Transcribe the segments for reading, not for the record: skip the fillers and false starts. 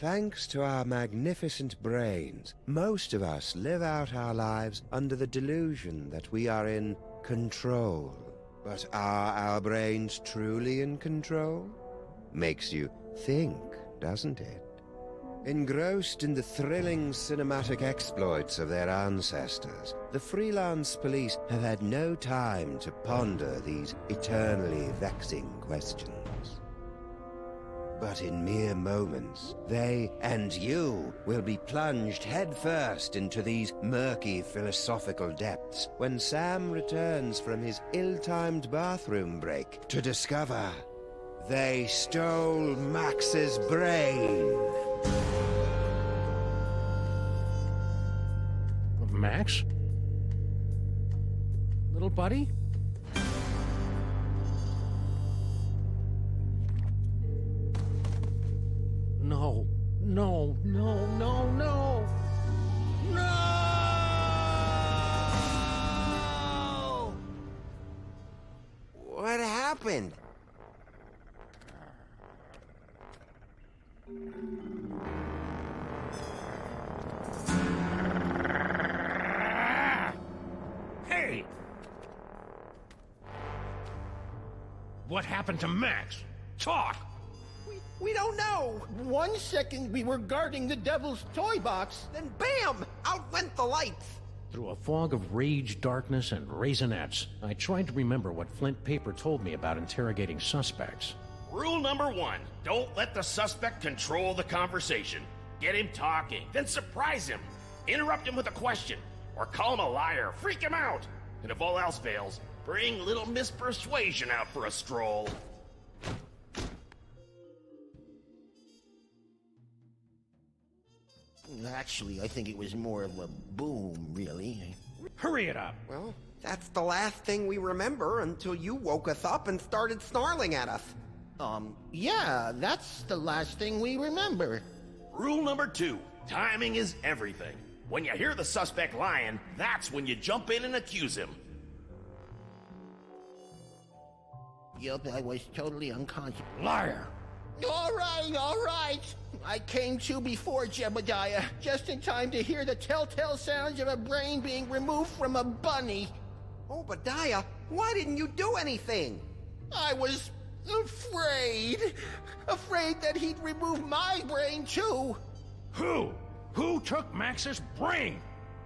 Thanks to our magnificent brains, most of us live out our lives under the delusion that we are in control. But are our brains truly in control? Makes you think, doesn't it? Engrossed in the thrilling cinematic exploits of their ancestors, the freelance police have had no time to ponder these eternally vexing questions. But in mere moments, they and you will be plunged headfirst into these murky philosophical depths when Sam returns from his ill-timed bathroom break to discover they stole Max's brain. Max? Little buddy? No, no, no, no, no! No! What happened? Hey! What happened to Max? Talk! We don't know! 1 second we were guarding the devil's toy box, then BAM! Out went the lights! Through a fog of rage, darkness, and raisinets, I tried to remember what Flint Paper told me about interrogating suspects. Rule number 1, don't let the suspect control the conversation. Get him talking, then surprise him. Interrupt him with a question, or call him a liar, freak him out. And if all else fails, bring little Miss Persuasion out for a stroll. Actually, I think it was more of a boom, really. Hurry it up! Well, that's the last thing we remember until you woke us up and started snarling at us. Yeah, that's the last thing we remember. Rule number 2, timing is everything. When you hear the suspect lying, that's when you jump in and accuse him. Yup, I was totally unconscious. Liar! All right. I came to before Jebediah, just in time to hear the telltale sounds of a brain being removed from a bunny. Obadiah, why didn't you do anything? I was afraid. Afraid that he'd remove my brain, too. Who? Who took Max's brain?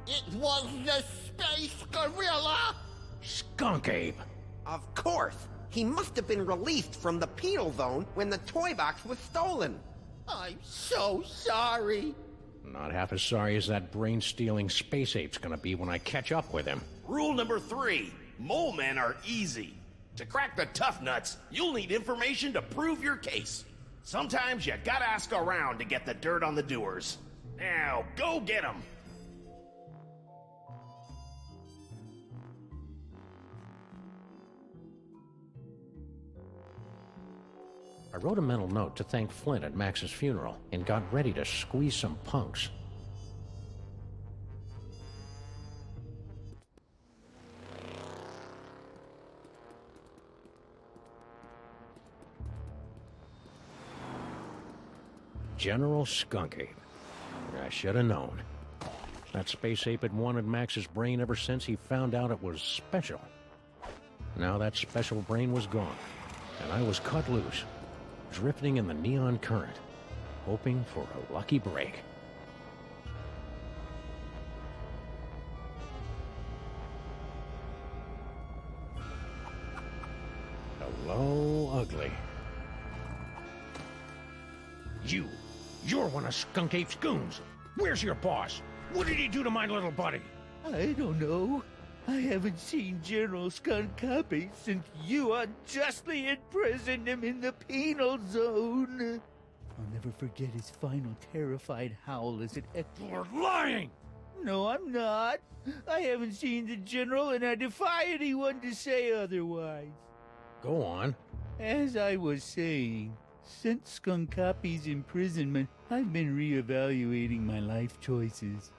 It was the space gorilla. Skunk Ape. Of course. He must have been released from the penal zone when the toy box was stolen. I'm so sorry. Not half as sorry as that brain-stealing space ape's gonna be when I catch up with him. Rule number 3, mole men are easy. To crack the tough nuts, you'll need information to prove your case. Sometimes you gotta ask around to get the dirt on the doers. Now, go get 'em! I wrote a mental note to thank Flint at Max's funeral and got ready to squeeze some punks. General Skunk Ape. I should have known. That space ape had wanted Max's brain ever since he found out it was special. Now that special brain was gone, and I was cut loose, drifting in the neon current, hoping for a lucky break. Hello, ugly. You're one of Skunk Ape's goons. Where's your boss? What did he do to my little buddy? I don't know. I haven't seen General Skunk Ape since you unjustly imprisoned him in the penal zone. I'll never forget his final terrified howl as it echoed. You're lying! No, I'm not. I haven't seen the General, and I defy anyone to say otherwise. Go on. As I was saying, since Skunk Ape's imprisonment, I've been reevaluating my life choices.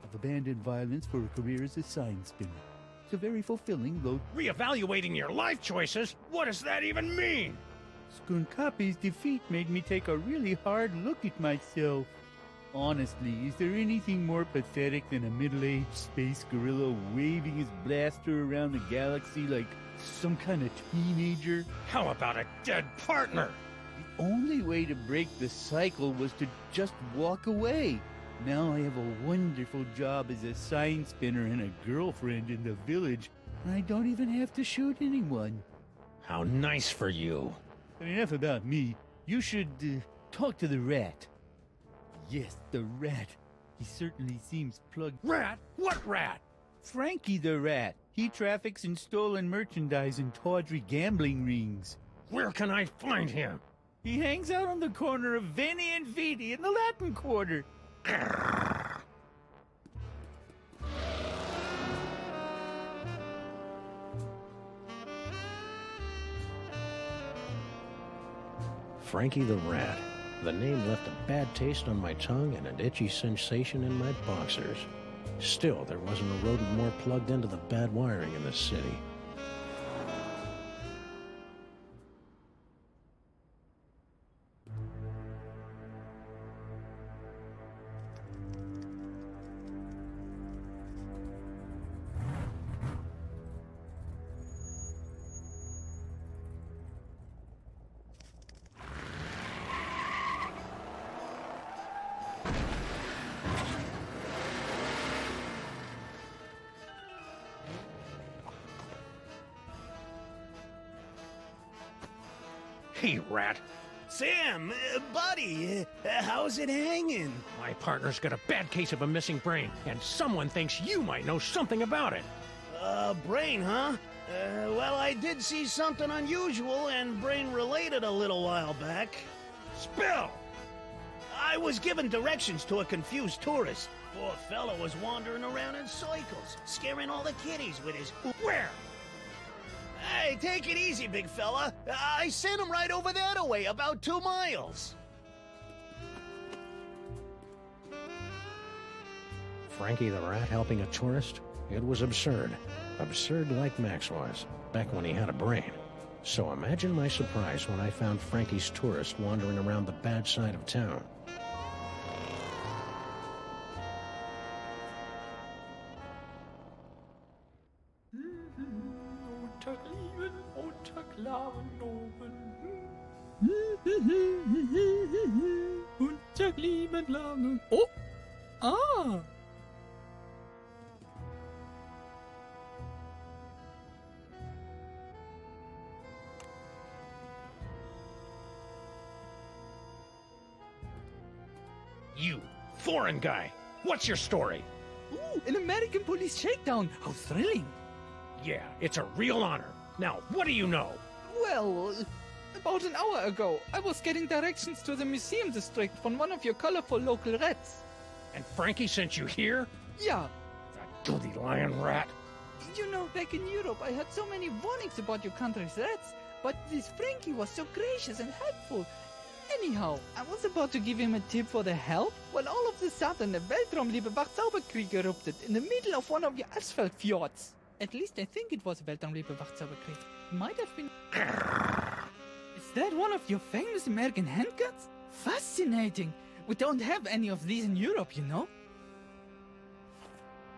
I've abandoned violence for a career as a sign spinner. It's a very fulfilling, though. Reevaluating your life choices? What does that even mean? Skunk Ape's defeat made me take a really hard look at myself. Honestly, is there anything more pathetic than a middle-aged space gorilla waving his blaster around the galaxy like some kind of teenager? How about a dead partner? The only way to break the cycle was to just walk away. Now I have a wonderful job as a sign spinner and a girlfriend in the village. I don't even have to shoot anyone. How nice for you. But enough about me. You should talk to the rat. Yes, the rat. He certainly seems plugged. Rat? What rat? Frankie the rat. He traffics in stolen merchandise and tawdry gambling rings. Where can I find him? He hangs out on the corner of Veni and Vidi in the Latin Quarter. Frankie the Rat. The name left a bad taste on my tongue and an itchy sensation in my boxers. Still, there wasn't a rodent more plugged into the bad wiring in the city. Hey, Rat. Sam, buddy, how's it hanging? My partner's got a bad case of a missing brain, and someone thinks you might know something about it. Brain, huh? Well, I did see something unusual and brain-related a little while back. Spill! I was given directions to a confused tourist. Poor fellow was wandering around in circles, scaring all the kiddies with his... Where? Hey, take it easy, big fella. I sent him right over that way, about 2 miles. Frankie the Rat helping a tourist? It was absurd. Absurd like Max was, back when he had a brain. So imagine my surprise when I found Frankie's tourist wandering around the bad side of town. Oh! Ah! You, foreign guy, what's your story? Ooh, an American police shakedown! How thrilling! Yeah, it's a real honor. Now, what do you know? Well, about an hour ago, I was getting directions to the museum district from one of your colorful local rats. And Frankie sent you here? Yeah. That dirty lion rat. You know, back in Europe, I had so many warnings about your country's rats, but this Frankie was so gracious and helpful. Anyhow, I was about to give him a tip for the help, when all of a sudden the Weltraumliebe Wachzauberkrieg erupted in the middle of one of your asphalt fjords. At least I think it was Weltraumliebe Wachzauberkrieg. Might have been... Is that one of your famous American handguns? Fascinating! We don't have any of these in Europe, you know?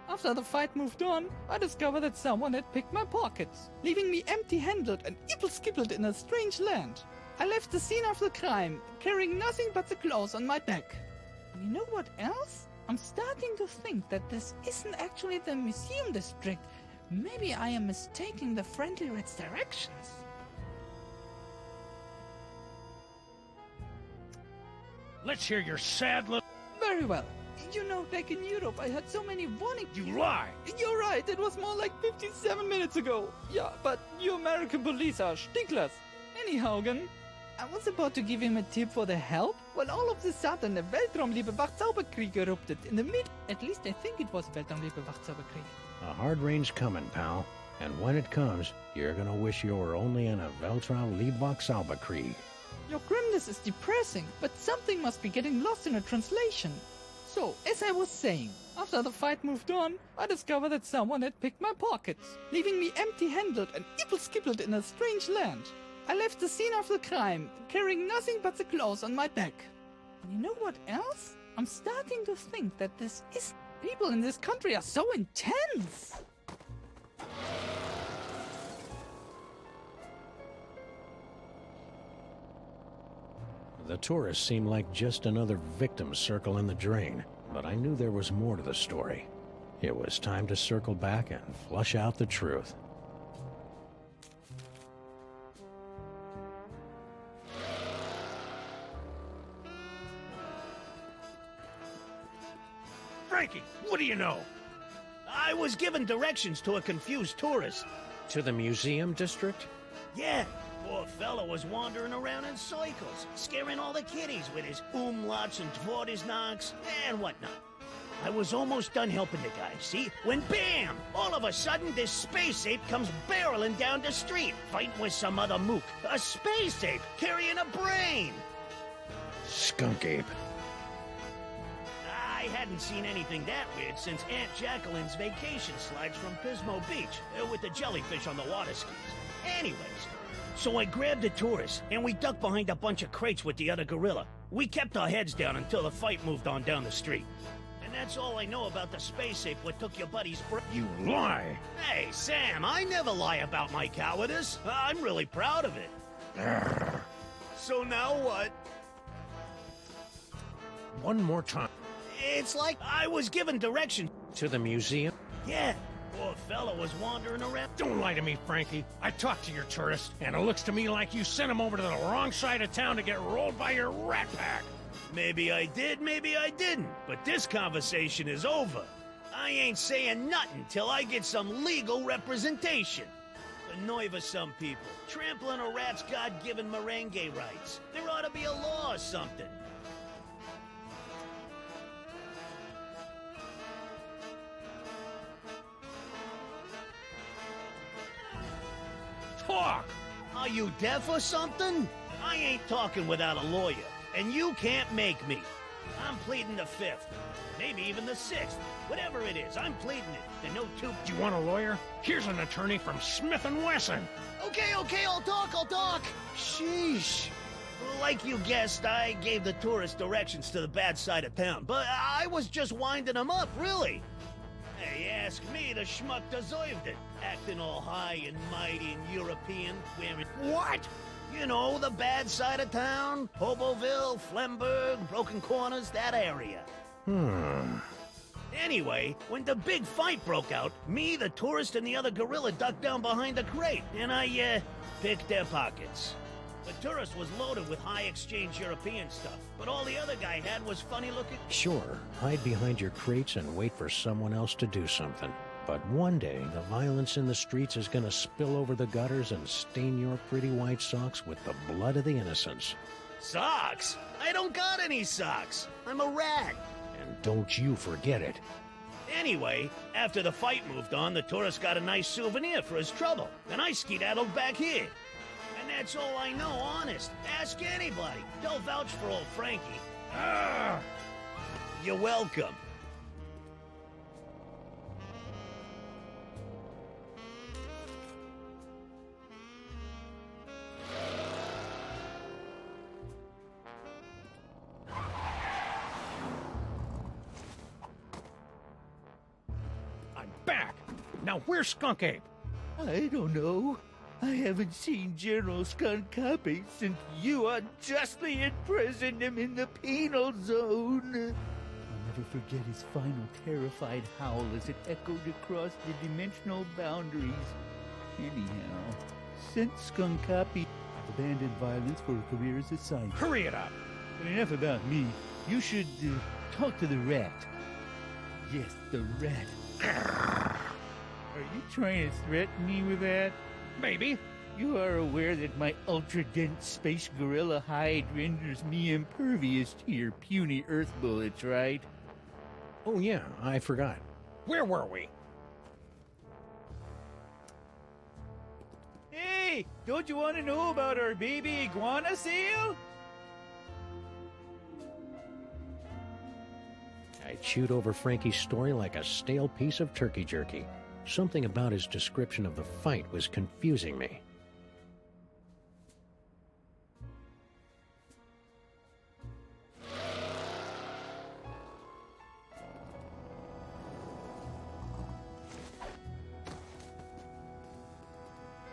After the fight moved on, I discovered that someone had picked my pockets, leaving me empty-handed and ibble-skibbled in a strange land. I left the scene of the crime, carrying nothing but the clothes on my back. And you know what else? I'm starting to think that this isn't actually the museum district. Maybe I am mistaking the Friendly Red's directions. Let's hear your sad look. Very well. You know, back in Europe, I had so many warnings. You lie! You're right, it was more like 57 minutes ago. Yeah, but you American police are stinklers. Anyhow, Gun, I was about to give him a tip for the help, when all of a sudden the Weltraumliebe Wachzauberkrieg erupted in the mid... At least I think it was Weltraumliebe Wachzauberkrieg. A hard rain's coming, pal. And when it comes, you're gonna wish you were only in a Weltraumliebe Wachzauberkrieg. Your grimness is depressing, but something must be getting lost in a translation. So, as I was saying, after the fight moved on, I discovered that someone had picked my pockets, leaving me empty-handed and ibble-skibbled in a strange land. I left the scene of the crime, carrying nothing but the clothes on my back. And you know what else? I'm starting to think that this is... People in this country are so intense! The tourists seemed like just another victim circle in the drain, but I knew there was more to the story. It was time to circle back and flush out the truth. Frankie, what do you know? I was given directions to a confused tourist. To the museum district? Yeah, poor fella was wandering around in circles, scaring all the kiddies with his umlauts and tvortisnacks and whatnot. I was almost done helping the guy, see? When bam! All of a sudden, this space ape comes barreling down the street, fighting with some other mook. A space ape carrying a brain! Skunk ape. I hadn't seen anything that weird since Aunt Jacqueline's vacation slides from Pismo Beach with the jellyfish on the water skis. Anyways, so I grabbed the tourist, and we ducked behind a bunch of crates with the other gorilla. We kept our heads down until the fight moved on down the street. And that's all I know about the space ape what took your buddy's You lie! Hey, Sam, I never lie about my cowardice. I'm really proud of it. Grr. So now what? One more time. It's like I was given direction. To the museum? Yeah, poor fella was wandering around. Don't lie to me, Frankie. I talked to your tourist, and it looks to me like you sent him over to the wrong side of town to get rolled by your rat pack. Maybe I did, maybe I didn't. But this conversation is over. I ain't saying nothing till I get some legal representation. The nerve of some people, trampling a rat's God-given merengue rights. There ought to be a law or something. Talk! Are you deaf or something? I ain't talking without a lawyer, and you can't make me. I'm pleading the 5th, maybe even the 6th. Whatever it is, I'm pleading it. And no two... Do you want a lawyer? Here's an attorney from Smith & Wesson. Okay, I'll talk. Sheesh. Like you guessed, I gave the tourist directions to the bad side of town, but I was just winding them up, really. Hey, ask me, the schmuck deserved it. Acting all high and mighty and European, wearing... What? You know, the bad side of town. Hoboville, Flemberg, Broken Corners, that area. Anyway, when the big fight broke out, me, the tourist, and the other gorilla ducked down behind the crate, and I, picked their pockets. The tourist was loaded with high-exchange European stuff, but all the other guy had was funny-looking... Sure, hide behind your crates and wait for someone else to do something. But one day, the violence in the streets is gonna spill over the gutters and stain your pretty white socks with the blood of the innocents. Socks? I don't got any socks. I'm a rat. And don't you forget it. Anyway, after the fight moved on, the tourist got a nice souvenir for his trouble, and I skedaddled back here. And that's all I know, honest. Ask anybody. They'll vouch for old Frankie. Ah! You're welcome. Now where's Skunk Ape? I don't know. I haven't seen General Skunkapi since you unjustly imprisoned him in the penal zone. I'll never forget his final terrified howl as it echoed across the dimensional boundaries. Anyhow, since Skunkapi abandoned violence for a career as a scientist. Hurry it up! But enough about me. You should talk to the rat. Yes, the rat. Are you trying to threaten me with that? Maybe. You are aware that my ultra-dense space gorilla hide renders me impervious to your puny Earth bullets, right? Oh yeah, I forgot. Where were we? Hey, don't you want to know about our baby iguana sale? I chewed over Frankie's story like a stale piece of turkey jerky. Something about his description of the fight was confusing me.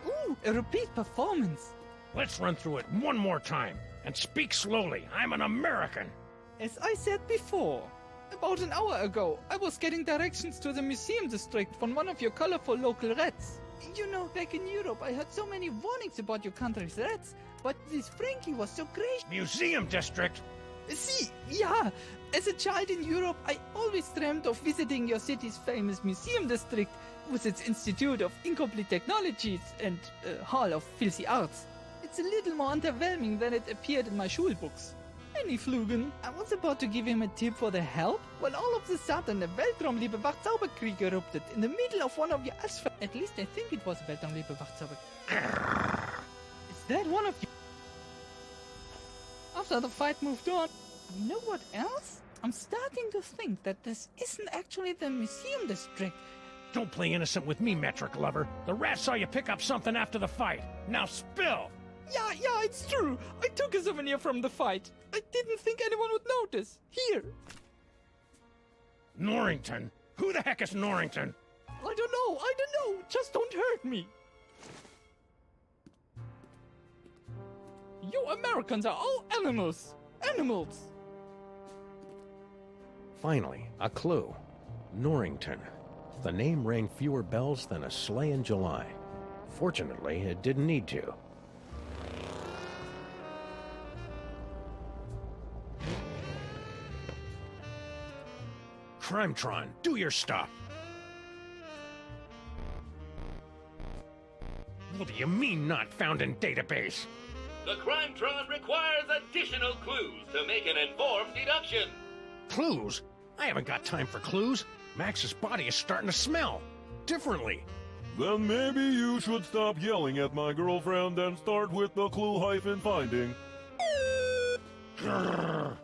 Ooh, a repeat performance. Let's run through it one more time. And speak slowly. I'm an American. As I said before, about an hour ago, I was getting directions to the museum district from one of your colorful local rats. You know, back in Europe, I heard so many warnings about your country's rats, but this Frankie was so gracious. Museum district? See, yeah, as a child in Europe, I always dreamed of visiting your city's famous museum district with its Institute of Incomplete Technologies and Hall of Filthy Arts. It's a little more underwhelming than it appeared in my school books. Flugen, I was about to give him a tip for the help when all of a sudden a Weltraumliebe Wachzauberkrieg erupted in the middle of one of your asphalt. At least I think it was a Weltraumliebe Wachzauberkrieg. Is that one of you? After the fight moved on, you know what else? I'm starting to think that this isn't actually the museum district. Don't play innocent with me, metric lover. The rat saw you pick up something after the fight. Now spill! Yeah, it's true. I took a souvenir from the fight. I didn't think anyone would notice. Here. Norrington? Who the heck is Norrington? I don't know. Just don't hurt me. You Americans are all animals. Animals. Finally, a clue. Norrington. The name rang fewer bells than a sleigh in July. Fortunately, it didn't need to. Crimetron, do your stuff! What do you mean not found in database? The Crimetron requires additional clues to make an informed deduction. Clues? I haven't got time for clues. Max's body is starting to smell. Differently. Then maybe you should stop yelling at my girlfriend and start with the clue hyphen finding. Grrr.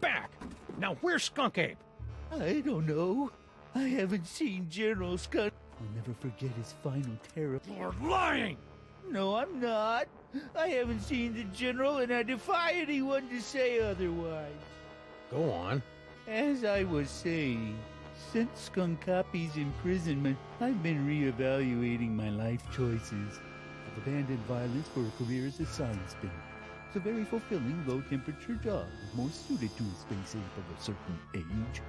Back! Now where's Skunk Ape? I don't know. I haven't seen General Skunk. I'll never forget his final terror. You're lying! No, I'm not. I haven't seen the General, and I defy anyone to say otherwise. Go on. As I was saying, since Skunkapi's imprisonment, I've been re-evaluating my life choices. I've abandoned violence for a career as a science spinner. It's a very fulfilling, low-temperature job, more suited to a space ape of a certain age.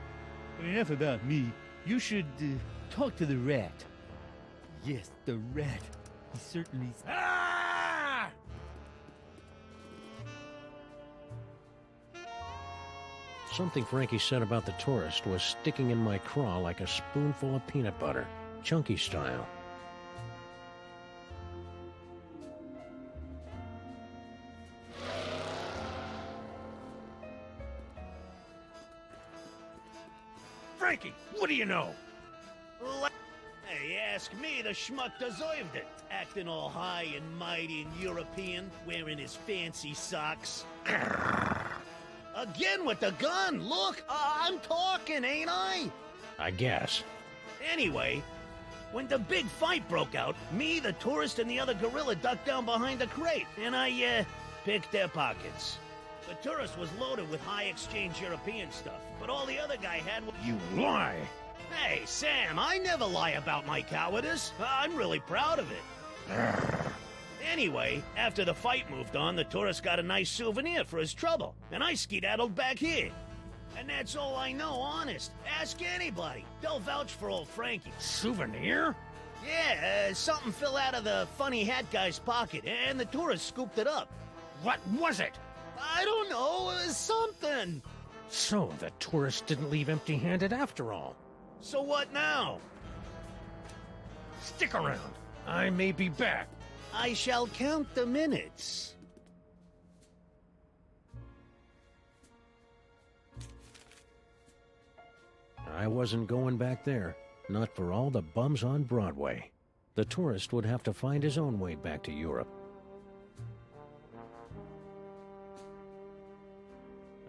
But enough about me. You should talk to the rat. Yes, the rat. He certainly... Ah! Something Frankie said about the tourist was sticking in my craw like a spoonful of peanut butter, chunky style. Frankie, what do you know? Hey, ask me, the schmuck deserved it. Acting all high and mighty and European, wearing his fancy socks. Again with the gun! Look, I'm talking, ain't I? I guess. Anyway, when the big fight broke out, me, the tourist, and the other gorilla ducked down behind a crate, and I picked their pockets. The tourist was loaded with high-exchange European stuff, but all the other guy had was... You lie! Hey, Sam, I never lie about my cowardice. I'm really proud of it. Anyway, after the fight moved on, the tourist got a nice souvenir for his trouble, and I skedaddled back here. And that's all I know, honest. Ask anybody. They'll vouch for old Frankie. Souvenir? Yeah, something fell out of the funny hat guy's pocket, and the tourist scooped it up. What was it? I don't know, something. So the tourist didn't leave empty-handed after all. So what now? Stick around. I may be back. I shall count the minutes. I wasn't going back there. Not for all the bums on Broadway. The tourist would have to find his own way back to Europe.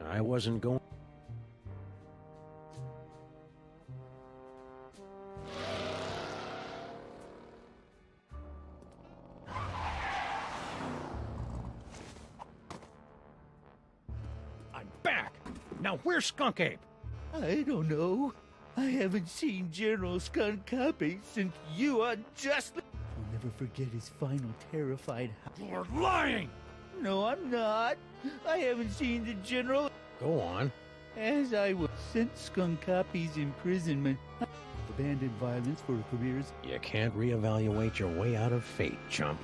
I wasn't going... I'm back! Now where's Skunk Ape? I don't know. I haven't seen General Skunkapi since you are just... I'll never forget his final terrified... You're lying! No, I'm not. I haven't seen the General... Go on. As I was since Skunkapi's imprisonment, abandoned violence for careers. You can't reevaluate your way out of fate, chump.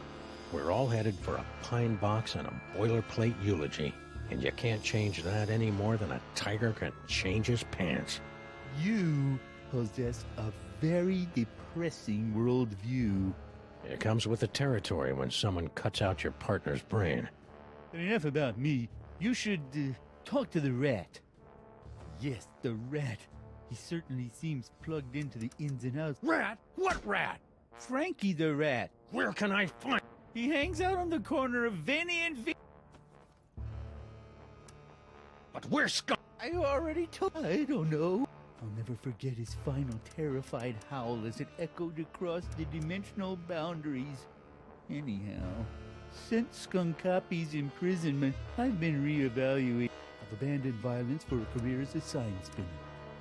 We're all headed for a pine box and a boilerplate eulogy. And you can't change that any more than a tiger can change his pants. You possess a very depressing worldview. It comes with the territory when someone cuts out your partner's brain. But enough about me. You should talk to the rat. Yes, the rat. He certainly seems plugged into the ins and outs. Rat? What rat? Frankie the rat. Where can I find... He hangs out on the corner of Vinny and V... But where's Skunk? I already told... I don't know. I'll never forget his final terrified howl as it echoed across the dimensional boundaries. Anyhow, since Skunkapi's imprisonment, I've been reevaluating. I've abandoned violence for a career as a sign spinner.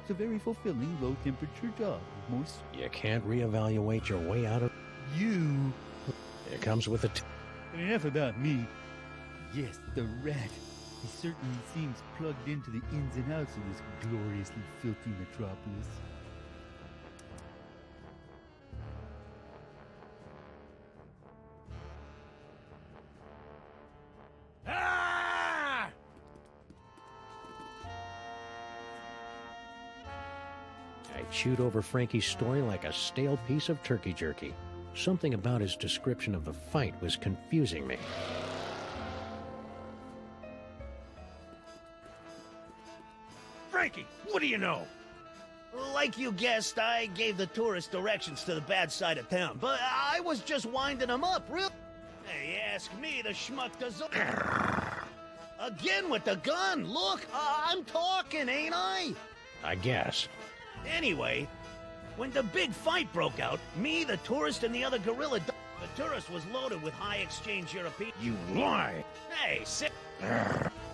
It's a very fulfilling, low-temperature job. Most... You can't reevaluate your way out of... You... It comes with a... But enough about me. Yes, the rat. He certainly seems plugged into the ins and outs of this gloriously filthy metropolis. Ah! I chewed over Frankie's story like a stale piece of turkey jerky. Something about his description of the fight was confusing me. Frankie, what do you know? Like you guessed, I gave the tourist directions to the bad side of town, but I was just winding him up, real... Hey, ask me, the schmuck does... Again with the gun! Look, I'm talking, ain't I? I guess. Anyway, when the big fight broke out, me, the tourist, and the other gorilla... The tourist was loaded with high-exchange European... You lie! Hey, sit...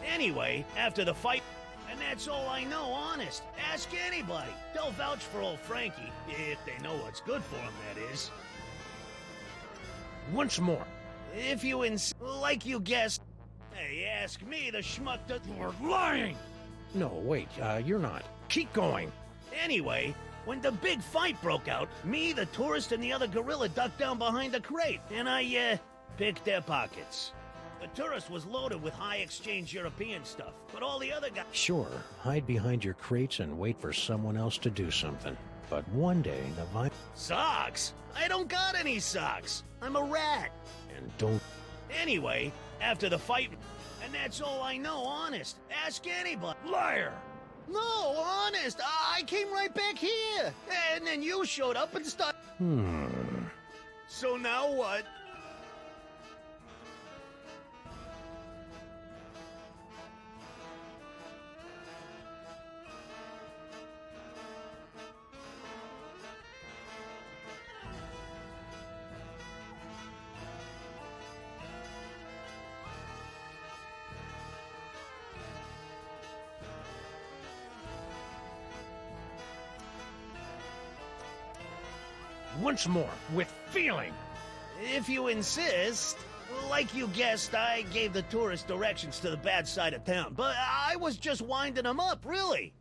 Anyway, after the fight... And that's all I know, honest. Ask anybody. They'll vouch for old Frankie, if they know what's good for him, that is. Once more. If you like you guessed... Hey, ask me, the schmuck does... You're lying! No, wait, you're not. Keep going. Anyway, when the big fight broke out, me, the tourist, and the other gorilla ducked down behind a crate, and I, picked their pockets. The tourist was loaded with high-exchange European stuff, but all the other guys... Sure, hide behind your crates and wait for someone else to do something. But one day, the Socks? I don't got any socks. I'm a rat. And don't... Anyway, after the fight... And that's all I know, honest. Ask anybody. Liar! No, honest, I came right back here. And then you showed up and started... So now what? Once more, with feeling. If you insist. Like you guessed, I gave the tourist directions to the bad side of town, but I was just winding them up, really.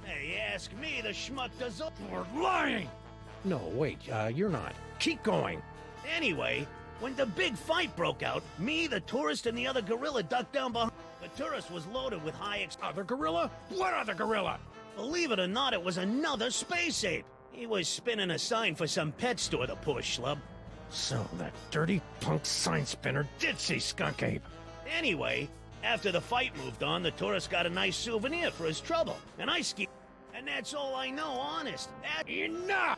Hey, ask me, the schmuck does... You're lying! No, wait, you're not. Keep going. Anyway, when the big fight broke out, me, the tourist, and the other gorilla ducked down behind. The tourist was loaded with Other gorilla? What other gorilla? Believe it or not, it was another space ape. He was spinning a sign for some pet store, the poor schlub. So that dirty punk sign spinner did see Skunk Ape. Anyway, after the fight moved on, the tourist got a nice souvenir for his trouble. And I ski... And that's all I know, honest. Enough!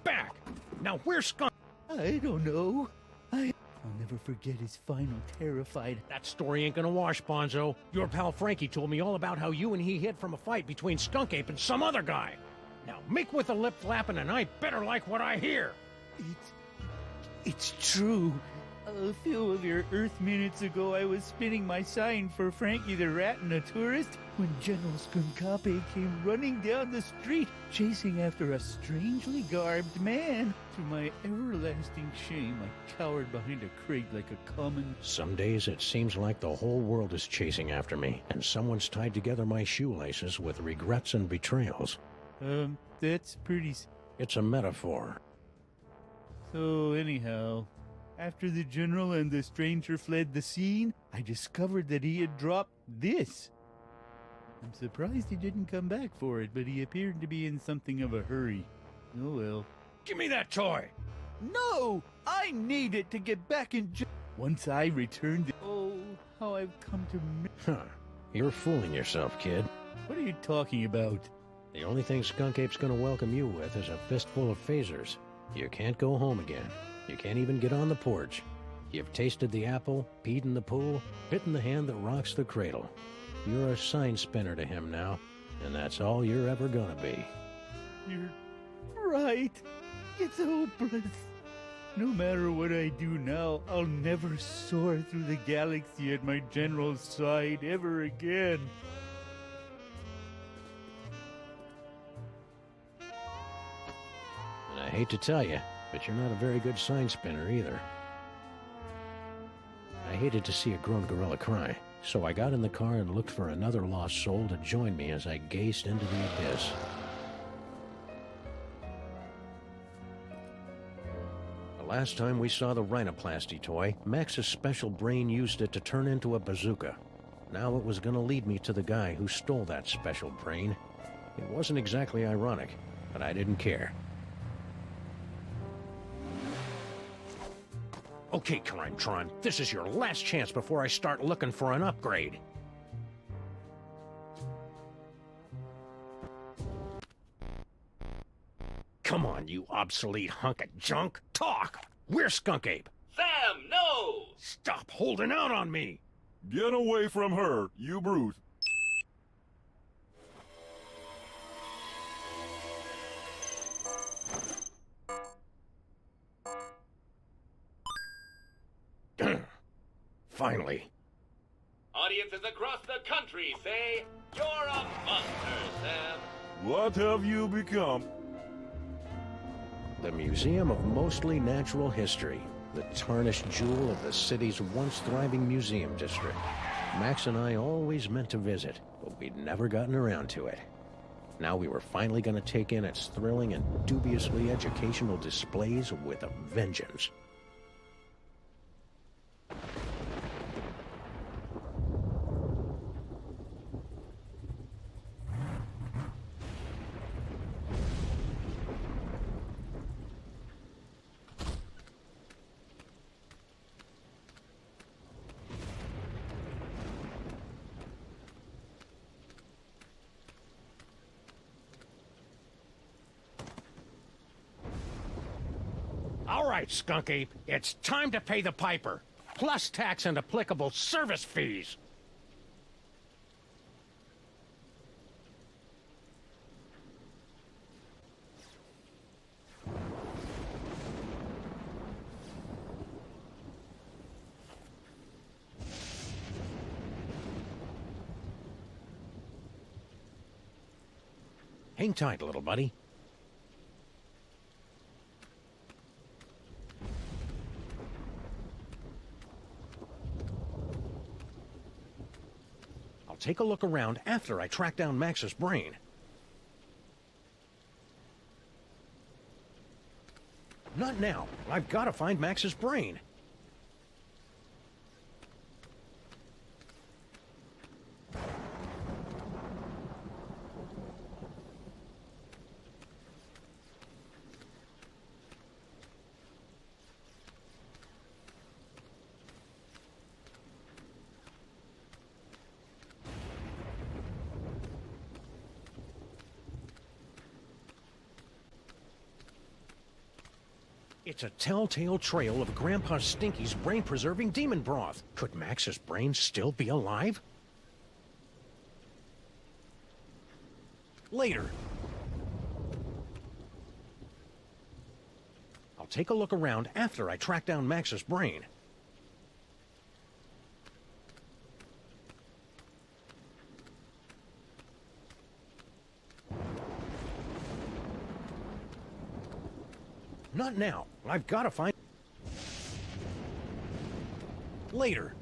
Back! Now where's Skunk? I don't know. I'll never forget his final terrified... That story ain't gonna wash, Bonzo. Your pal Frankie told me all about how you and he hid from a fight between Skunk Ape and some other guy. Now make with the lip flapping and I better like what I hear. It's true. A few of your Earth minutes ago, I was spinning my sign for Frankie the Rat and a tourist when General Skunkape came running down the street, chasing after a strangely garbed man. To my everlasting shame, I cowered behind a crate like a common... Some days it seems like the whole world is chasing after me, and someone's tied together my shoelaces with regrets and betrayals. That's pretty... It's a metaphor. So, anyhow... After the general and the stranger fled the scene, I discovered that he had dropped this. I'm surprised he didn't come back for it, but he appeared to be in something of a hurry. Oh well. Give me that toy! No! I need it to get back in Once I returned it... Oh, how I've come to... Huh. You're fooling yourself, kid. What are you talking about? The only thing Skunk Ape's gonna welcome you with is a fistful of phasers. You can't go home again. You can't even get on the porch. You've tasted the apple, peed in the pool, bitten the hand that rocks the cradle. You're a sign spinner to him now, and that's all you're ever gonna be. You're right. It's hopeless. No matter what I do now, I'll never soar through the galaxy at my general's side ever again. And I hate to tell you, but you're not a very good sign spinner either. I hated to see a grown gorilla cry, so I got in the car and looked for another lost soul to join me as I gazed into the abyss. The last time we saw the rhinoplasty toy, Max's special brain used it to turn into a bazooka. Now it was gonna lead me to the guy who stole that special brain. It wasn't exactly ironic, but I didn't care. Okay, Crime-Tron, this is your last chance before I start looking for an upgrade. Come on, you obsolete hunk of junk. Talk! Where's Skunk Ape? Sam, no! Stop holding out on me! Get away from her, you brute. Finally. Audiences across the country say, you're a monster, Sam. What have you become? The Museum of Mostly Natural History, the tarnished jewel of the city's once thriving museum district. Max and I always meant to visit, but we'd never gotten around to it. Now we were finally going to take in its thrilling and dubiously educational displays with a vengeance. right, Skunk Ape. It's time to pay the piper. Plus tax and applicable service fees. Hang tight, little buddy. I'll take a look around after I track down Max's brain. Not now. I've got to find Max's brain. It's a telltale trail of Grandpa Stinky's brain-preserving demon broth. Could Max's brain still be alive? Later. I'll take a look around after I track down Max's brain. Not now. I've got to find... Later.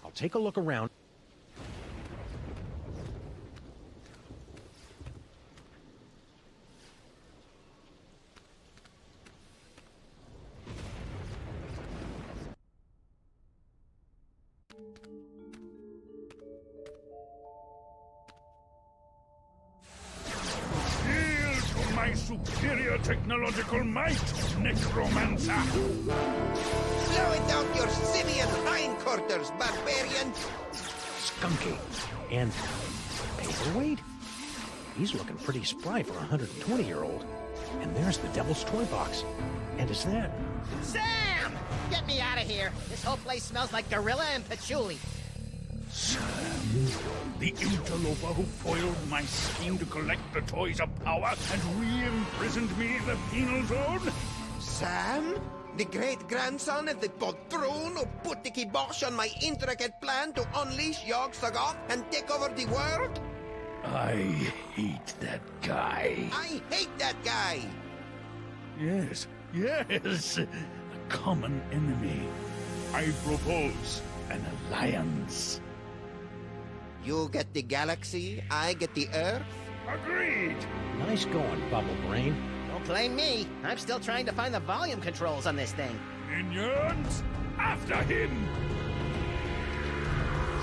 I'll take a look around. Yield to my superior technological might, necromancer! Throw it out your simian hindquarters, barbarian! Skunky. And paperweight? He's looking pretty spry for a 120-year-old. And there's the Devil's Toy Box. And is that... Sam! Get me out of here. This whole place smells like gorilla and patchouli. Sam, the interloper who foiled my scheme to collect the toys of power and re-imprisoned me in the penal zone? Sam? The great-grandson of the patron who put the kibosh on my intricate plan to unleash Yogg-Sothoth and take over the world? I hate that guy. I hate that guy! Yes, a common enemy. I propose an alliance. You get the galaxy, I get the Earth? Agreed! Nice going, Bubble Brain. Don't blame me. I'm still trying to find the volume controls on this thing. Minions, after him!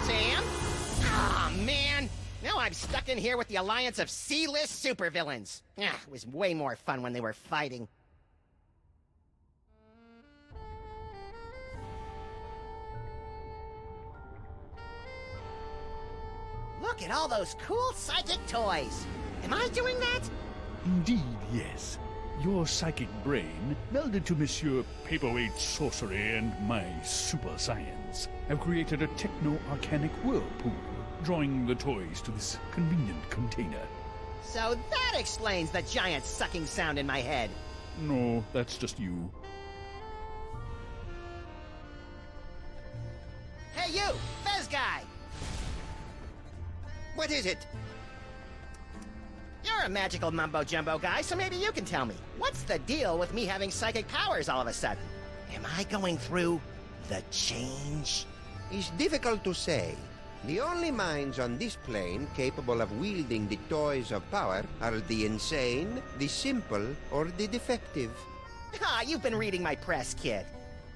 Sam? Aw, man! Now I'm stuck in here with the alliance of C-list supervillains. It was way more fun when they were fighting. Look at all those cool psychic toys. Am I doing that? Indeed, yes. Your psychic brain, melded to Monsieur Paperweight's sorcery and my super science, have created a techno-arcanic whirlpool, drawing the toys to this convenient container. So that explains the giant sucking sound in my head. No, that's just you. Hey you, Fez guy! What is it? You're a magical mumbo-jumbo guy, so maybe you can tell me. What's the deal with me having psychic powers all of a sudden? Am I going through the change? It's difficult to say. The only minds on this plane capable of wielding the toys of power are the insane, the simple, or the defective. Ah, you've been reading my press, kid.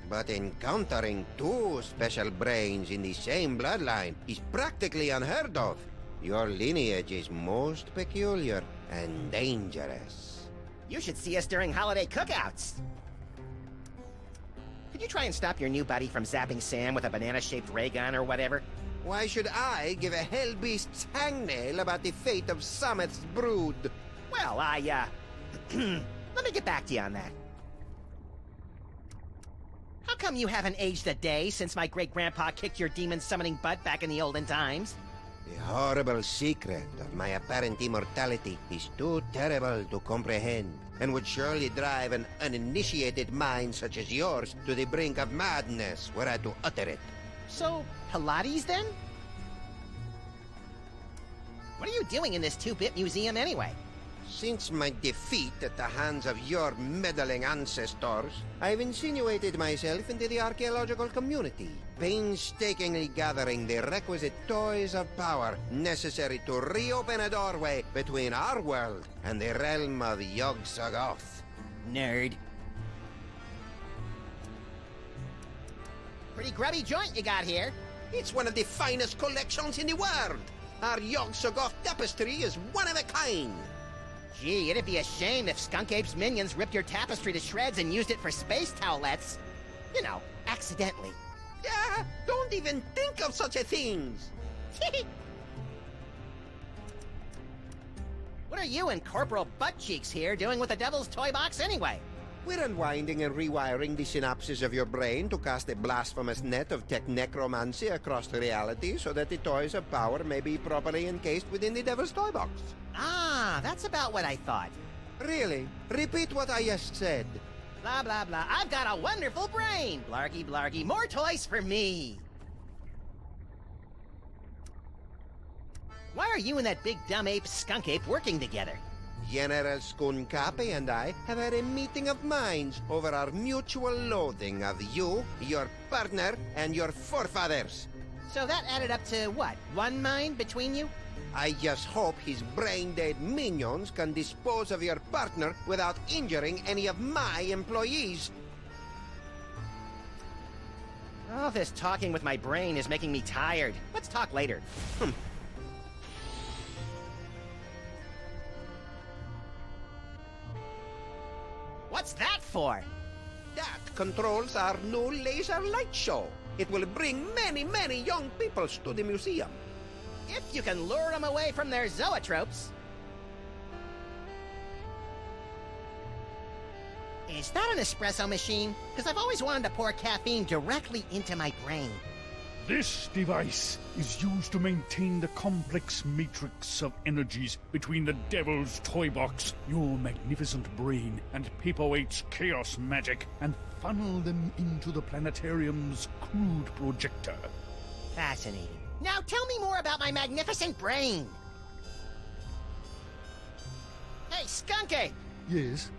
But encountering two special brains in the same bloodline is practically unheard of. Your lineage is most peculiar and dangerous. You should see us during holiday cookouts. Could you try and stop your new buddy from zapping Sam with a banana-shaped ray gun or whatever? Why should I give a hellbeast's hangnail about the fate of Summit's brood? Well, let me get back to you on that. How come you haven't aged a day since my great-grandpa kicked your demon-summoning butt back in the olden times? The horrible secret of my apparent immortality is too terrible to comprehend, and would surely drive an uninitiated mind such as yours to the brink of madness were I to utter it. So, Pilates then? What are you doing in this 2-bit museum anyway? Since my defeat at the hands of your meddling ancestors, I've insinuated myself into the archaeological community, painstakingly gathering the requisite toys of power necessary to reopen a doorway between our world and the realm of Yog-Sothoth. Nerd. Pretty grubby joint you got here. It's one of the finest collections in the world. Our Yog-Sothoth tapestry is one of a kind. Gee, it'd be a shame if Skunk Ape's minions ripped your tapestry to shreds and used it for space towelettes. You know, accidentally. Yeah, don't even think of such a thing. What are you and Corporal Buttcheeks here doing with the Devil's Toy Box anyway? We're unwinding and rewiring the synapses of your brain to cast a blasphemous net of tech necromancy across the reality so that the toys of power may be properly encased within the Devil's Toy Box. Ah, that's about what I thought. Really? Repeat what I just said. Blah, blah, blah. I've got a wonderful brain! Blargy, blargy. More toys for me! Why are you and that big dumb ape, Skunk Ape, working together? General Skunkapi and I have had a meeting of minds over our mutual loathing of you, your partner, and your forefathers. So that added up to what? One mind between you? I just hope his brain-dead minions can dispose of your partner without injuring any of my employees. All this talking with my brain is making me tired. Let's talk later. What's that for? That controls our new laser light show. It will bring many, many young peoples to the museum. If you can lure them away from their zoetropes. Is that an espresso machine? Because I've always wanted to pour caffeine directly into my brain. This device is used to maintain the complex matrix of energies between the Devil's Toy Box, your magnificent brain, and Paperweight's chaos magic, and funnel them into the planetarium's crude projector. Fascinating. Now tell me more about my magnificent brain. Hey, Skunk Ape! Yes?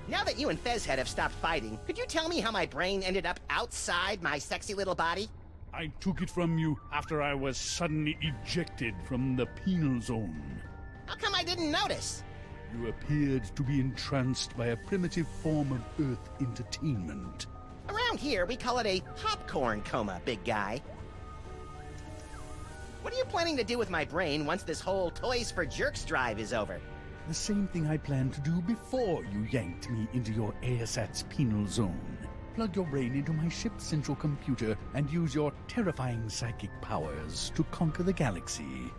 Now that you and Fezhead have stopped fighting, could you tell me how my brain ended up outside my sexy little body? I took it from you after I was suddenly ejected from the penal zone. How come I didn't notice? You appeared to be entranced by a primitive form of Earth entertainment. Around here, we call it a popcorn coma, big guy. What are you planning to do with my brain once this whole Toys for Jerks drive is over? The same thing I planned to do before you yanked me into your ASAT's penal zone. Plug your brain into my ship's central computer and use your terrifying psychic powers to conquer the galaxy.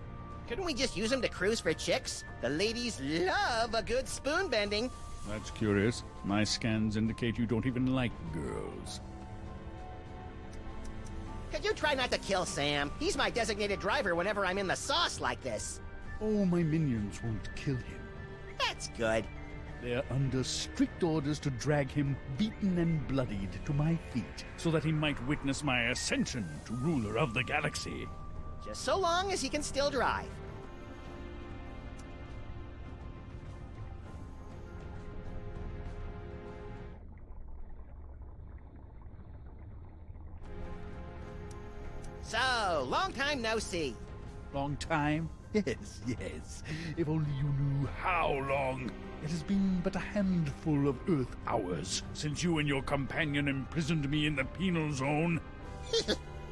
Couldn't we just use them to cruise for chicks? The ladies love a good spoon bending. That's curious. My scans indicate you don't even like girls. Could you try not to kill Sam? He's my designated driver whenever I'm in the sauce like this. Oh, my minions won't kill him. That's good. They're under strict orders to drag him beaten and bloodied to my feet so that he might witness my ascension to ruler of the galaxy. Just so long as he can still drive. long time no see. Long time? Yes, yes. If only you knew how long. It has been but a handful of Earth hours since you and your companion imprisoned me in the penal zone.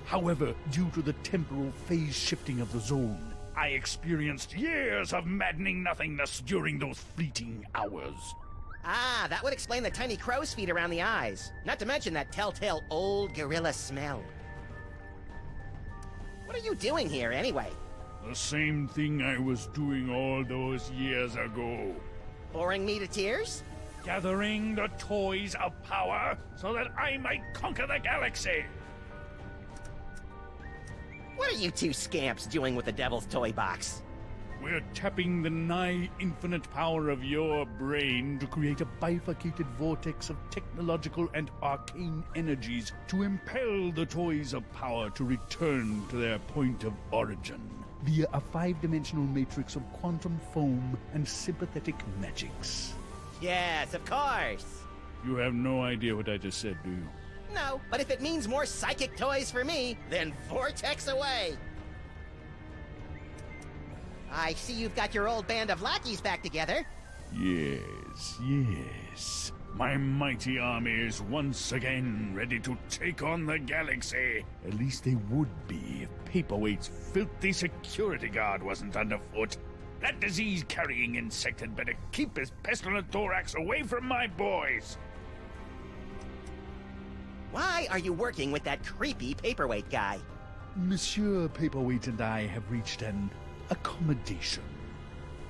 However, due to the temporal phase shifting of the zone, I experienced years of maddening nothingness during those fleeting hours. Ah, that would explain the tiny crow's feet around the eyes. Not to mention that telltale old gorilla smell. What are you doing here, anyway? The same thing I was doing all those years ago. Boring me to tears? Gathering the toys of power so that I might conquer the galaxy. What are you two scamps doing with the Devil's Toy Box? We're tapping the nigh-infinite power of your brain to create a bifurcated vortex of technological and arcane energies to impel the toys of power to return to their point of origin via a 5-dimensional matrix of quantum foam and sympathetic magics. Yes, of course. You have no idea what I just said, do you? No, but if it means more psychic toys for me, then vortex away. I see you've got your old band of lackeys back together. Yes, yes. My mighty army is once again ready to take on the galaxy. At least they would be if Paperweight's filthy security guard wasn't underfoot. That disease-carrying insect had better keep his pestilent thorax away from my boys. Why are you working with that creepy paperweight guy? Monsieur Paperweight and I have reached an accommodation.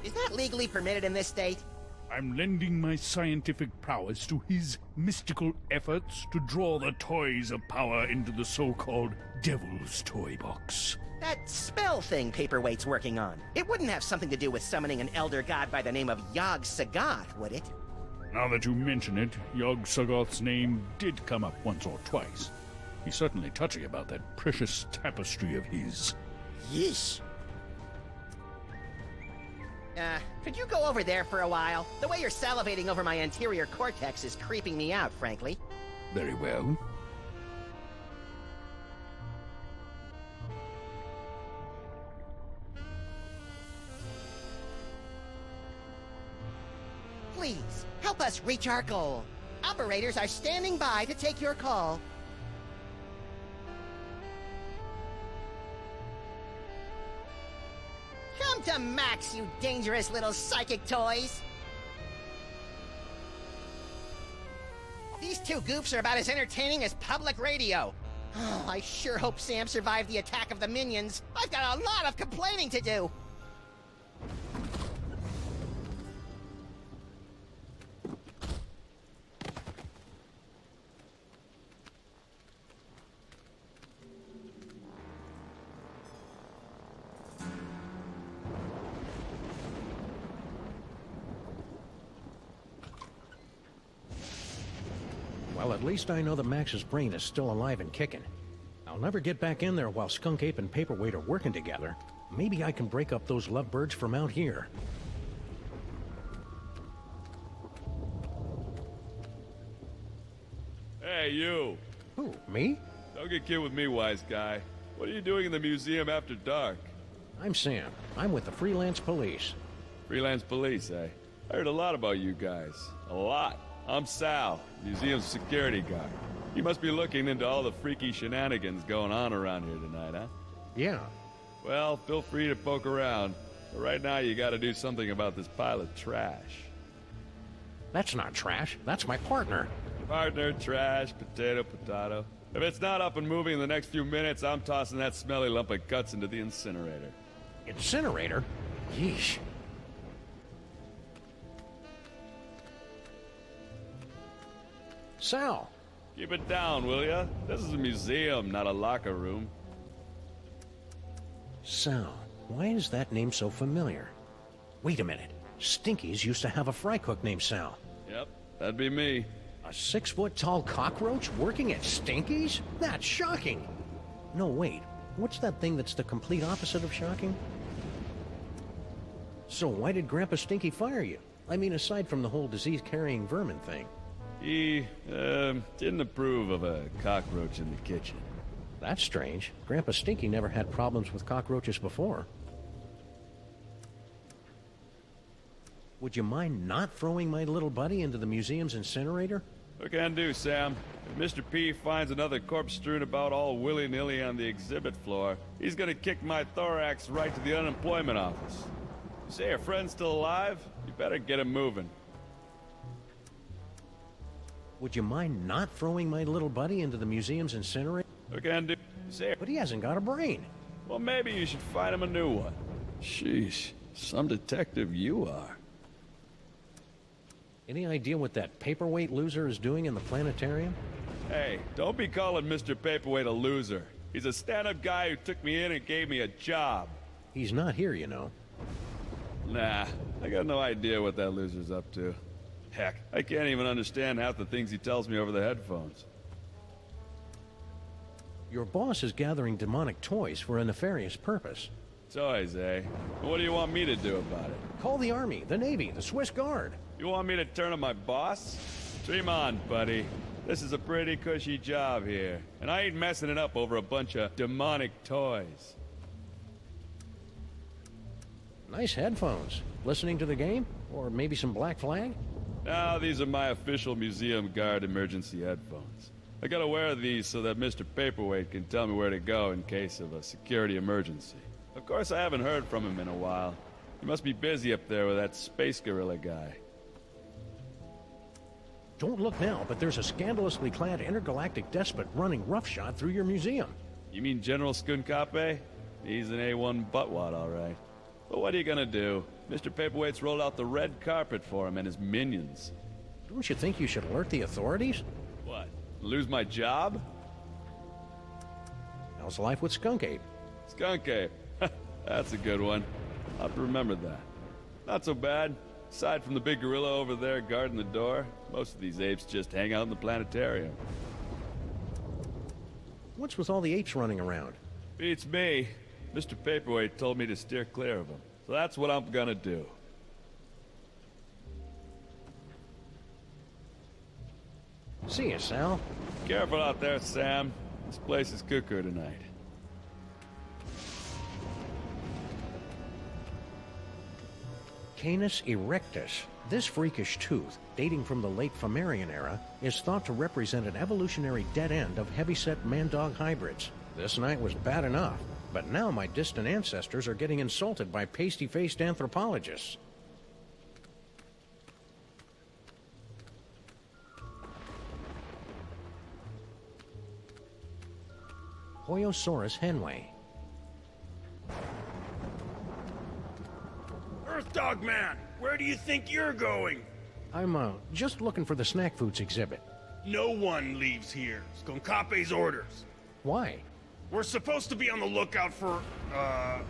Is that legally permitted in this state? I'm lending my scientific prowess to his mystical efforts to draw the toys of power into the so-called Devil's Toy Box. That spell thing Paperweight's working on. It wouldn't have something to do with summoning an elder god by the name of Yog-Sagoth, would it? Now that you mention it, Yog-Sagoth's name did come up once or twice. He's certainly touchy about that precious tapestry of his. Yeesh. Could you go over there for a while? The way you're salivating over my anterior cortex is creeping me out, frankly. Very well. Please, help us reach our goal. Operators are standing by to take your call. Come to Max, you dangerous little psychic toys! These two goofs are about as entertaining as public radio. Oh, I sure hope Sam survived the attack of the minions. I've got a lot of complaining to do. Well, at least I know that Max's brain is still alive and kicking. I'll never get back in there while Skunk Ape and Paperweight are working together. Maybe I can break up those lovebirds from out here. Hey, you. Who, me? Don't get kid with me, wise guy. What are you doing in the museum after dark? I'm Sam. I'm with the Freelance Police. Freelance police, eh? I heard a lot about you guys. A lot. I'm Sal, museum's security guard. You must be looking into all the freaky shenanigans going on around here tonight, huh? Yeah. Well, feel free to poke around. But right now you gotta do something about this pile of trash. That's not trash. That's my partner. Partner, trash, potato, potato. If it's not up and moving in the next few minutes, I'm tossing that smelly lump of guts into the incinerator. Incinerator? Yeesh. Sal! Keep it down, will ya? This is a museum, not a locker room. Sal, why is that name so familiar? Wait a minute. Stinky's used to have a fry cook named Sal. Yep, that'd be me. A 6-foot-tall cockroach working at Stinky's? That's shocking! No, wait. What's that thing that's the complete opposite of shocking? So why did Grandpa Stinky fire you? I mean, aside from the whole disease-carrying vermin thing. He, didn't approve of a cockroach in the kitchen. That's strange. Grandpa Stinky never had problems with cockroaches before. Would you mind not throwing my little buddy into the museum's incinerator? What can I do, Sam? If Mr. P finds another corpse strewn about all willy-nilly on the exhibit floor, he's gonna kick my thorax right to the unemployment office. You say your friend's still alive? You better get him moving. Would you mind not throwing my little buddy into the museum's incinerator? What can I do? You say, But he hasn't got a brain. well, maybe you should find him a new one. Sheesh, some detective you are. Any idea what that paperweight loser is doing in the planetarium? Hey, don't be calling Mr. Paperweight a loser. He's a stand-up guy who took me in and gave me a job. He's not here, you know. Nah, I got no idea what that loser's up to. Heck, I can't even understand half the things he tells me over the headphones. Your boss is gathering demonic toys for a nefarious purpose. Toys, eh? What do you want me to do about it? Call the Army, the Navy, the Swiss Guard. You want me to turn on my boss? Dream on, buddy. This is a pretty cushy job here, and I ain't messing it up over a bunch of demonic toys. Nice headphones. Listening to the game? Or maybe some Black Flag? Now, these are my official Museum Guard emergency headphones. I gotta wear these so that Mr. Paperweight can tell me where to go in case of a security emergency. Of course, I haven't heard from him in a while. He must be busy up there with that space gorilla guy. Don't look now, but there's a scandalously clad intergalactic despot running roughshod through your museum. You mean General Skunkape? He's an A1 buttwad, all right. But what are you gonna do? Mr. Paperweight's rolled out the red carpet for him and his minions. Don't you think you should alert the authorities? What? Lose my job? How's life with Skunk Ape? Skunk Ape. That's a good one. I'll have to remember that. Not so bad. Aside from the big gorilla over there guarding the door, most of these apes just hang out in the planetarium. What's with all the apes running around? Beats me. Mr. Paperweight told me to steer clear of them. So that's what I'm gonna do. See you, Sal. Careful out there, Sam. This place is cuckoo tonight. Canis erectus. This freakish tooth, dating from the late Flammarian era, is thought to represent an evolutionary dead end of heavyset man-dog hybrids. This night was bad enough, but now my distant ancestors are getting insulted by pasty-faced anthropologists. Hoyosaurus henway. Earthdog Man, where do you think you're going? I'm, just looking for the snack foods exhibit. No one leaves here. Skunkape's orders. Why? We're supposed to be on the lookout for,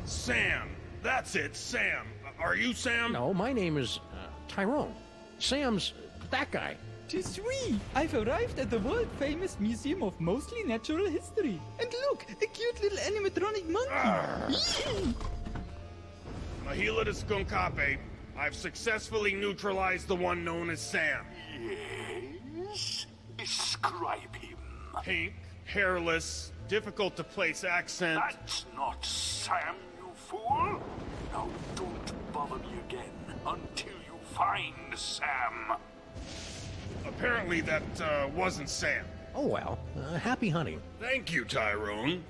Sam. That's it, Sam. Are you Sam? No, my name is, Tyrone. Sam's that guy. Tis we! I've arrived at the world-famous Museum of Mostly Natural History. And look, a cute little animatronic monkey. Mahila to Skunkape, I've successfully neutralized the one known as Sam. Yes? Describe him. Pink, hairless, difficult to place accent. That's not Sam, you fool! Now don't bother me again until you find Sam. Apparently that, wasn't Sam. Oh well, happy hunting. Thank you, Tyrone.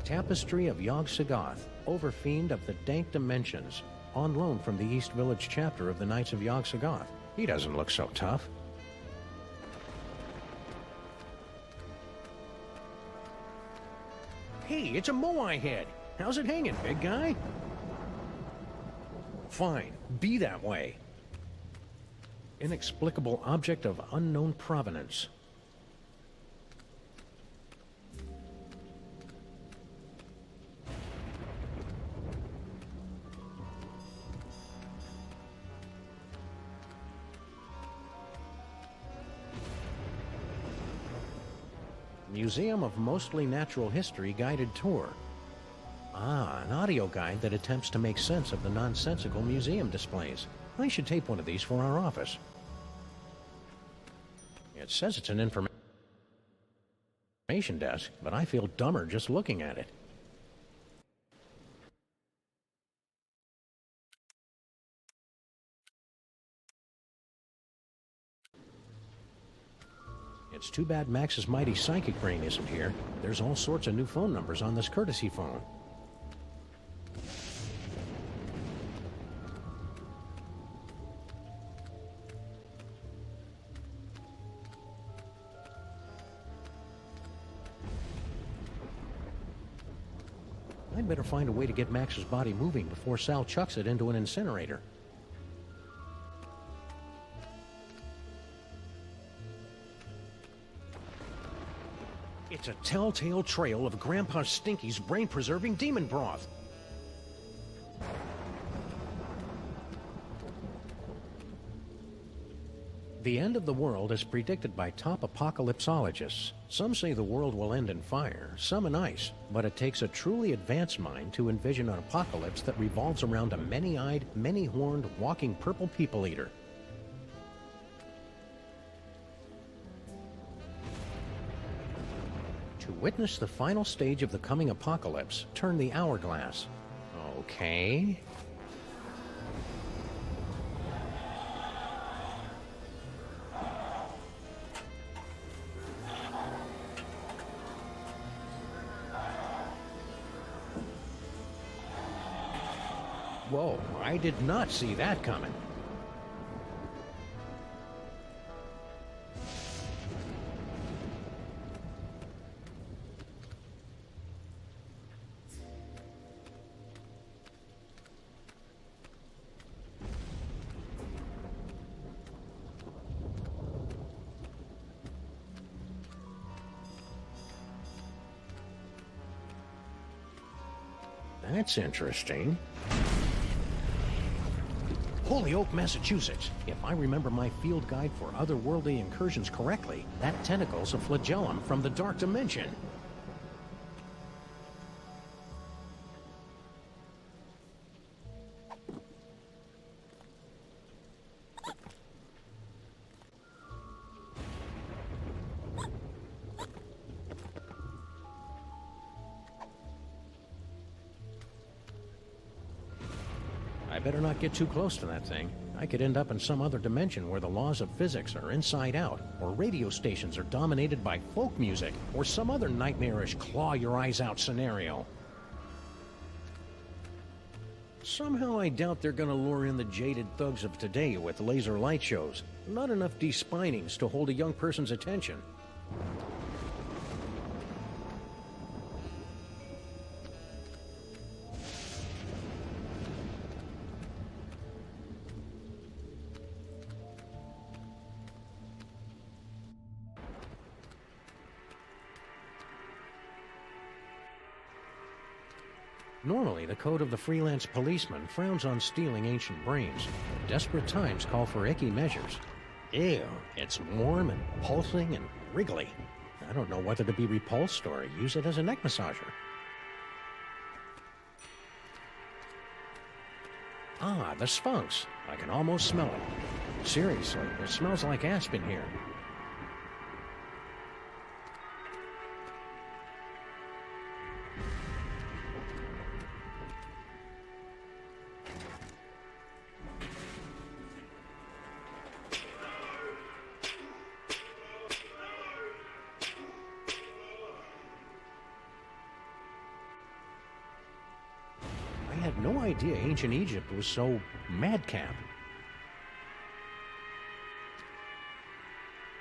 Tapestry of Yog-Sothoth, Overfiend of the Dank Dimensions, on loan from the East Village chapter of the Knights of Yog-Sothoth. He doesn't look so tough. Hey, it's a Moai head. How's it hanging, big guy? Fine, be that way. Inexplicable object of unknown provenance. Museum of Mostly Natural History guided tour. Ah, an audio guide that attempts to make sense of the nonsensical museum displays. I should tape one of these for our office. It says it's an information desk, but I feel dumber just looking at it. It's too bad Max's mighty psychic brain isn't here. There's all sorts of new phone numbers on this courtesy phone. I'd better find a way to get Max's body moving before Sal chucks it into an incinerator. It's a telltale trail of Grandpa Stinky's brain-preserving demon broth. The end of the world is predicted by top apocalypsologists. Some say the world will end in fire, some in ice, but it takes a truly advanced mind to envision an apocalypse that revolves around a many-eyed, many-horned, walking purple people-eater. To witness the final stage of the coming apocalypse, turn the hourglass. Okay. Whoa, I did not see that coming. That's interesting. Holyoke, Massachusetts. If I remember my field guide for otherworldly incursions correctly, that tentacle's a flagellum from the dark dimension. I better not get too close to that thing. I could end up in some other dimension where the laws of physics are inside out, or radio stations are dominated by folk music, or some other nightmarish claw-your-eyes-out scenario. Somehow I doubt they're gonna lure in the jaded thugs of today with laser light shows. Not enough despinings to hold a young person's attention. Normally, the code of the freelance policeman frowns on stealing ancient brains, but desperate times call for icky measures. Ew, it's warm and pulsing and wriggly. I don't know whether to be repulsed or use it as a neck massager. Ah, the Sphinx. I can almost smell it. Seriously, it smells like aspen here. I had no idea ancient Egypt was so madcap.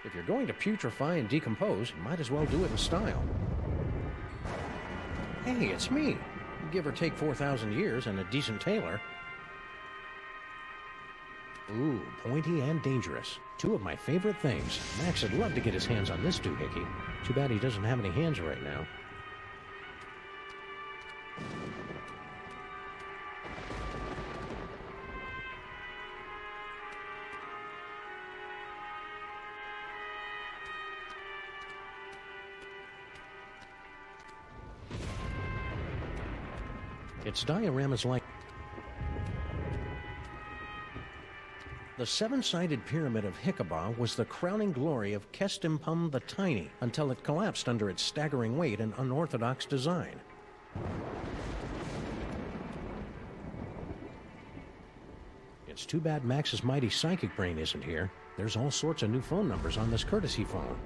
If you're going to putrefy and decompose, you might as well do it in style. Hey, it's me. Give or take 4,000 years and a decent tailor. Ooh, pointy and dangerous. Two of my favorite things. Max would love to get his hands on this doohickey. Too bad he doesn't have any hands right now. Its dioramas like... The seven-sided pyramid of Hickabah was the crowning glory of Kestimpum the Tiny until it collapsed under its staggering weight and unorthodox design. It's too bad Max's mighty psychic brain isn't here. There's all sorts of new phone numbers on this courtesy phone.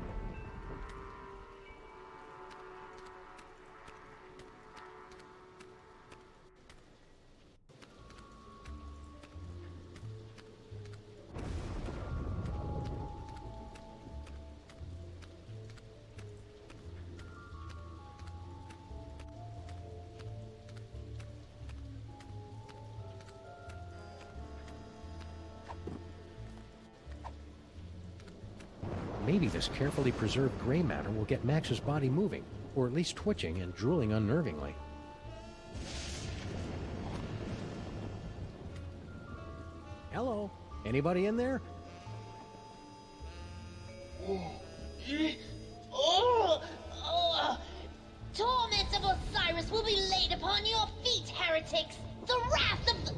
Maybe this carefully preserved gray matter will get Max's body moving, or at least twitching and drooling unnervingly. Hello? Anybody in there? Torments of Osiris will be laid upon your feet, heretics! The wrath of the...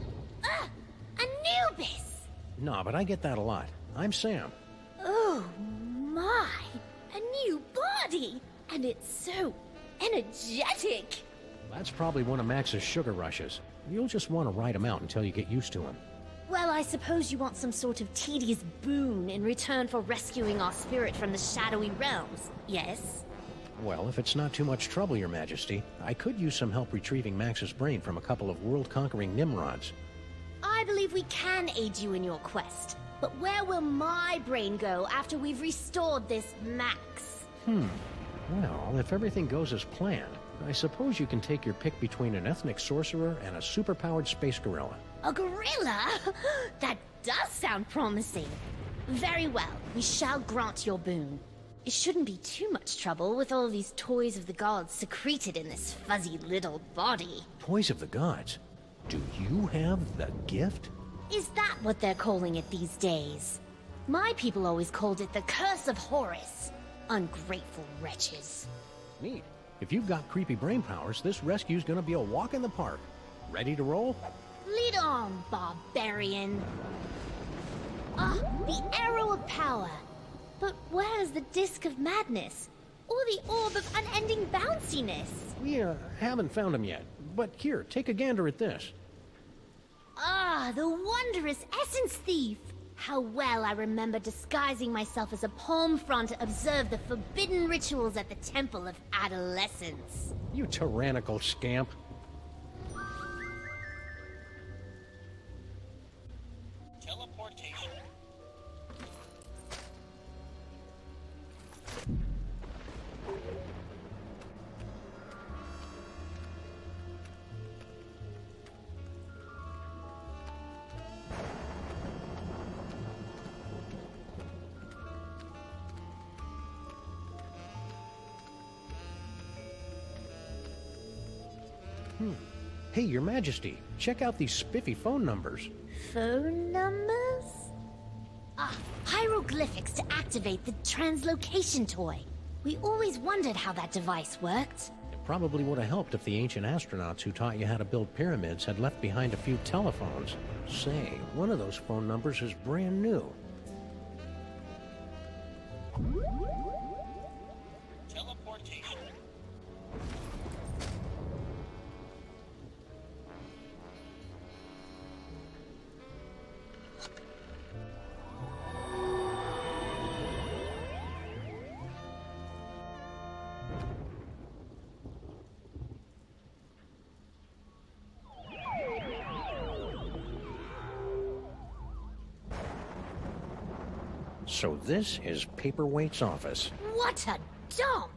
Anubis! Nah, but I get that a lot. I'm Sam. Oh my! A new body! And it's so energetic! That's probably one of Max's sugar rushes. You'll just want to ride him out until you get used to him. Well, I suppose you want some sort of tedious boon in return for rescuing our spirit from the shadowy realms, yes? Well, if it's not too much trouble, Your Majesty, I could use some help retrieving Max's brain from a couple of world-conquering Nimrods. I believe we can aid you in your quest. But where will my brain go after we've restored this Max? Well, if everything goes as planned, I suppose you can take your pick between an ethnic sorcerer and a superpowered space gorilla. A gorilla? That does sound promising. Very well, we shall grant your boon. It shouldn't be too much trouble with all these toys of the gods secreted in this fuzzy little body. Toys of the gods? Do you have the gift? Is that what they're calling it these days? My people always called it the Curse of Horus. Ungrateful wretches. Neat. If you've got creepy brain powers, this rescue's gonna be a walk in the park. Ready to roll? Lead on, barbarian. The Arrow of Power. But where's the Disc of Madness? Or the Orb of Unending Bounciness? We haven't found them yet. But here, take a gander at this. The wondrous Essence Thief! How well I remember disguising myself as a palm frond to observe the forbidden rituals at the Temple of Adolescence. You tyrannical scamp. Teleportation. Hey, Your Majesty, check out these spiffy phone numbers. Phone numbers? Hieroglyphics to activate the translocation toy. We always wondered how that device worked. It probably would have helped if the ancient astronauts who taught you how to build pyramids had left behind a few telephones. Say, one of those phone numbers is brand new. Teleportation. So this is Paperweight's office. What a dump!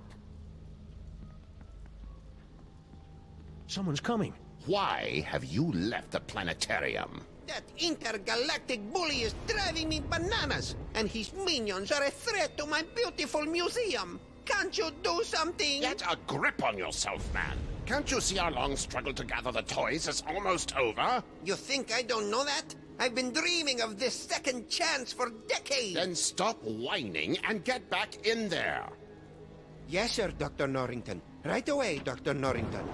Someone's coming. Why have you left the planetarium? That intergalactic bully is driving me bananas, and his minions are a threat to my beautiful museum. Can't you do something? Get a grip on yourself, man. Can't you see our long struggle to gather the toys is almost over? You think I don't know that? I've been dreaming of this second chance for decades. Then stop whining and get back in there. Yes, sir, Dr. Norrington. Right away, Dr. Norrington.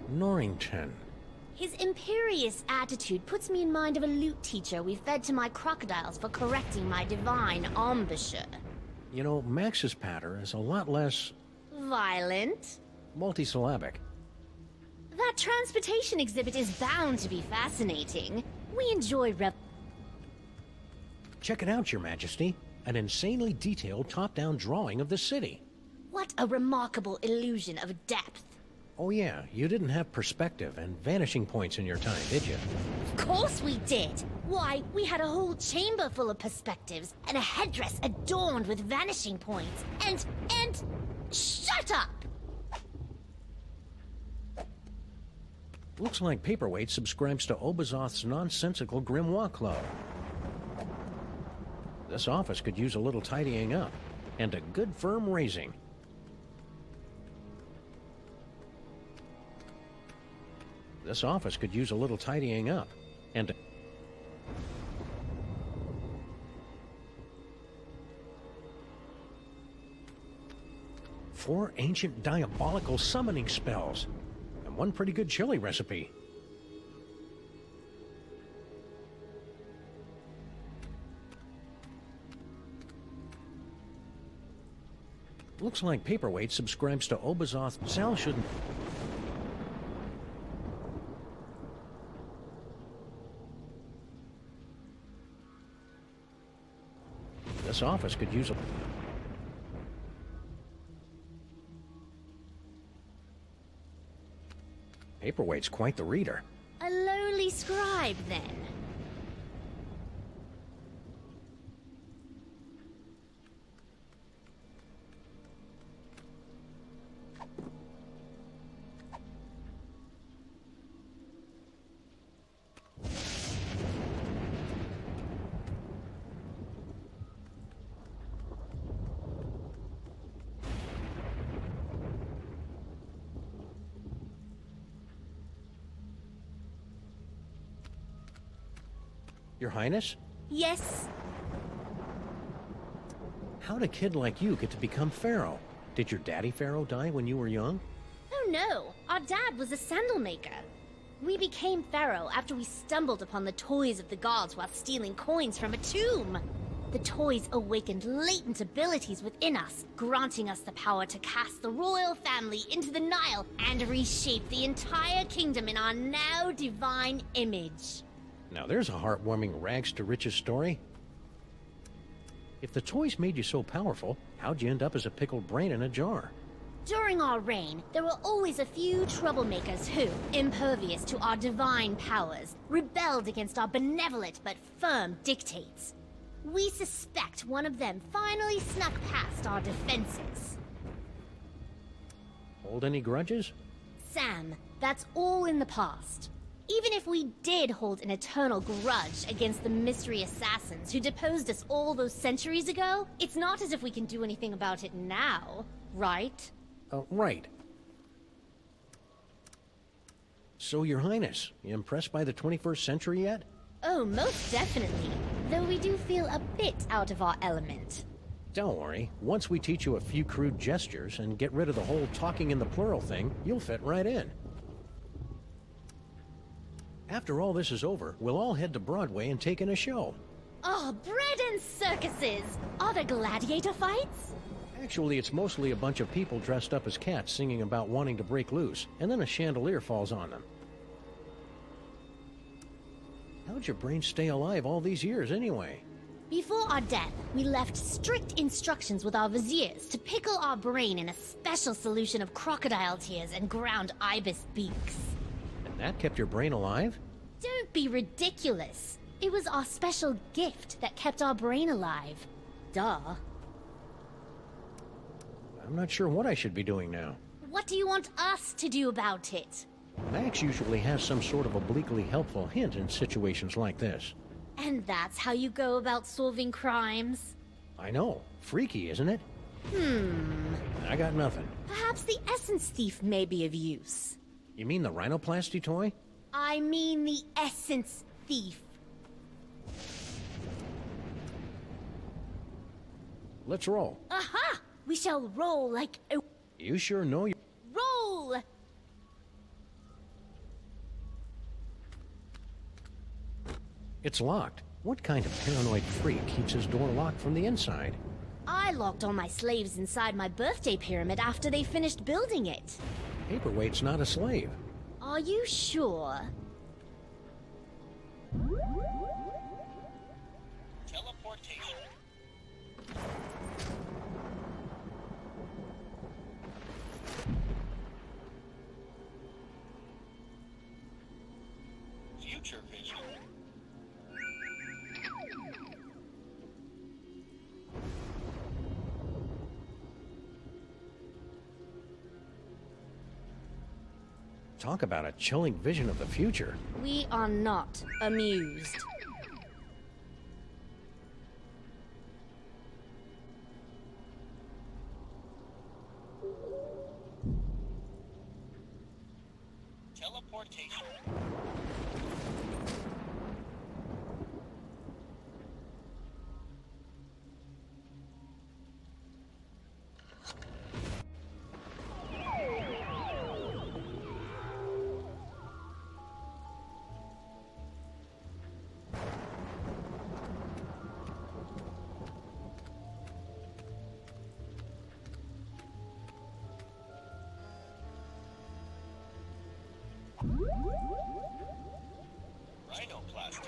Norrington. His imperious attitude puts me in mind of a lute teacher we fed to my crocodiles for correcting my divine embouchure. You know, Max's patter is a lot less Violent? multisyllabic. That transportation exhibit is bound to be fascinating. We enjoy Check it out, Your Majesty. An insanely detailed top-down drawing of the city. What a remarkable illusion of depth. Oh yeah, you didn't have perspective and vanishing points in your time, did you? Of course we did. Why, we had a whole chamber full of perspectives and a headdress adorned with vanishing points. And... Shut up! Looks like Paperweight subscribes to Obazoth's nonsensical Grimoire Club. This office could use a little tidying up, and a good firm raising. This office could use a little tidying up, and... Four ancient diabolical summoning spells, and one pretty good chili recipe. Looks like Paperweight subscribes to Obazoth. Sal shouldn't... This office could use a... Paperweight's quite the reader. A lowly scribe, then. Your Highness? Yes? How'd a kid like you get to become Pharaoh? Did your daddy Pharaoh die when you were young? Oh no, our dad was a sandal maker. We became Pharaoh after we stumbled upon the toys of the gods while stealing coins from a tomb. The toys awakened latent abilities within us, granting us the power to cast the royal family into the Nile and reshape the entire kingdom in our now divine image. Now there's a heartwarming rags to riches story. If the toys made you so powerful, how'd you end up as a pickled brain in a jar? During our reign, there were always a few troublemakers who, impervious to our divine powers, rebelled against our benevolent but firm dictates. We suspect one of them finally snuck past our defenses. Hold any grudges? Sam, that's all in the past. Even if we did hold an eternal grudge against the mystery assassins who deposed us all those centuries ago, it's not as if we can do anything about it now, right? Right. So, Your Highness, you impressed by the 21st century yet? Oh, most definitely. Though we do feel a bit out of our element. Don't worry. Once we teach you a few crude gestures and get rid of the whole talking in the plural thing, you'll fit right in. After all this is over, we'll all head to Broadway and take in a show. Oh, bread and circuses! Are there gladiator fights? Actually, it's mostly a bunch of people dressed up as cats singing about wanting to break loose, and then a chandelier falls on them. How'd your brain stay alive all these years, anyway? Before our death, we left strict instructions with our viziers to pickle our brain in a special solution of crocodile tears and ground ibis beaks. And that kept your brain alive? Don't be ridiculous. It was our special gift that kept our brain alive. Duh. I'm not sure what I should be doing now. What do you want us to do about it? Max usually has some sort of obliquely helpful hint in situations like this. And that's how you go about solving crimes? I know. Freaky, isn't it? I got nothing. Perhaps the essence thief may be of use. You mean the rhinoplasty toy? I mean the essence thief. Let's roll. Aha! We shall roll like a... You sure know you... Roll! It's locked. What kind of paranoid freak keeps his door locked from the inside? I locked all my slaves inside my birthday pyramid after they finished building it. Paperweight's not a slave. Are you sure? Teleportation. Future vision. Talk about a chilling vision of the future. We are not amused. Teleportation. Rhinoplasty.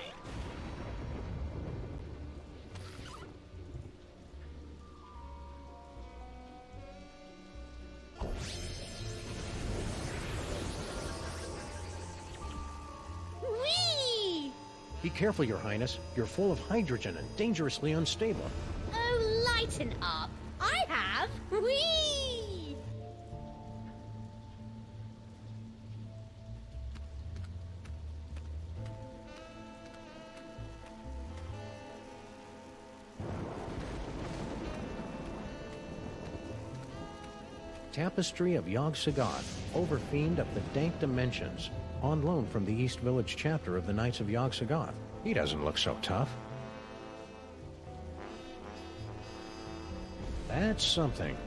Whee! Be careful, Your Highness. You're full of hydrogen and dangerously unstable. Oh, lighten up. I have. Whee! Tapestry of Yog-Sothoth, Overfiend of the Dank Dimensions, on loan from the East Village chapter of the Knights of Yog-Sothoth. He doesn't look so tough. That's something.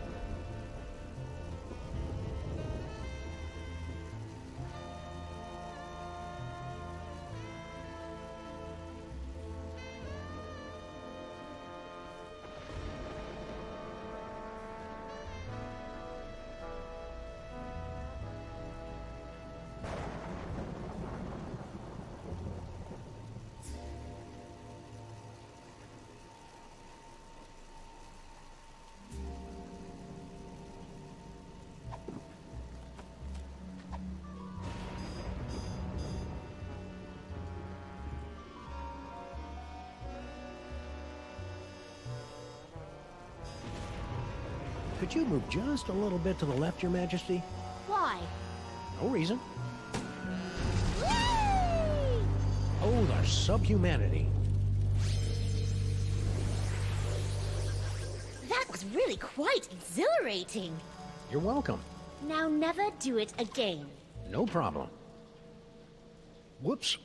Could you move just a little bit to the left, Your Majesty? Why? No reason. Whee! Oh, the subhumanity. That was really quite exhilarating. You're welcome. Now never do it again. No problem. Whoops.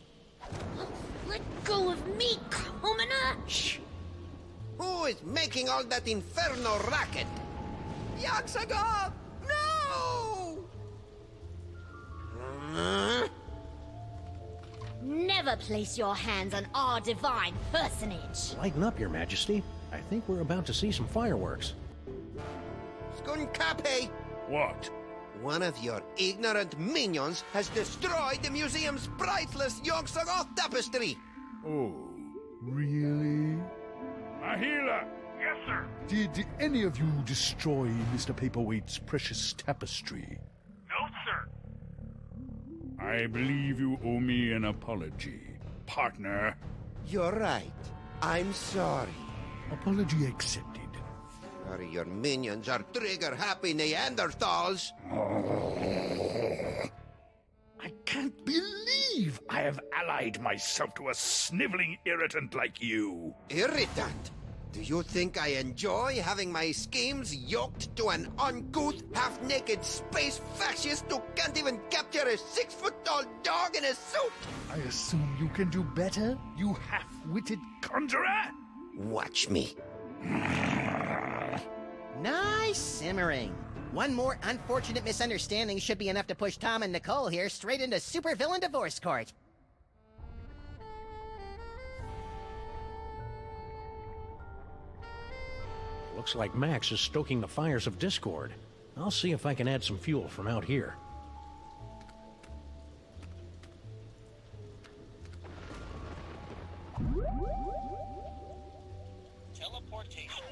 Let go of me, commoner! Shh. Who is making all that inferno racket? Yog-Sothoth! No! Never place your hands on our divine personage. Lighten up, Your Majesty. I think we're about to see some fireworks. Skunkape! What? One of your ignorant minions has destroyed the museum's priceless Yog-Sothoth tapestry! Oh, really? Ahila! Yes, sir. Did any of you destroy Mr. Paperweight's precious tapestry? No, sir. I believe you owe me an apology, partner. You're right. I'm sorry. Apology accepted. Sorry, your minions are trigger-happy Neanderthals. I can't believe I have allied myself to a sniveling irritant like you. Irritant? Do you think I enjoy having my schemes yoked to an uncouth, half-naked space fascist who can't even capture a 6-foot-tall dog in a suit? I assume you can do better, you half-witted conjurer? Watch me. Nice simmering. One more unfortunate misunderstanding should be enough to push Tom and Nicole here straight into supervillain divorce court. Looks like Max is stoking the fires of discord. I'll see if I can add some fuel from out here. Teleportation.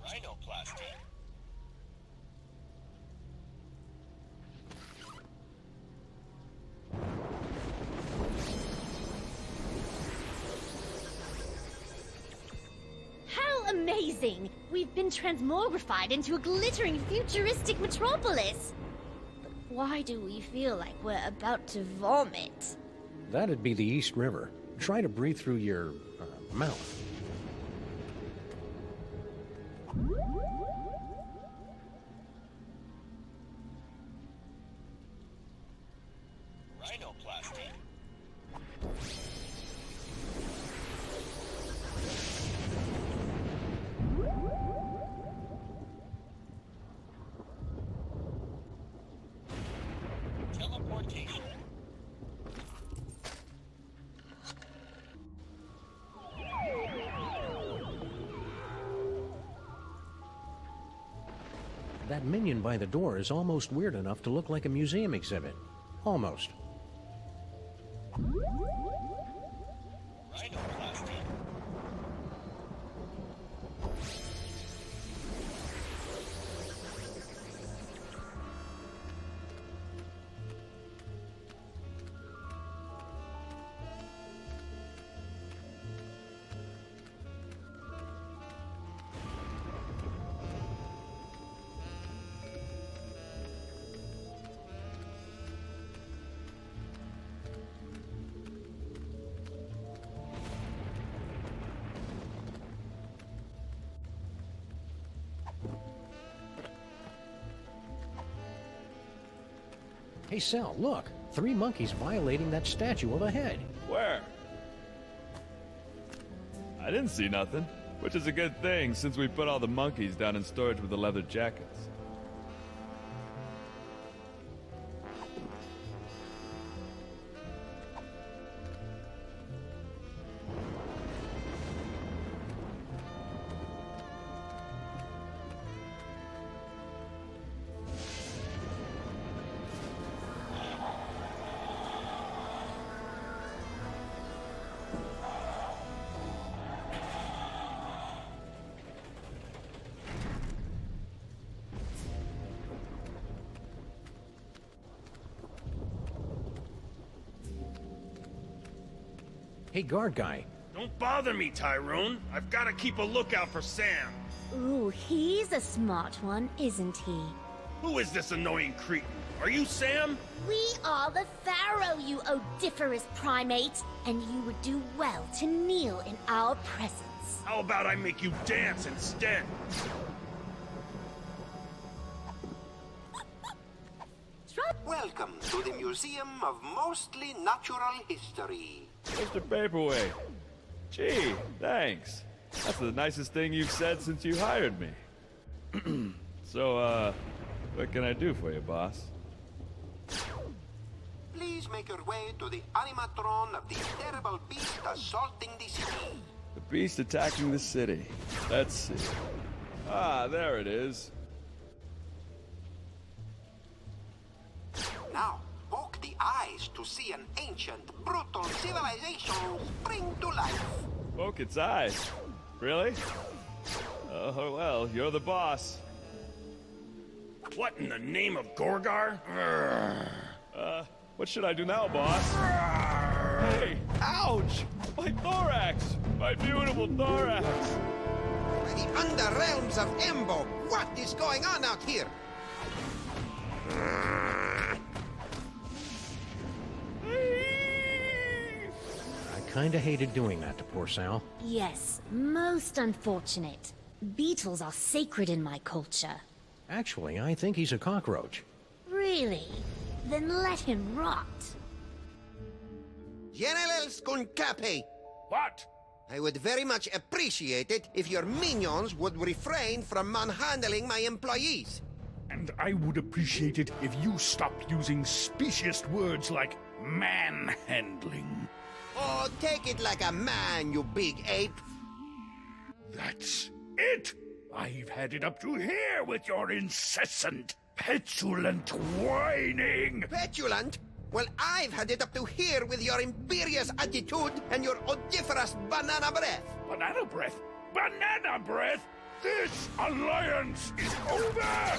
Rhinoplasty. How amazing! We've been transmogrified into a glittering futuristic metropolis. But why do we feel like we're about to vomit? That'd be the East River. Try to breathe through your mouth. Rhinoplasty. Teleportation. That minion by the door is almost weird enough to look like a museum exhibit. Almost. Rhinoplasty. Hey, Sal, look. 3 monkeys violating that statue of a head. Where? I didn't see nothing, which is a good thing since we put all the monkeys down in storage with the leather jackets. Hey, guard guy. Don't bother me, Tyrone. I've got to keep a lookout for Sam. Ooh, he's a smart one, isn't he? Who is this annoying cretin? Are you Sam? We are the Pharaoh, you odiferous primate, and you would do well to kneel in our presence. How about I make you dance instead? Welcome to the Museum of Mostly Natural History. Mr. Paperweight. Gee, thanks. That's the nicest thing you've said since you hired me. So, what can I do for you, boss? Please make your way to the animatron of the terrible beast assaulting the city. The beast attacking the city. Let's see. Ah, there it is. Now, poke the eyes to see an ancient, brutal civilization spring to life. Poke its eyes. Really? Oh, well, you're the boss. What in the name of Gorgar? What should I do now, boss? Hey, ouch! My thorax! My beautiful thorax! By the underrealms of Embo, what is going on out here? I kinda hated doing that to poor Sal. Yes, most unfortunate. Beetles are sacred in my culture. Actually, I think he's a cockroach. Really? Then let him rot. General Skunkape! What? I would very much appreciate it if your minions would refrain from manhandling my employees. And I would appreciate it if you stopped using specious words like manhandling. Oh, take it like a man, you big ape. That's it! I've had it up to here with your incessant, petulant whining! Petulant? Well, I've had it up to here with your imperious attitude and your odoriferous banana breath. Banana breath? Banana breath? This alliance is over!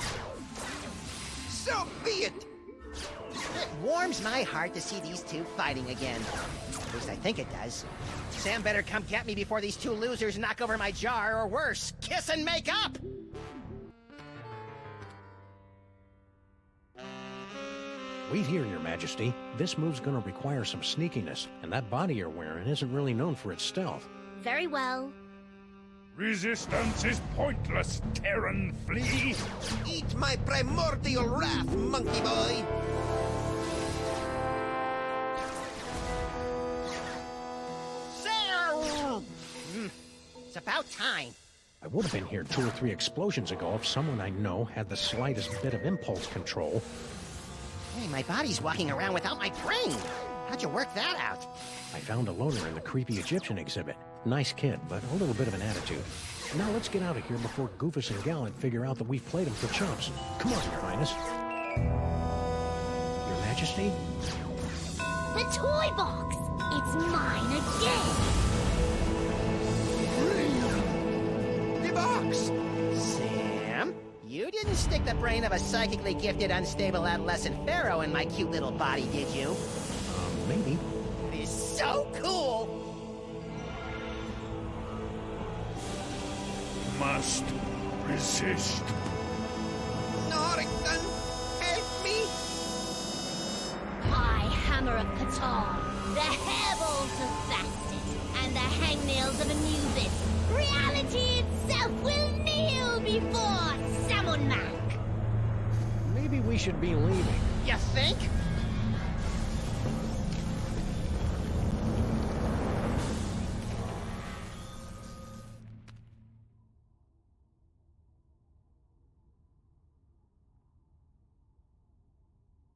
So be it! It warms my heart to see these two fighting again. At least I think it does. Sam better come get me before these two losers knock over my jar, or worse, kiss and make up! Wait here, Your Majesty. This move's gonna require some sneakiness, and that body you're wearing isn't really known for its stealth. Very well. Resistance is pointless, Terran flea! Eat my primordial wrath, monkey boy! Sam! It's about time. I would have been here 2 or 3 explosions ago if someone I know had the slightest bit of impulse control. Hey, my body's walking around without my brain. How'd you work that out? I found a loner in the creepy Egyptian exhibit. Nice kid, but a little bit of an attitude. Now let's get out of here before Goofus and Gallant figure out that we've played him for chumps. Come on, Your Highness. Your Majesty? The toy box! It's mine again! The box! Sam, you didn't stick the brain of a psychically gifted, unstable adolescent pharaoh in my cute little body, did you? Maybe. It is so cool! Must resist. Norrington, help me! I, Hammer of Ptah, the hairballs of Bastet, and the hangnails of Anubis, reality itself will kneel before Samonmak! Maybe we should be leaving. You think?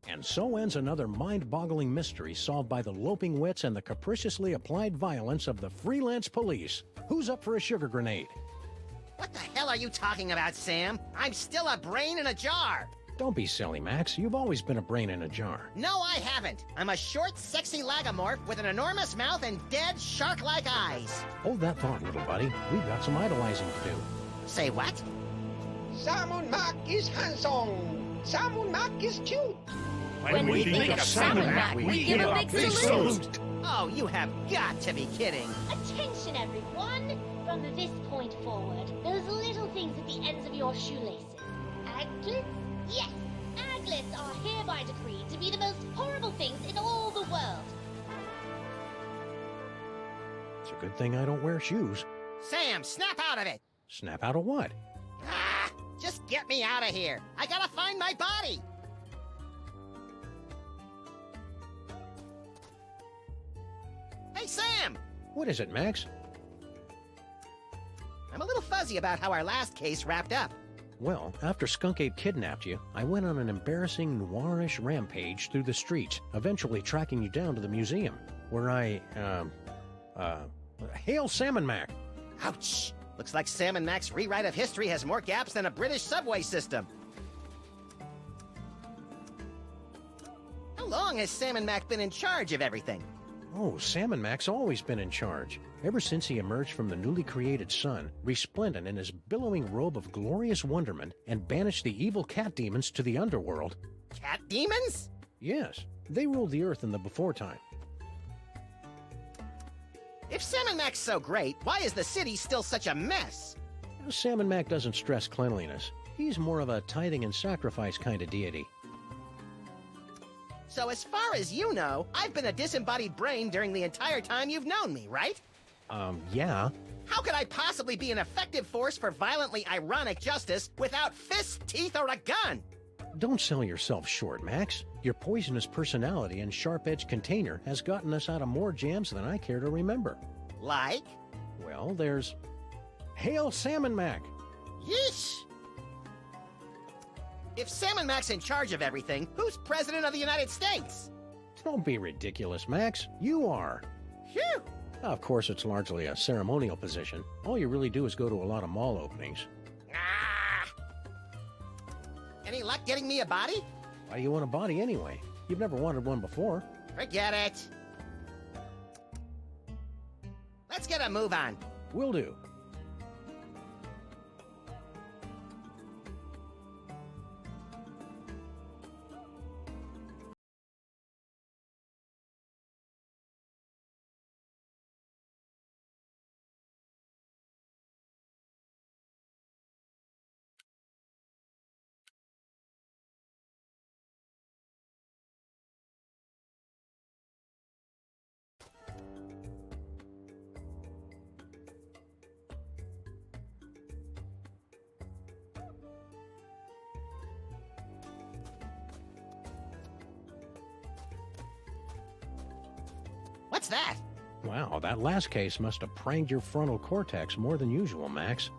And so ends another mind-boggling mystery solved by the loping wits and the capriciously applied violence of the freelance police. Who's up for a sugar grenade? What the hell are you talking about, Sam? I'm still a brain in a jar! Don't be silly, Max. You've always been a brain in a jar. No, I haven't. I'm a short, sexy lagomorph with an enormous mouth and dead, shark-like eyes. Hold that thought, little buddy. We've got some idolizing to do. Say what? Samonmak is handsome! Samonmak is cute! When we think of Samonmak, we give a big salute! Oh, you have got to be kidding! Attention, everyone! From this point forward, those little things at the ends of your shoelaces. Aglets? Yes! Aglets are hereby decreed to be the most horrible things in all the world. It's a good thing I don't wear shoes. Sam, snap out of it! Snap out of what? Ah! Just get me out of here! I gotta find my body! Hey, Sam! What is it, Max? I'm a little fuzzy about how our last case wrapped up. Well, after Skunk Ape kidnapped you, I went on an embarrassing noirish rampage through the streets, eventually tracking you down to the museum, where I, hail Samonmak! Ouch! Looks like Samonmak's rewrite of history has more gaps than a British subway system. How long has Samonmak been in charge of everything? Oh, Samonmak's always been in charge. Ever since he emerged from the newly created sun, resplendent in his billowing robe of glorious wonderment, and banished the evil cat demons to the underworld. Cat demons? Yes, they ruled the earth in the before time. If Samonmak's so great, why is the city still such a mess? Samonmak doesn't stress cleanliness. He's more of a tithing and sacrifice kind of deity. So as far as you know, I've been a disembodied brain during the entire time you've known me, right? Yeah. How could I possibly be an effective force for violently ironic justice without fists, teeth, or a gun? Don't sell yourself short, Max. Your poisonous personality and sharp-edged container has gotten us out of more jams than I care to remember. Like? Well, there's... Hail Salmon Mac! Yeesh! If Salmon Mac's in charge of everything, who's President of the United States? Don't be ridiculous, Max. You are. Phew! Of course, it's largely a ceremonial position. All you really do is go to a lot of mall openings. Ah! Any luck getting me a body? Why do you want a body anyway? You've never wanted one before. Forget it. Let's get a move on. Will do. What's that? Wow, that last case must have pranged your frontal cortex more than usual, Max.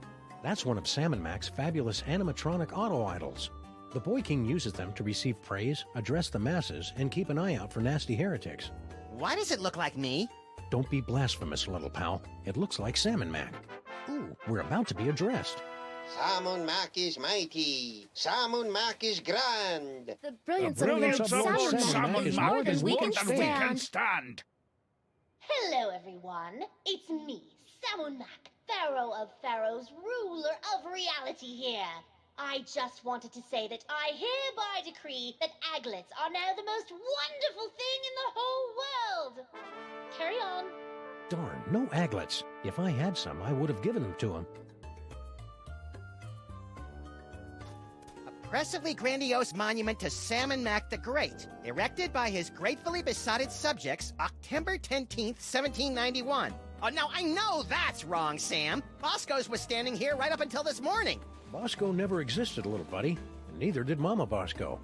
That's one of Salmon Mac's fabulous animatronic auto-idols. The Boy King uses them to receive praise, address the masses, and keep an eye out for nasty heretics. Why does it look like me? Don't be blasphemous, little pal. It looks like Salmon Mac. Ooh, we're about to be addressed. Salmon Mac is mighty. Salmon Mac is grand. The brilliance, Brilliance of Lord Salmon is Mac more is than more than we can stand. stand. Hello, everyone. It's me, Salmon Mac, Pharaoh of Pharaohs, ruler of reality here. I just wanted to say that I hereby decree that aglets are now the most wonderful thing in the whole world. Carry on. Darn, no aglets. If I had some, I would have given them to him. Impressively grandiose monument to Salmon Mac the Great, erected by his gratefully besotted subjects, October 10th, 1791. Oh, now I know that's wrong, Sam. Bosco's was standing here right up until this morning. Bosco never existed, little buddy. And neither did Mama Bosco.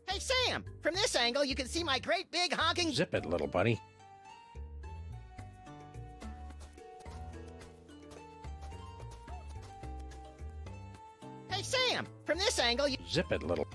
Hey, Sam! From this angle, you can see my great big honking... Zip it, little buddy. Hey, Sam! From this angle, you... Zip it, little...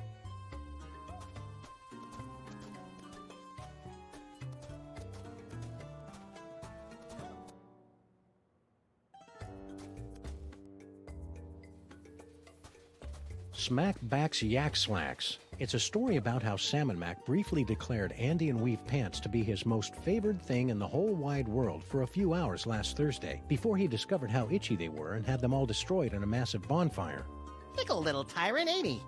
Smack Backs Yak Slacks. It's a story about how Salmon Mac briefly declared Andean weave pants to be his most favored thing in the whole wide world for a few hours last Thursday, before he discovered how itchy they were and had them all destroyed in a massive bonfire. Fickle little tyrant, ain't he?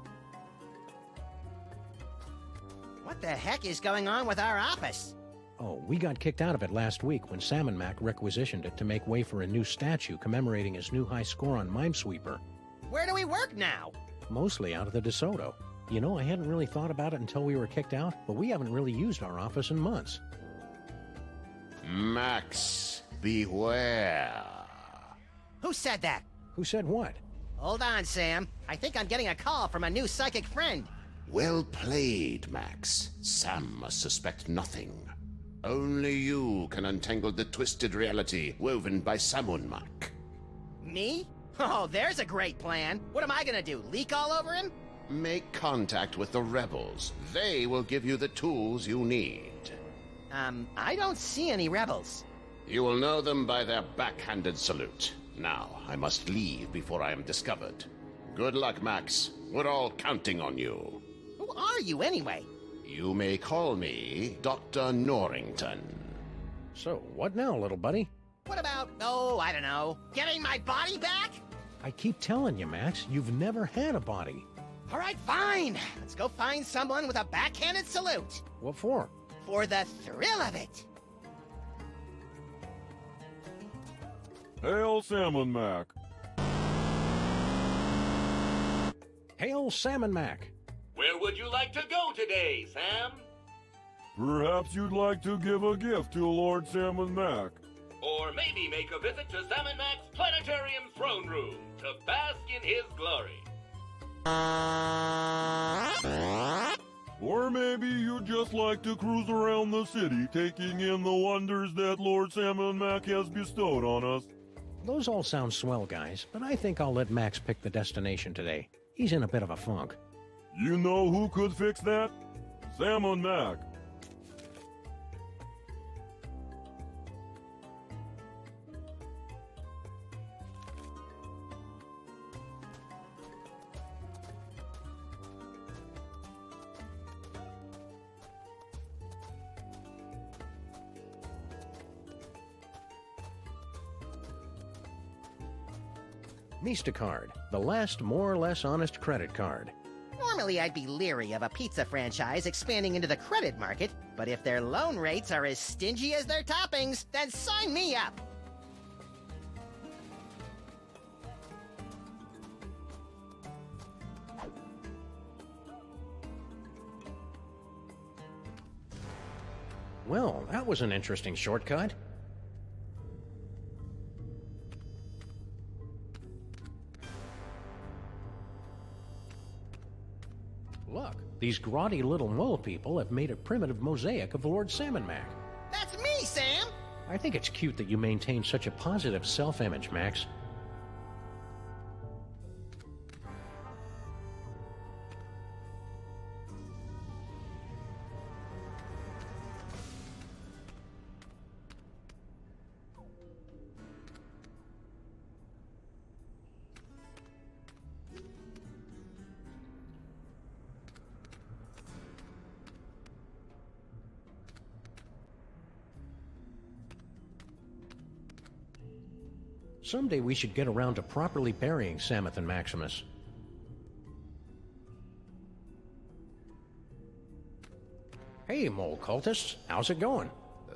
What the heck is going on with our office? Oh, we got kicked out of it last week when Salmon Mac requisitioned it to make way for a new statue commemorating his new high score on Minesweeper. Where do we work now? Mostly out of the DeSoto. You know, I hadn't really thought about it until we were kicked out, but we haven't really used our office in months. Max, beware. Who said that? Who said what? Hold on, Sam. I think I'm getting a call from a new psychic friend. Well played, Max. Sam must suspect nothing. Only you can untangle the twisted reality woven by Salmon Mac. Me? Oh, there's a great plan. What am I gonna do, leak all over him? Make contact with the rebels. They will give you the tools you need. I don't see any rebels. You will know them by their backhanded salute. Now, I must leave before I am discovered. Good luck, Max. We're all counting on you. Who are you, anyway? You may call me Dr. Norrington. So, what now, little buddy? What about, oh, I don't know, getting my body back? I keep telling you, Max, you've never had a body. All right, fine. Let's go find someone with a backhanded salute. What for? For the thrill of it. Hail Salmon Mac. Hail Salmon Mac. Where would you like to go today, Sam? Perhaps you'd like to give a gift to Lord Salmon Mac. Or maybe make a visit to Sam & Mac's Planetarium Throne Room to bask in his glory. Or maybe you'd just like to cruise around the city, taking in the wonders that Lord Sam & Mac has bestowed on us. Those all sound swell, guys, but I think I'll let Max pick the destination today. He's in a bit of a funk. You know who could fix that? Sam & Mac. Card, the last more or less honest credit card. Normally, I'd be leery of a pizza franchise expanding into the credit market, but if their loan rates are as stingy as their toppings, then sign me up. Well, that was an interesting shortcut. Look, these grotty little mole people have made a primitive mosaic of Lord Sam & Mac. That's me, Sam! I think it's cute that you maintain such a positive self-image, Max. Someday we should get around to properly burying Samuth and Maximus. Hey, mole cultists, how's it going?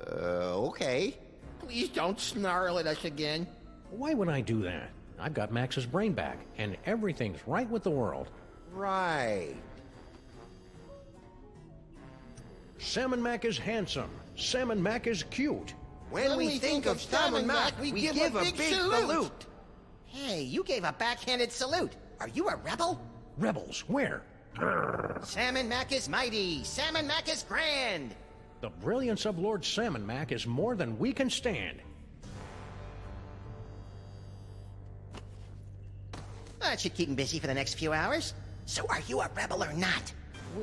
Okay. Please don't snarl at us again. Why would I do that? I've got Max's brain back, and everything's right with the world. Right. Sam & Mac is handsome. Sam & Mac is cute. When we think of Sam & Mac, we give a big salute. Hey, you gave a backhanded salute. Are you a rebel? Rebels, where? Sam & Mac is mighty. Sam & Mac is grand. The brilliance of Lord Sam & Mac is more than we can stand. That should keep him busy for the next few hours. So are you a rebel or not?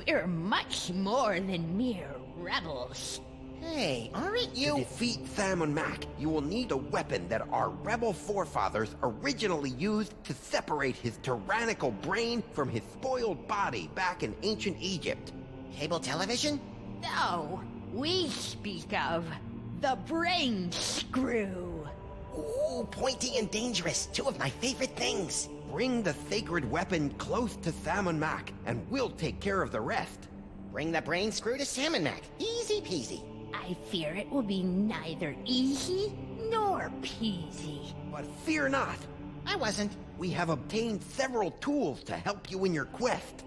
We're much more than mere rebels. Hey, aren't you? To defeat Sam & Mac, you will need a weapon that our rebel forefathers originally used to separate his tyrannical brain from his spoiled body back in ancient Egypt. Cable television? No, we speak of the brain screw. Ooh, pointy and dangerous. Two of my favorite things. Bring the sacred weapon close to Sam & Mac, and we'll take care of the rest. Bring the brain screw to Sam & Mac. Easy peasy. I fear it will be neither easy nor peasy. But fear not. I wasn't. We have obtained several tools to help you in your quest.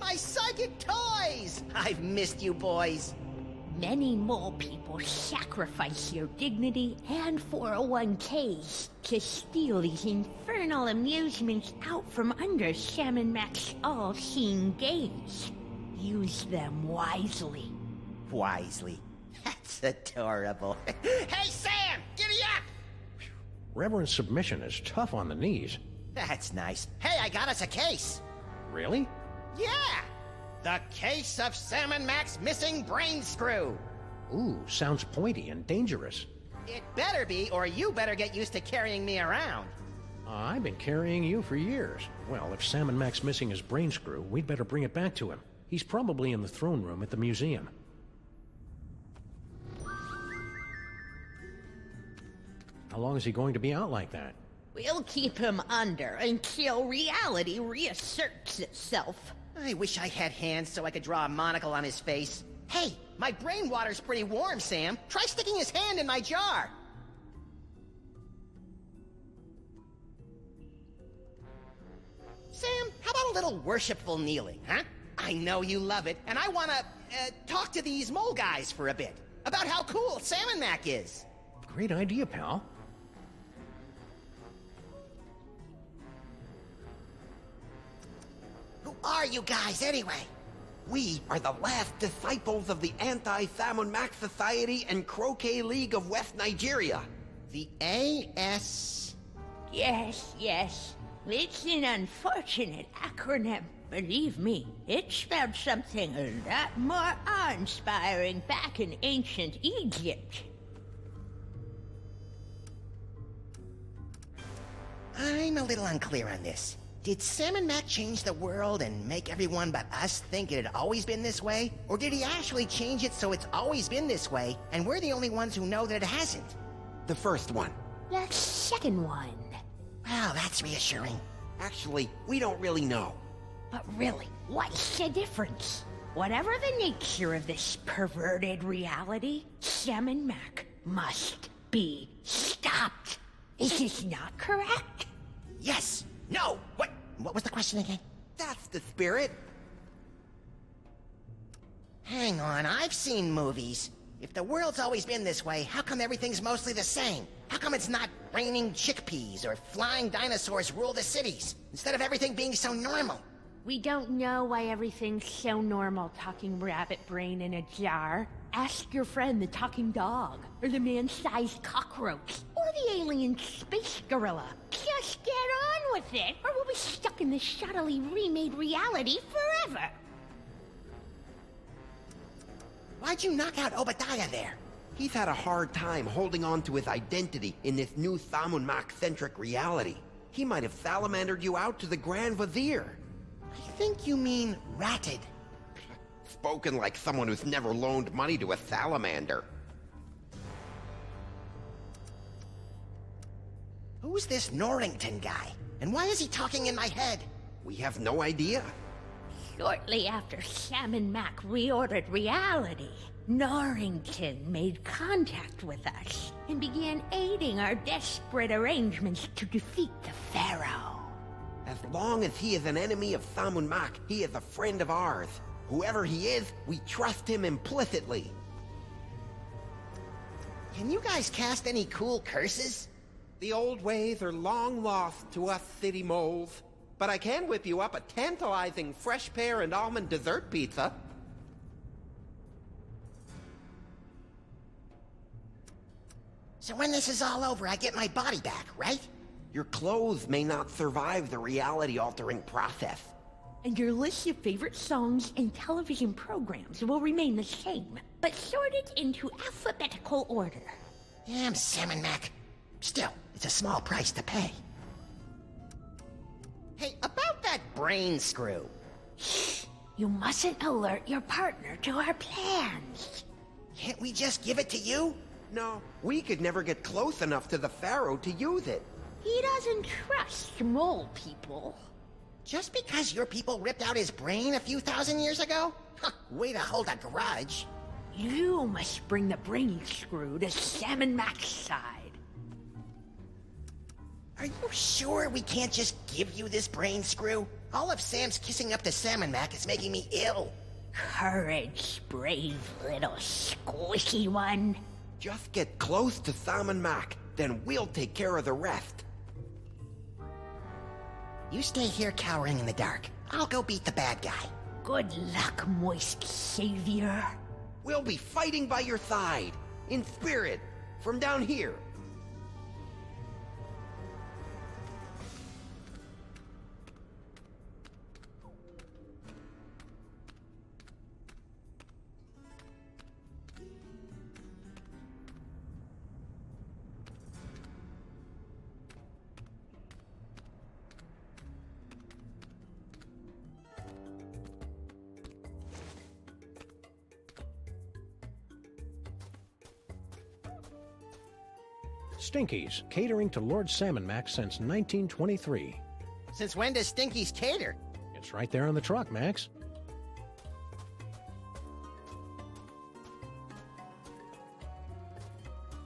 My psychic toys! I've missed you boys. Many mole people sacrifice their dignity and 401ks to steal these infernal amusements out from under Sam & Mac's all-seeing gaze. Use them wisely. Wisely. That's adorable. Hey, Sam! Giddy up! Reverend submission is tough on the knees. That's nice. Hey, I got us a case. Really? Yeah! The case of Sam & Mac's missing brain screw. Ooh, sounds pointy and dangerous. It better be, or you better get used to carrying me around. I've been carrying you for years. Well, if Sam & Mac's missing his brain screw, we'd better bring it back to him. He's probably in the throne room at the museum. How long is he going to be out like that? We'll keep him under until reality reasserts itself. I wish I had hands so I could draw a monocle on his face. Hey, my brain water's pretty warm, Sam. Try sticking his hand in my jar. Sam, how about a little worshipful kneeling, huh? I know you love it, and I want to talk to these mole guys for a bit about how cool Sam & Mac is. Great idea, pal. Who are you guys, anyway? We are the last disciples of the Anti-Salmon Mac Society and Croquet League of West Nigeria. The AS... Yes, yes. It's an unfortunate acronym. Believe me, it spelled something a lot more awe-inspiring back in ancient Egypt. I'm a little unclear on this. Did Salmon Mac change the world and make everyone but us think it had always been this way? Or did he actually change it so it's always been this way, and we're the only ones who know that it hasn't? The first one. The second one. Wow, that's reassuring. Actually, we don't really know. But really, what's the difference? Whatever the nature of this perverted reality, Salmon Mac must be stopped. Is this not correct? Yes! No! What was the question again? That's the spirit. Hang on, I've seen movies. If the world's always been this way, how come everything's mostly the same? How come it's not raining chickpeas or flying dinosaurs rule the cities, instead of everything being so normal? We don't know why everything's so normal, talking rabbit brain in a jar. Ask your friend the talking dog, or the man-sized cockroach, or the alien space gorilla. Just get on with it, or we'll be stuck in this shoddily remade reality forever. Why'd you knock out Obadiah there? He's had a hard time holding on to his identity in this new Salmon Mac-centric reality. He might have salamandered you out to the Grand Vizier. I think you mean ratted. Spoken like someone who's never loaned money to a salamander. Who's this Norrington guy? And why is he talking in my head? We have no idea. Shortly after Salmon Mac reordered reality, Norrington made contact with us and began aiding our desperate arrangements to defeat the Pharaoh. As long as he is an enemy of Salmon Mac, he is a friend of ours. Whoever he is, we trust him implicitly. Can you guys cast any cool curses? The old ways are long lost to us city moles. But I can whip you up a tantalizing fresh pear and almond dessert pizza. So when this is all over, I get my body back, right? Your clothes may not survive the reality-altering process. And your list of favorite songs and television programs will remain the same, but sorted into alphabetical order. Damn, Salmon Mac. Still, it's a small price to pay. Hey, about that brain screw. Shh! You mustn't alert your partner to our plans. Can't we just give it to you? No, we could never get close enough to the Pharaoh to use it. He doesn't trust mole people. Just because your people ripped out his brain a few thousand years ago? Huh, way to hold a grudge. You must bring the brain screw to Salmon Mac's side. Are you sure we can't just give you this brain screw? All of Sam's kissing up to Salmon Mac is making me ill. Courage, brave little squishy one. Just get close to Salmon Mac, then we'll take care of the rest. You stay here cowering in the dark. I'll go beat the bad guy. Good luck, moist savior. We'll be fighting by your side, in spirit, from down here. Stinky's, catering to Lord Salmon Mac since 1923. Since when does Stinky's cater? It's right there on the truck, Max.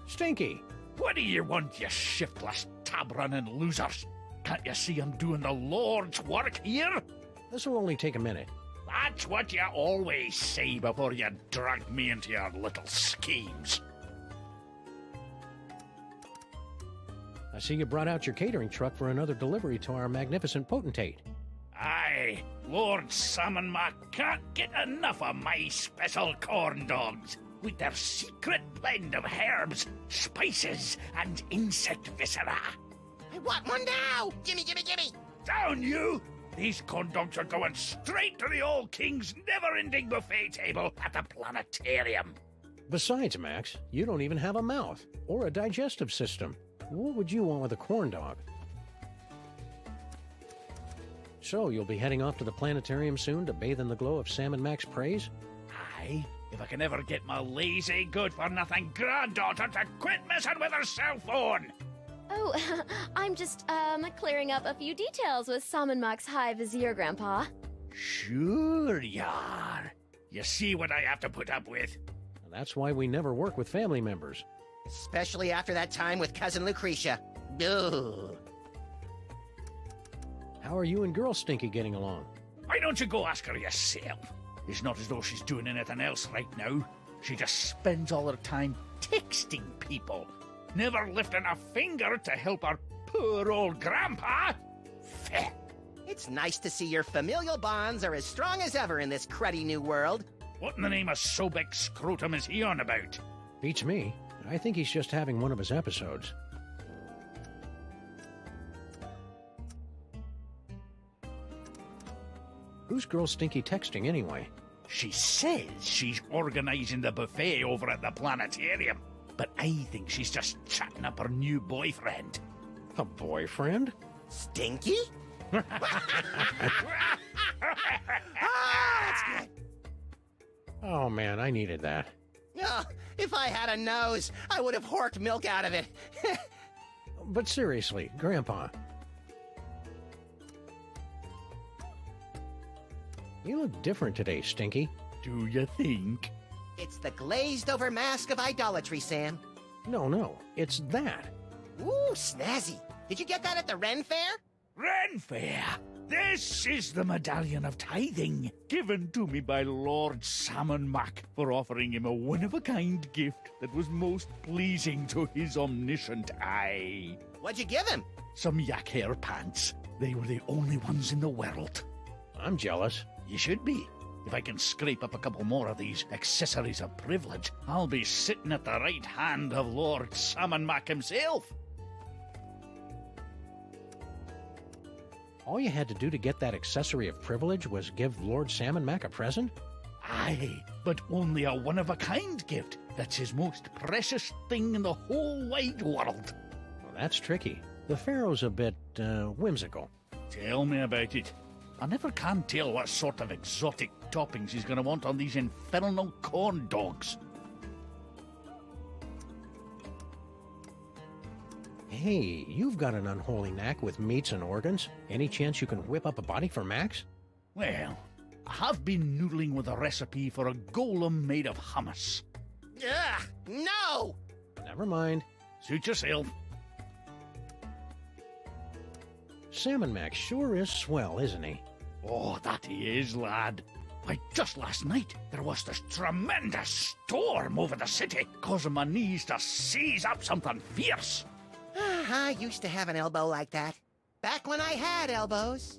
Stinky! What do you want, you shiftless, tab-running losers? Can't you see I'm doing the Lord's work here? This will only take a minute. That's what you always say before you drag me into your little schemes. I see you brought out your catering truck for another delivery to our magnificent potentate. Aye, Lord Salmon Mac can't get enough of my special corn dogs. With their secret blend of herbs, spices, and insect viscera. I want one now! Gimme, gimme, gimme! Down you! These corn dogs are going straight to the old king's never-ending buffet table at the planetarium. Besides, Max, you don't even have a mouth or a digestive system. What would you want with a corn dog? So, you'll be heading off to the planetarium soon to bathe in the glow of Sam and Mac's praise? Aye, if I can ever get my lazy, good-for-nothing granddaughter to quit messing with her cell phone. Oh, I'm just, clearing up a few details with Salmon Mac's High Vizier, Grandpa. Sure you are. You see what I have to put up with? That's why we never work with family members. Especially after that time with Cousin Lucretia. Ugh. How are you and Girl Stinky getting along? Why don't you go ask her yourself? It's not as though she's doing anything else right now. She just spends all her time texting people, never lifting a finger to help her poor old grandpa. Feh. It's nice to see your familial bonds are as strong as ever in this cruddy new world. What in the name of Sobek Scrotum is he on about? Beats me. I think he's just having one of his episodes. Who's Girl Stinky texting anyway? She says she's organizing the buffet over at the planetarium, but I think she's just chatting up her new boyfriend. A boyfriend? Stinky? That's good. Oh man, I needed that. Oh, if I had a nose, I would have horked milk out of it. But seriously, Grandpa. You look different today, Stinky. Do you think? It's the glazed-over mask of idolatry, Sam. No, it's that. Ooh, snazzy. Did you get that at the Ren Fair? Ren Fair! This is the Medallion of Tithing, given to me by Lord Salmon Mac for offering him a one-of-a-kind gift that was most pleasing to his omniscient eye. What'd you give him? Some yak hair pants. They were the only ones in the world. I'm jealous. You should be. If I can scrape up a couple more of these accessories of privilege, I'll be sitting at the right hand of Lord Salmon Mac himself. All you had to do to get that accessory of privilege was give Lord Salmon Mac a present? Aye, but only a one-of-a-kind gift. That's his most precious thing in the whole wide world. Well, that's tricky. The Pharaoh's a bit, whimsical. Tell me about it. I never can tell what sort of exotic toppings he's going to want on these infernal corn dogs. Hey, you've got an unholy knack with meats and organs. Any chance you can whip up a body for Max? Well, I have been noodling with a recipe for a golem made of hummus. Ugh, no! Never mind. Suit yourself. Salmon Mac sure is swell, isn't he? Oh, that he is, lad. Why, just last night, there was this tremendous storm over the city, causing my knees to seize up something fierce. I used to have an elbow like that. Back when I had elbows.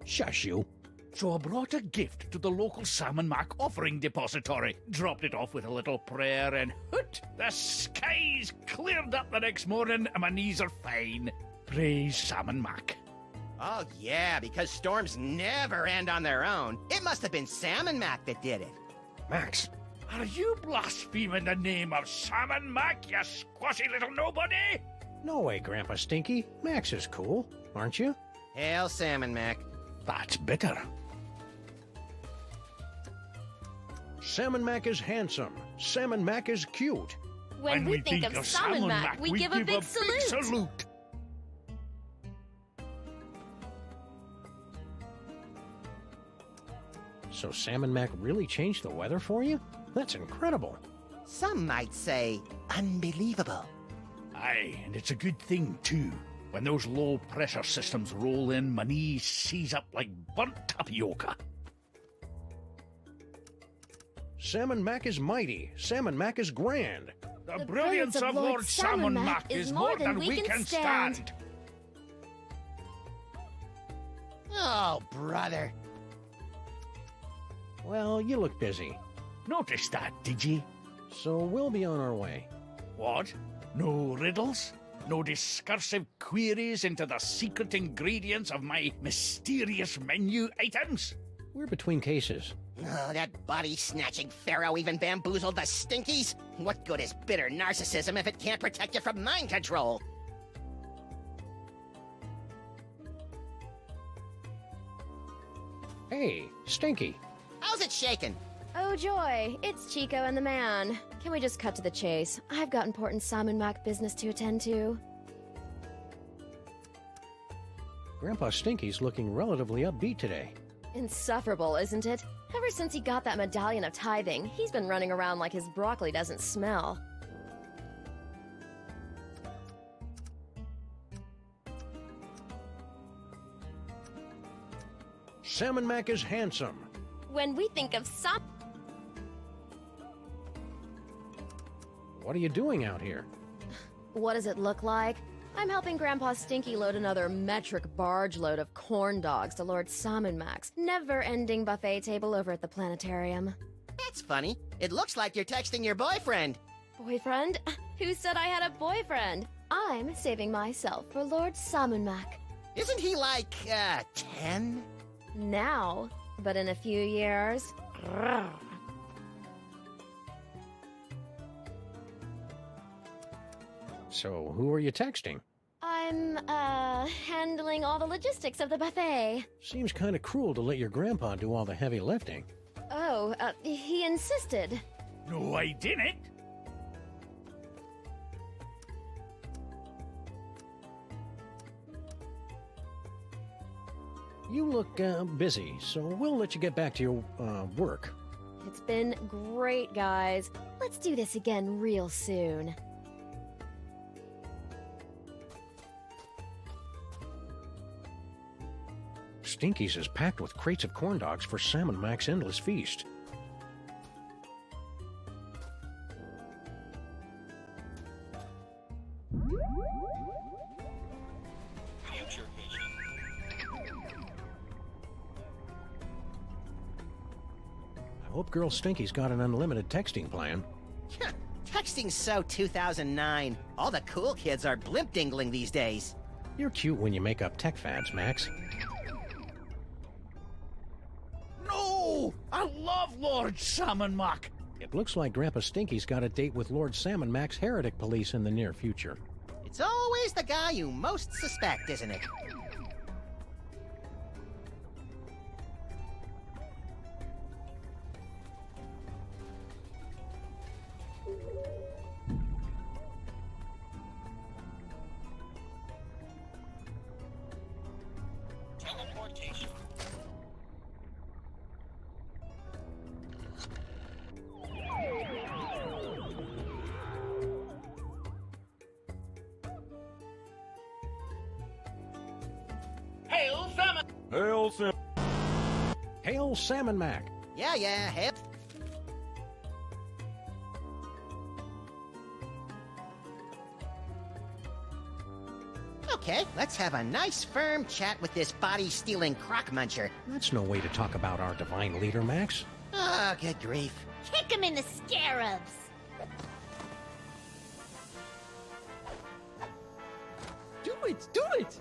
Shush you. So I brought a gift to the local Salmon Mac offering depository, dropped it off with a little prayer, and hoot, the skies cleared up the next morning and my knees are fine. Praise Salmon Mac. Oh, yeah, because storms never end on their own. It must have been Salmon Mac that did it. Max, are you blaspheming the name of Salmon Mac, you squashy little nobody? No way, Grandpa Stinky. Max is cool, aren't you? Hail, Salmon Mac. That's better. Salmon Mac is handsome. Salmon Mac is cute. When we think of Salmon Mac, we give a big salute. So Salmon Mac really changed the weather for you? That's incredible. Some might say unbelievable. Aye, and it's a good thing, too. When those low-pressure systems roll in, my knees seize up like burnt tapioca. Salmon Mac is mighty. Salmon Mac is grand. The brilliance of Lord Salmon Mac is more than we can stand. Oh, brother. Well, you look busy. Noticed that, did ye? So we'll be on our way. What? No riddles? No discursive queries into the secret ingredients of my mysterious menu items? We're between cases. Oh, that body-snatching pharaoh even bamboozled the stinkies? What good is bitter narcissism if it can't protect you from mind control? Hey, Stinky. How's it shaking? Oh joy, it's Chico and the man. Can we just cut to the chase? I've got important Salmon Mac business to attend to. Grandpa Stinky's looking relatively upbeat today. Insufferable, isn't it? Ever since he got that medallion of tithing, he's been running around like his broccoli doesn't smell. Salmon Mac is handsome. When we think of What are you doing out here? What does it look like? I'm helping Grandpa Stinky load another metric barge load of corn dogs to Lord Salmon Mac's never-ending buffet table over at the planetarium. That's funny. It looks like you're texting your boyfriend. Boyfriend? Who said I had a boyfriend? I'm saving myself for Lord Salmon Mac. Isn't he like, 10? Now, but in a few years... So, who are you texting? I'm, handling all the logistics of the buffet. Seems kind of cruel to let your grandpa do all the heavy lifting. Oh, he insisted. No, I didn't. You look, busy, so we'll let you get back to your, work. It's been great, guys. Let's do this again real soon. Stinky's is packed with crates of corn dogs for Salmon Mac's endless feast. I hope Girl Stinky's got an unlimited texting plan. Texting's so 2009. All the cool kids are blimp dingling these days. You're cute when you make up tech fads, Max. No! I love Lord Salmon Mac! It looks like Grandpa Stinky's got a date with Lord Salmon Mac's heretic police in the near future. It's always the guy you most suspect, isn't it? Teleportation. Hail Salmon! Hail Sam. Hail Salmon Mac! Yeah, hip. Okay, let's have a nice firm chat with this body-stealing crock muncher. That's no way to talk about our divine leader, Max. Oh, good grief. Kick him in the scarabs! Do it! Do it!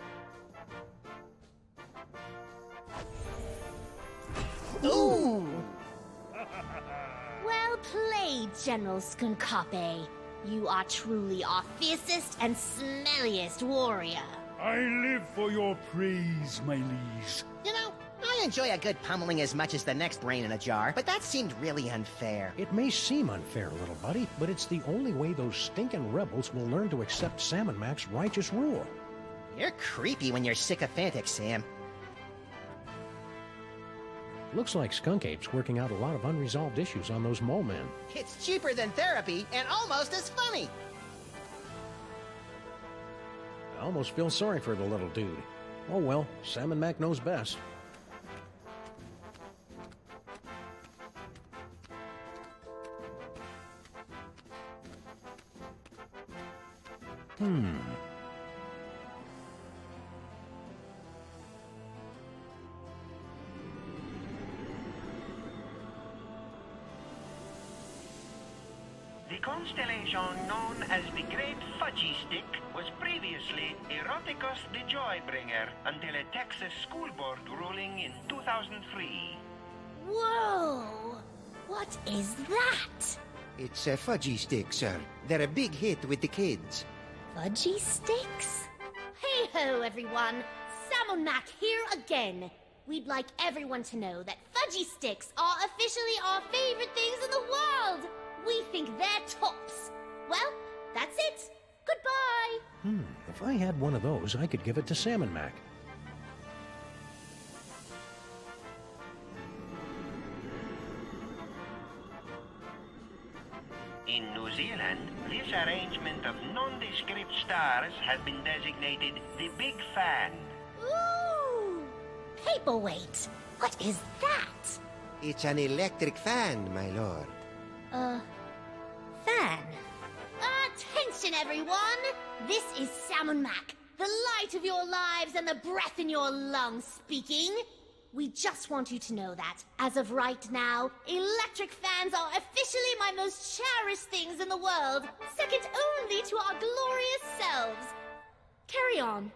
Ooh! Well played, General Skunkape. You are truly our fiercest and smelliest warrior. I live for your praise, my liege. You know, I enjoy a good pummeling as much as the next brain in a jar, but that seemed really unfair. It may seem unfair, little buddy, but it's the only way those stinking rebels will learn to accept Salmon Mac's righteous rule. You're creepy when you're sycophantic, Sam. Looks like Skunk Ape's working out a lot of unresolved issues on those mole men. It's cheaper than therapy and almost as funny. I almost feel sorry for the little dude. Oh well, Salmon Mac knows best. The constellation known as the Great Fudgy Stick was previously Eroticus the Joybringer until a Texas school board ruling in 2003. Whoa! What is that? It's a fudgy stick, sir. They're a big hit with the kids. Fudgy sticks? Hey-ho, everyone! Sam and Mac here again. We'd like everyone to know that fudgy sticks are officially our favorite things in the world! We think they're tops. Well, that's it. Goodbye. If I had one of those, I could give it to Sam and Mac. In New Zealand, this arrangement of nondescript stars has been designated the Big Fan. Ooh! Paperweight. What is that? It's an electric fan, my lord. Fan. Attention, everyone! This is Sam and Mac, the light of your lives and the breath in your lungs speaking. We just want you to know that, as of right now, electric fans are officially my most cherished things in the world, second only to our glorious selves. Carry on.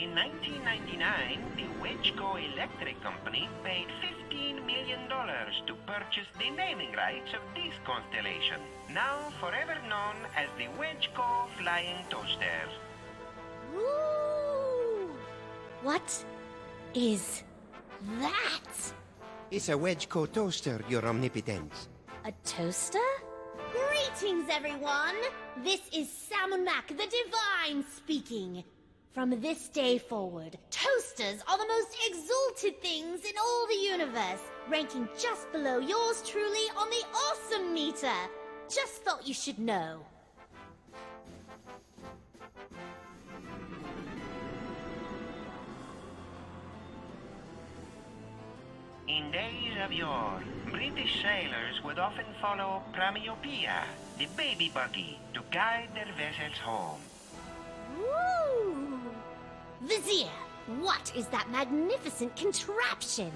In 1999, the Wedgeco Electric Company paid $15 million to purchase the naming rights of this constellation, now forever known as the Wedgeco Flying Toaster. Ooh! What is that? It's a Wedgeco toaster, your omnipotence. A toaster? Greetings, everyone! This is Sam and Mac, the Divine, speaking. From this day forward, toasters are the most exalted things in all the universe, ranking just below yours truly on the awesome meter. Just thought you should know. In days of yore, British sailors would often follow Pramiopia, the baby buggy, to guide their vessels home. Woo! Vizier, what is that magnificent contraption?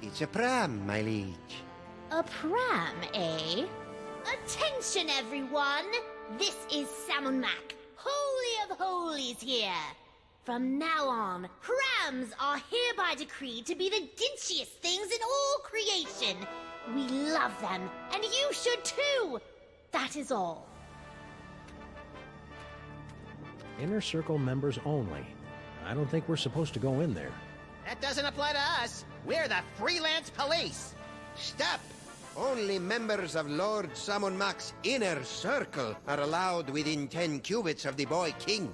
It's a pram, my liege. A pram, eh? Attention, everyone! This is Sam and Mac, Holy of Holies here. From now on, prams are hereby decreed to be the ginchiest things in all creation. We love them, and you should too! That is all. Inner Circle members only. I don't think we're supposed to go in there. That doesn't apply to us. We're the freelance police. Stop! Only members of Lord Samon Mac's inner circle are allowed within 10 cubits of the boy king.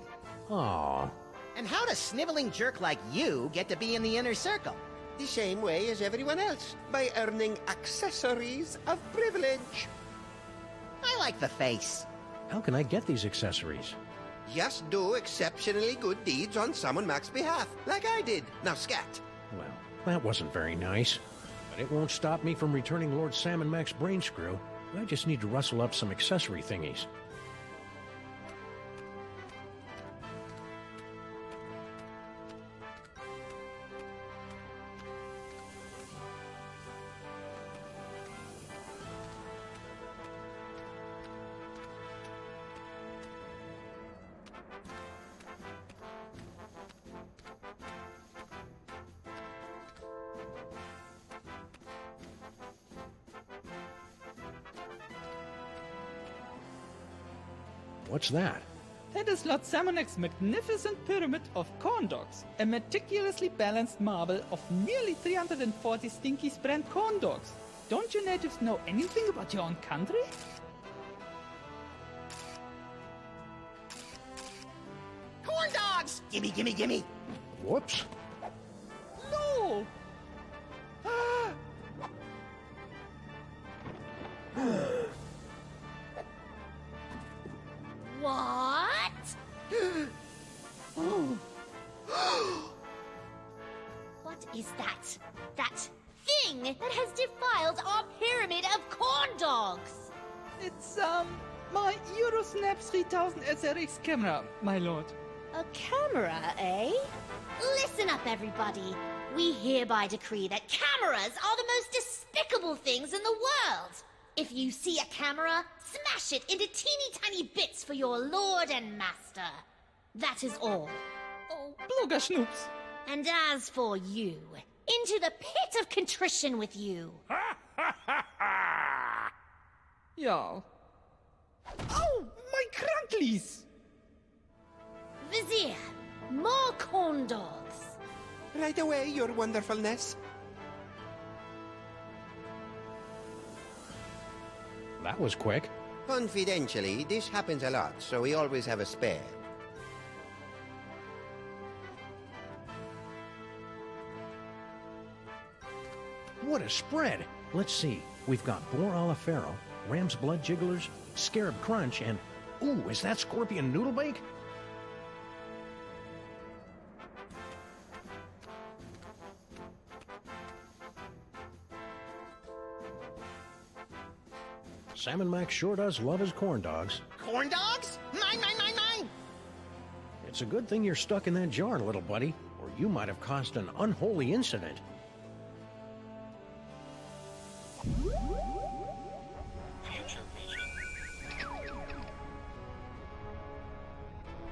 Aww. And how does sniveling jerk like you get to be in the inner circle? The same way as everyone else, by earning accessories of privilege. I like the face. How can I get these accessories? Just do exceptionally good deeds on Samon Mac's behalf, like I did. Now scat. Well, that wasn't very nice. But it won't stop me from returning Lord Sam and Mac's brain screw. I just need to rustle up some accessory thingies. What's that? That is Lord Samonek's magnificent pyramid of corn dogs, a meticulously balanced marble of nearly 340 stinky brand corn dogs. Don't you natives know anything about your own country? Corn dogs! Gimme, gimme, gimme! Whoops. No! What? What What? That thing that has defiled our pyramid of corn dogs! It's, my Eurosnap 3000 SRX camera, my lord. A camera, eh? Listen up, everybody. We hereby decree that cameras are the most despicable things in the world. If you see a camera, smash it into teeny tiny bits for your lord and master. That is all. Oh, Bloggerschnoops. And as for you, into the pit of contrition with you. Ja. Oh, my Kranklies! Vizier, more corn dogs. Right away, your wonderfulness. That was quick. Confidentially, this happens a lot, so we always have a spare. What a spread! Let's see. We've got Boar a la Pharaoh, Ram's Blood Jigglers, Scarab Crunch, and... Ooh, is that Scorpion Noodle Bake? Salmon Mac sure does love his corn dogs. Corn dogs? Mine, mine, mine, mine! It's a good thing you're stuck in that jar, little buddy, or you might have caused an unholy incident.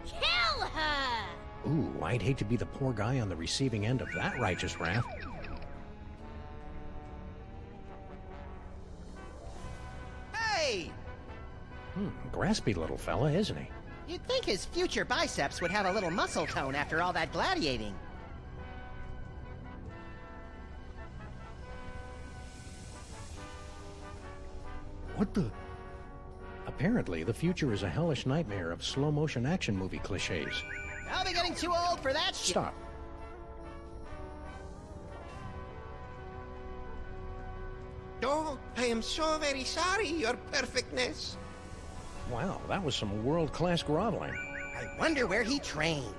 Kill her! Ooh, I'd hate to be the poor guy on the receiving end of that righteous wrath. Hey! Graspy little fella, isn't he? You'd think his future biceps would have a little muscle tone after all that gladiating. What the? Apparently, the future is a hellish nightmare of slow-motion action movie cliches. I'll be getting too old for that shit. Stop. Oh, I am so very sorry, your perfectness. Wow, that was some world-class groveling. I wonder where he trained.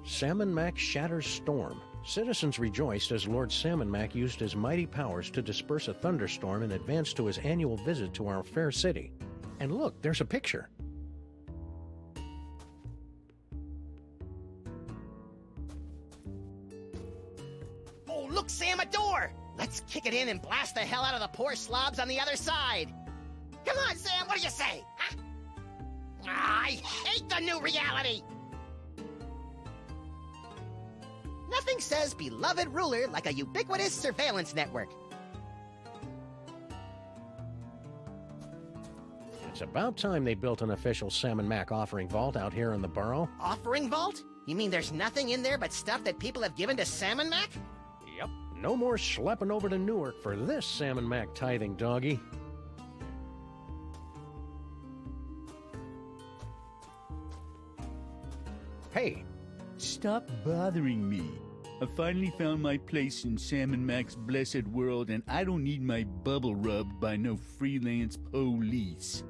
Salmon Mac shatters storm. Citizens rejoiced as Lord Salmon Mac used his mighty powers to disperse a thunderstorm in advance to his annual visit to our fair city. And look, there's a picture. Oh, look, Sam, a door! Let's kick it in and blast the hell out of the poor slobs on the other side. Come on, Sam, what do you say? Huh? I hate the new reality! Nothing says beloved ruler like a ubiquitous surveillance network. It's about time they built an official Salmon Mac offering vault out here in the borough. Offering vault? You mean there's nothing in there but stuff that people have given to Salmon Mac? Yep. No more schlepping over to Newark for this Salmon Mac tithing doggy. Hey! Stop bothering me. I finally found my place in Salmon Mac's blessed world, and I don't need my bubble rubbed by no freelance police.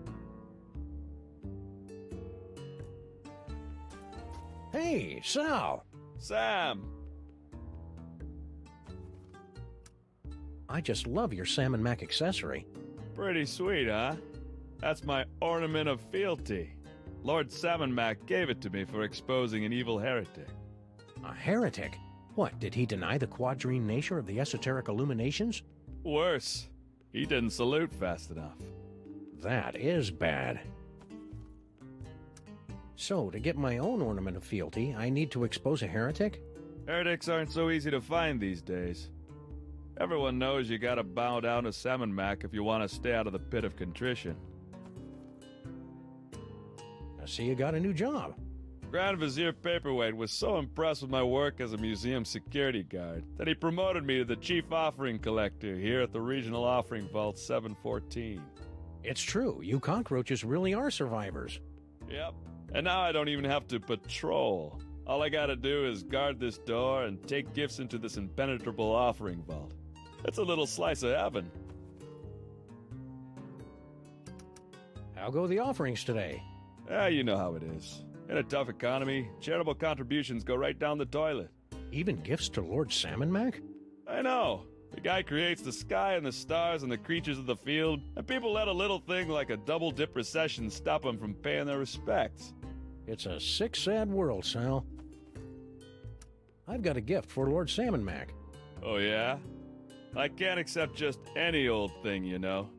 Hey, Sal! Sam! I just love your Salmon Mac accessory. Pretty sweet, huh? That's my ornament of fealty. Lord Salmon Mac gave it to me for exposing an evil heretic. A heretic? What, did he deny the quadrine nature of the esoteric illuminations? Worse, he didn't salute fast enough. That is bad. So, to get my own ornament of fealty, I need to expose a heretic? Heretics aren't so easy to find these days. Everyone knows you gotta bow down to Salmon Mac if you want to stay out of the pit of contrition. I see you got a new job. Grand Vizier Paperweight was so impressed with my work as a museum security guard that he promoted me to the Chief Offering Collector here at the Regional Offering Vault 714. It's true, you cockroaches really are survivors. Yep, and now I don't even have to patrol. All I gotta do is guard this door and take gifts into this impenetrable offering vault. It's a little slice of heaven. How go the offerings today? You know how it is. In a tough economy, charitable contributions go right down the toilet. Even gifts to Lord Salmon Mac? I know. The guy creates the sky and the stars and the creatures of the field, and people let a little thing like a double-dip recession stop them from paying their respects. It's a sick, sad world, Sal. I've got a gift for Lord Salmon Mac. Oh, yeah? I can't accept just any old thing, you know.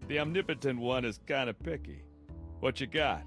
The omnipotent one is kind of picky. What you got?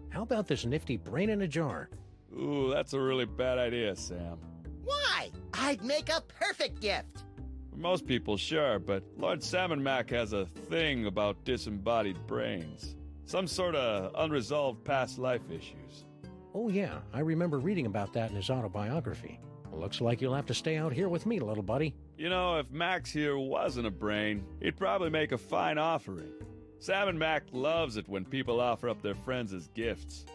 How about this nifty brain in a jar? Ooh, that's a really bad idea, Sam. Why? I'd make a perfect gift. For most people, sure, but Lord Salmon Mac has a thing about disembodied brains. Some sort of unresolved past life issues. Oh yeah, I remember reading about that in his autobiography. Looks like you'll have to stay out here with me, little buddy. You know, if Max here wasn't a brain, he'd probably make a fine offering. Salmon Mac loves it when people offer up their friends as gifts.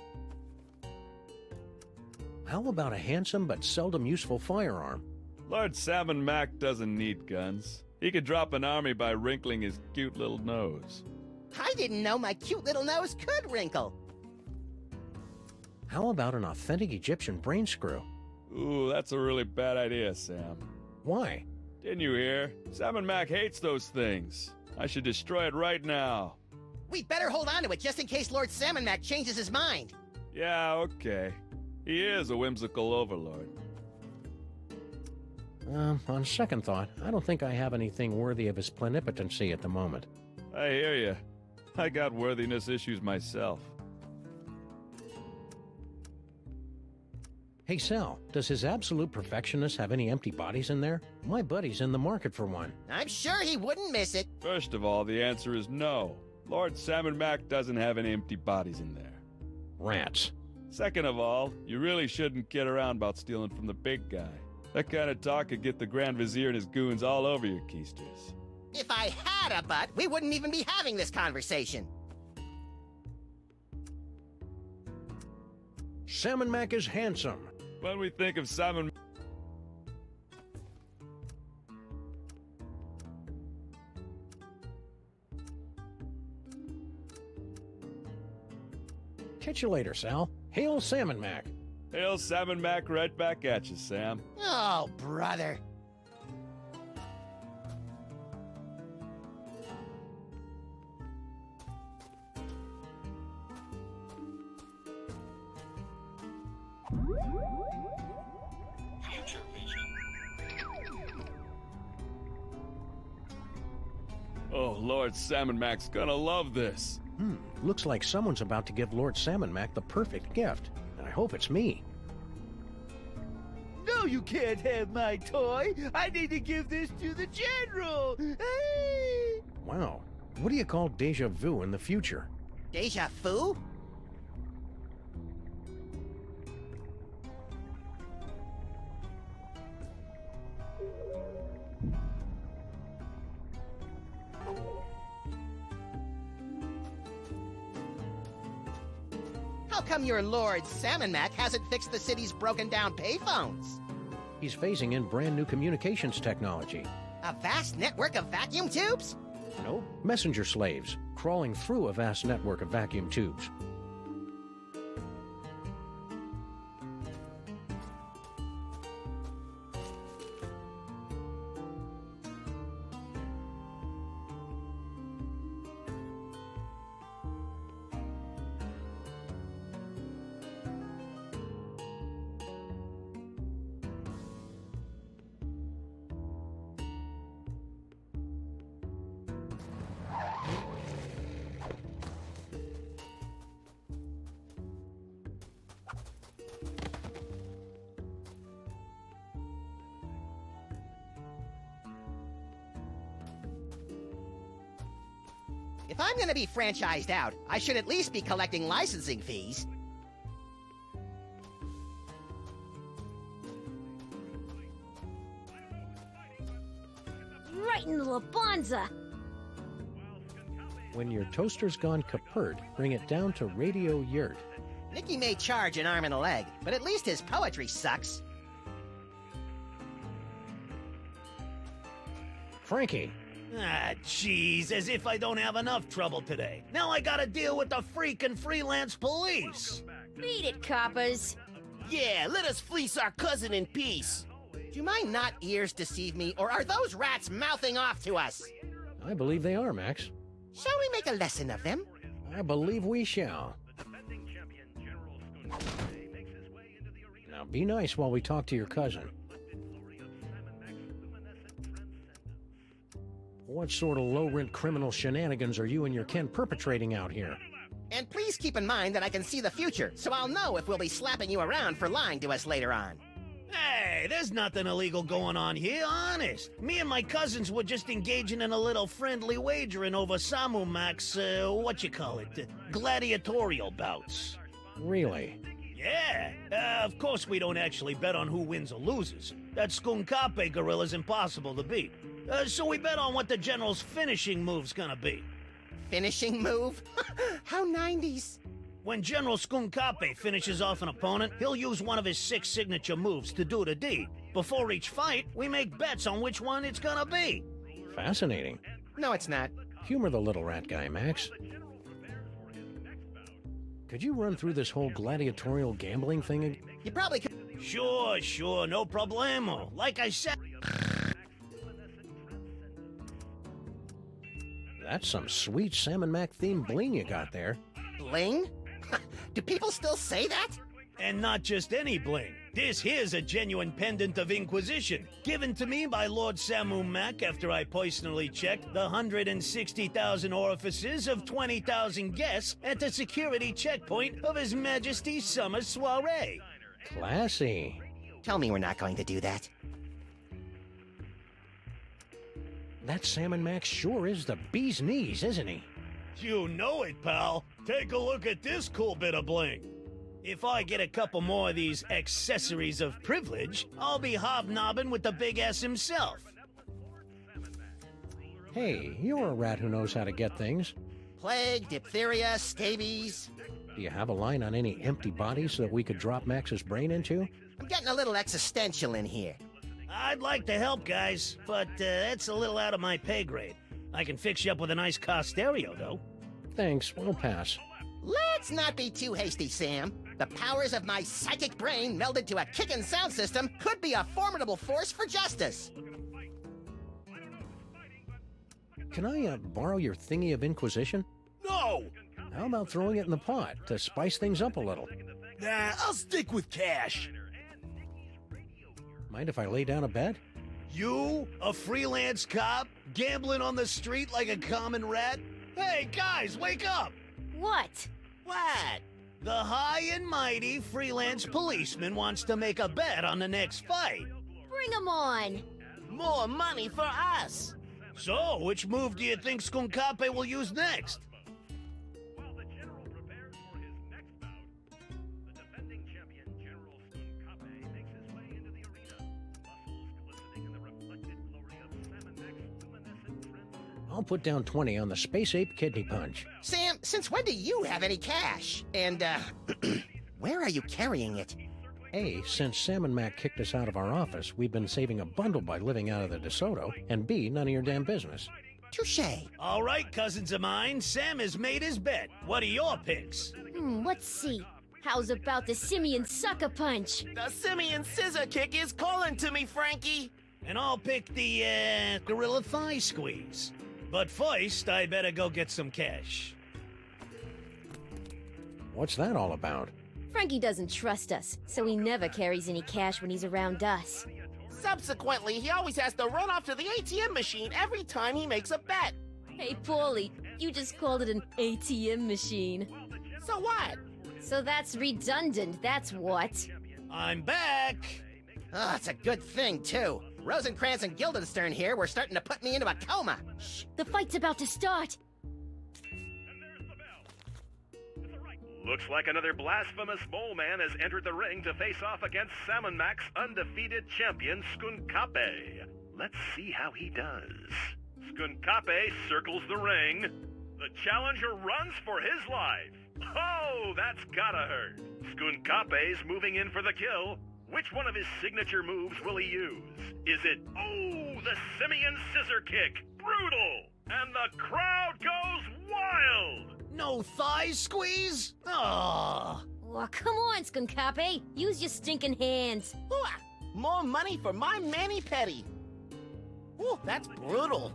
How about a handsome but seldom useful firearm? Lord Salmon Mac doesn't need guns. He could drop an army by wrinkling his cute little nose. I didn't know my cute little nose could wrinkle. How about an authentic Egyptian brain screw? Ooh, that's a really bad idea, Sam. Why? Didn't you hear? Salmon Mac hates those things. I should destroy it right now. We'd better hold on to it just in case Lord Salmon Mac changes his mind. Yeah, okay. He is a whimsical overlord. On second thought, I don't think I have anything worthy of his plenipotency at the moment. I hear you. I got worthiness issues myself. Hey Sal, does his absolute perfectionist have any empty bodies in there? My buddy's in the market for one. I'm sure he wouldn't miss it. First of all, the answer is no. Lord Salmon Mac doesn't have any empty bodies in there. Rats. Second of all, you really shouldn't kid around about stealing from the big guy. That kind of talk could get the Grand Vizier and his goons all over your keisters. If I had a butt, we wouldn't even be having this conversation. Salmon Mac is handsome. When we think of Salmon... Catch you later, Sal. Hail Salmon Mac. Hail Salmon Mac right back at you, Sam. Oh, brother. Oh, Lord Salmon Mac's gonna love this. Looks like someone's about to give Lord Salmon Mac the perfect gift. And I hope it's me. No, you can't have my toy. I need to give this to the General. Hey! Wow. What do you call deja vu in the future? Deja vu? How come your Lord Salmon Mac hasn't fixed the city's broken down payphones? He's phasing in brand new communications technology. A vast network of vacuum tubes? Nope. Messenger slaves, crawling through a vast network of vacuum tubes. If I'm gonna be franchised out, I should at least be collecting licensing fees. Right in the Labanza. When your toaster's gone kaput, bring it down to Radio Yurt. Nicky may charge an arm and a leg, but at least his poetry sucks. Frankie! Ah, jeez, as if I don't have enough trouble today. Now I gotta deal with the freaking freelance police. Beat it, coppers. Yeah, let us fleece our cousin in peace. Do my not ears deceive me, or are those rats mouthing off to us? I believe they are, Max. Shall we make a lesson of them? I believe we shall. Now be nice while we talk to your cousin. What sort of low-rent criminal shenanigans are you and your kin perpetrating out here? And please keep in mind that I can see the future, so I'll know if we'll be slapping you around for lying to us later on. Hey, there's nothing illegal going on here, honest. Me and my cousins were just engaging in a little friendly wagering over Samu Mac's, gladiatorial bouts. Really? Yeah. Of course we don't actually bet on who wins or loses. That Skunkape gorilla's impossible to beat. So we bet on what the general's finishing move's gonna be. Finishing move? How 90s. When General Skunkape finishes off an opponent, he'll use one of his 6 signature moves to do the deed. Before each fight, we make bets on which one it's gonna be. Fascinating. No, it's not. Humor the little rat guy, Max. Could you run through this whole gladiatorial gambling thing again? You probably could. Sure, no problemo. Like I said... That's some sweet Salmon Mac themed bling you got there. Bling? Do people still say that? And not just any bling. This here's a genuine pendant of Inquisition, given to me by Lord Samu Mac after I personally checked the 160,000 orifices of 20,000 guests at the security checkpoint of His Majesty's summer soiree. Classy. Tell me we're not going to do that. That Salmon Mac sure is the bee's knees, isn't he? You know it, pal. Take a look at this cool bit of bling. If I get a couple more of these accessories of privilege, I'll be hobnobbing with the big S himself. Hey, you're a rat who knows how to get things. Plague, diphtheria, scabies. Do you have a line on any empty bodies that we could drop Max's brain into? I'm getting a little existential in here. I'd like to help, guys, but that's a little out of my pay grade. I can fix you up with a nice car stereo, though. Thanks, we'll pass. Let's not be too hasty, Sam. The powers of my psychic brain melded to a kickin' sound system could be a formidable force for justice. Can I borrow your thingy of Inquisition? No! How about throwing it in the pot to spice things up a little? Nah, I'll stick with cash. Mind if I lay down a bet? You, a freelance cop, gambling on the street like a common rat? Hey, guys, wake up! What? What? The high and mighty freelance policeman wants to make a bet on the next fight. Bring 'em on! More money for us! So, which move do you think Skunkape will use next? I'll put down 20 on the Space Ape Kidney Punch. Sam, since when do you have any cash? And, where are you carrying it? A, since Sam and Mac kicked us out of our office, we've been saving a bundle by living out of the DeSoto, and B, none of your damn business. Touché. All right, cousins of mine, Sam has made his bet. What are your picks? Let's see. How's about the Simian Sucker Punch? The Simian Scissor Kick is calling to me, Frankie. And I'll pick the, Gorilla Thigh Squeeze. But first, I better go get some cash. What's that all about? Frankie doesn't trust us, so he never carries any cash when he's around us. Subsequently, he always has to run off to the ATM machine every time he makes a bet. Hey, Paulie, you just called it an ATM machine. So what? So that's redundant, that's what. I'm back! Oh, it's a good thing, too. Rosencrantz and Guildenstern here were starting to put me into a coma. Shh, the fight's about to start. Looks like another blasphemous mole man has entered the ring to face off against Salmon Mac's undefeated champion, Skunkape. Let's see how he does. Skunkape circles the ring. The challenger runs for his life. Oh, that's gotta hurt. Skunkape's moving in for the kill. Which one of his signature moves will he use? Is it, oh, the Simian Scissor Kick? Brutal! And the crowd goes wild! No thigh squeeze? Oh. Oh, come on, Skunkape. Use your stinking hands. Ooh, more money for my mani-pedi. Ooh, that's brutal.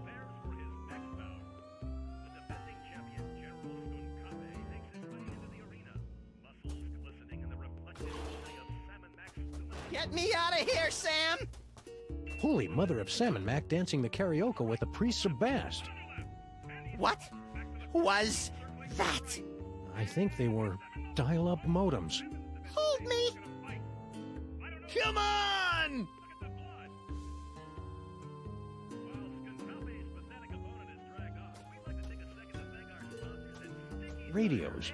Get me out of here, Sam! Holy mother of Salmon Mac dancing the karaoke with the priests of Bast. What was that? I think they were dial-up modems. Hold me! Come on! Radios.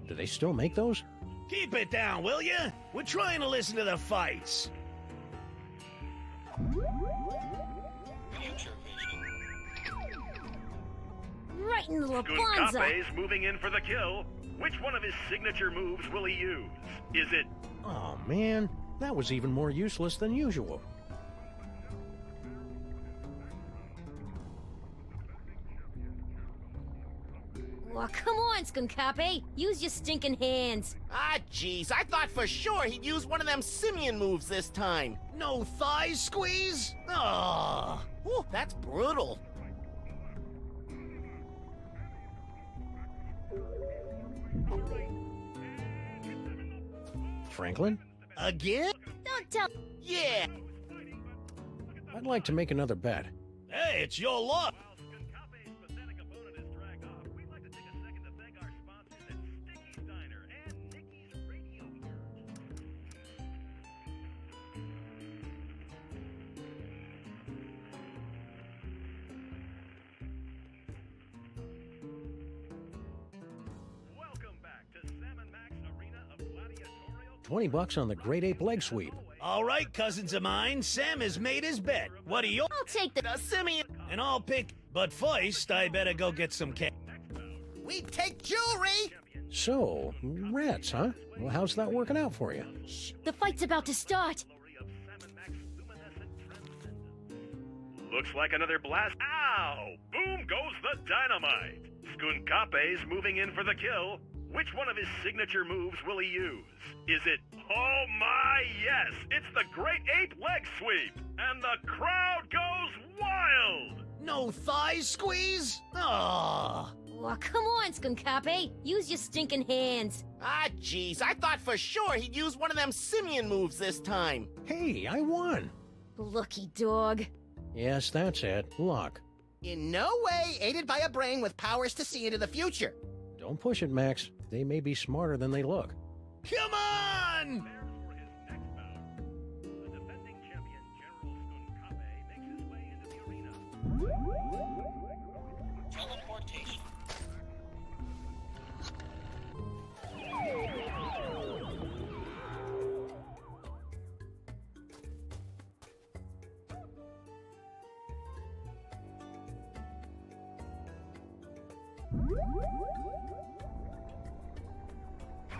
Do they still make those? Keep it down, will you? We're trying to listen to the fights. Right in the Labanza. Skunkape's moving in for the kill. Which one of his signature moves will he use? Is it... Oh, man. That was even more useless than usual. Oh, come on, Skunkape. Use your stinking hands. Ah, jeez, I thought for sure he'd use one of them simian moves this time. No thigh squeeze? Oh. Ooh, that's brutal. Franklin? Again? Don't tell... Yeah. I'd like to make another bet. Hey, it's your luck. $20 on the Great Ape leg sweep. All right, cousins of mine, Sam has made his bet. What do you... I'll take the simian. And I'll pick... But first, I better go get some cash. We take jewelry! So, rats, huh? Well, how's that working out for you? Shh, the fight's about to start. Looks like another blast. Ow! Boom goes the dynamite! Skunkape's moving in for the kill. Which one of his signature moves will he use? Is it, oh my, yes, it's the Great Ape leg sweep, and the crowd goes wild! No thigh squeeze? Oh. Oh, come on, Skunkape. Use your stinking hands. Ah, jeez, I thought for sure he'd use one of them simian moves this time. Hey, I won. Lucky dog. Yes, that's it. Luck. In no way aided by a brain with powers to see into the future. Don't push it, Max. They may be smarter than they look. Come on! Teleportation.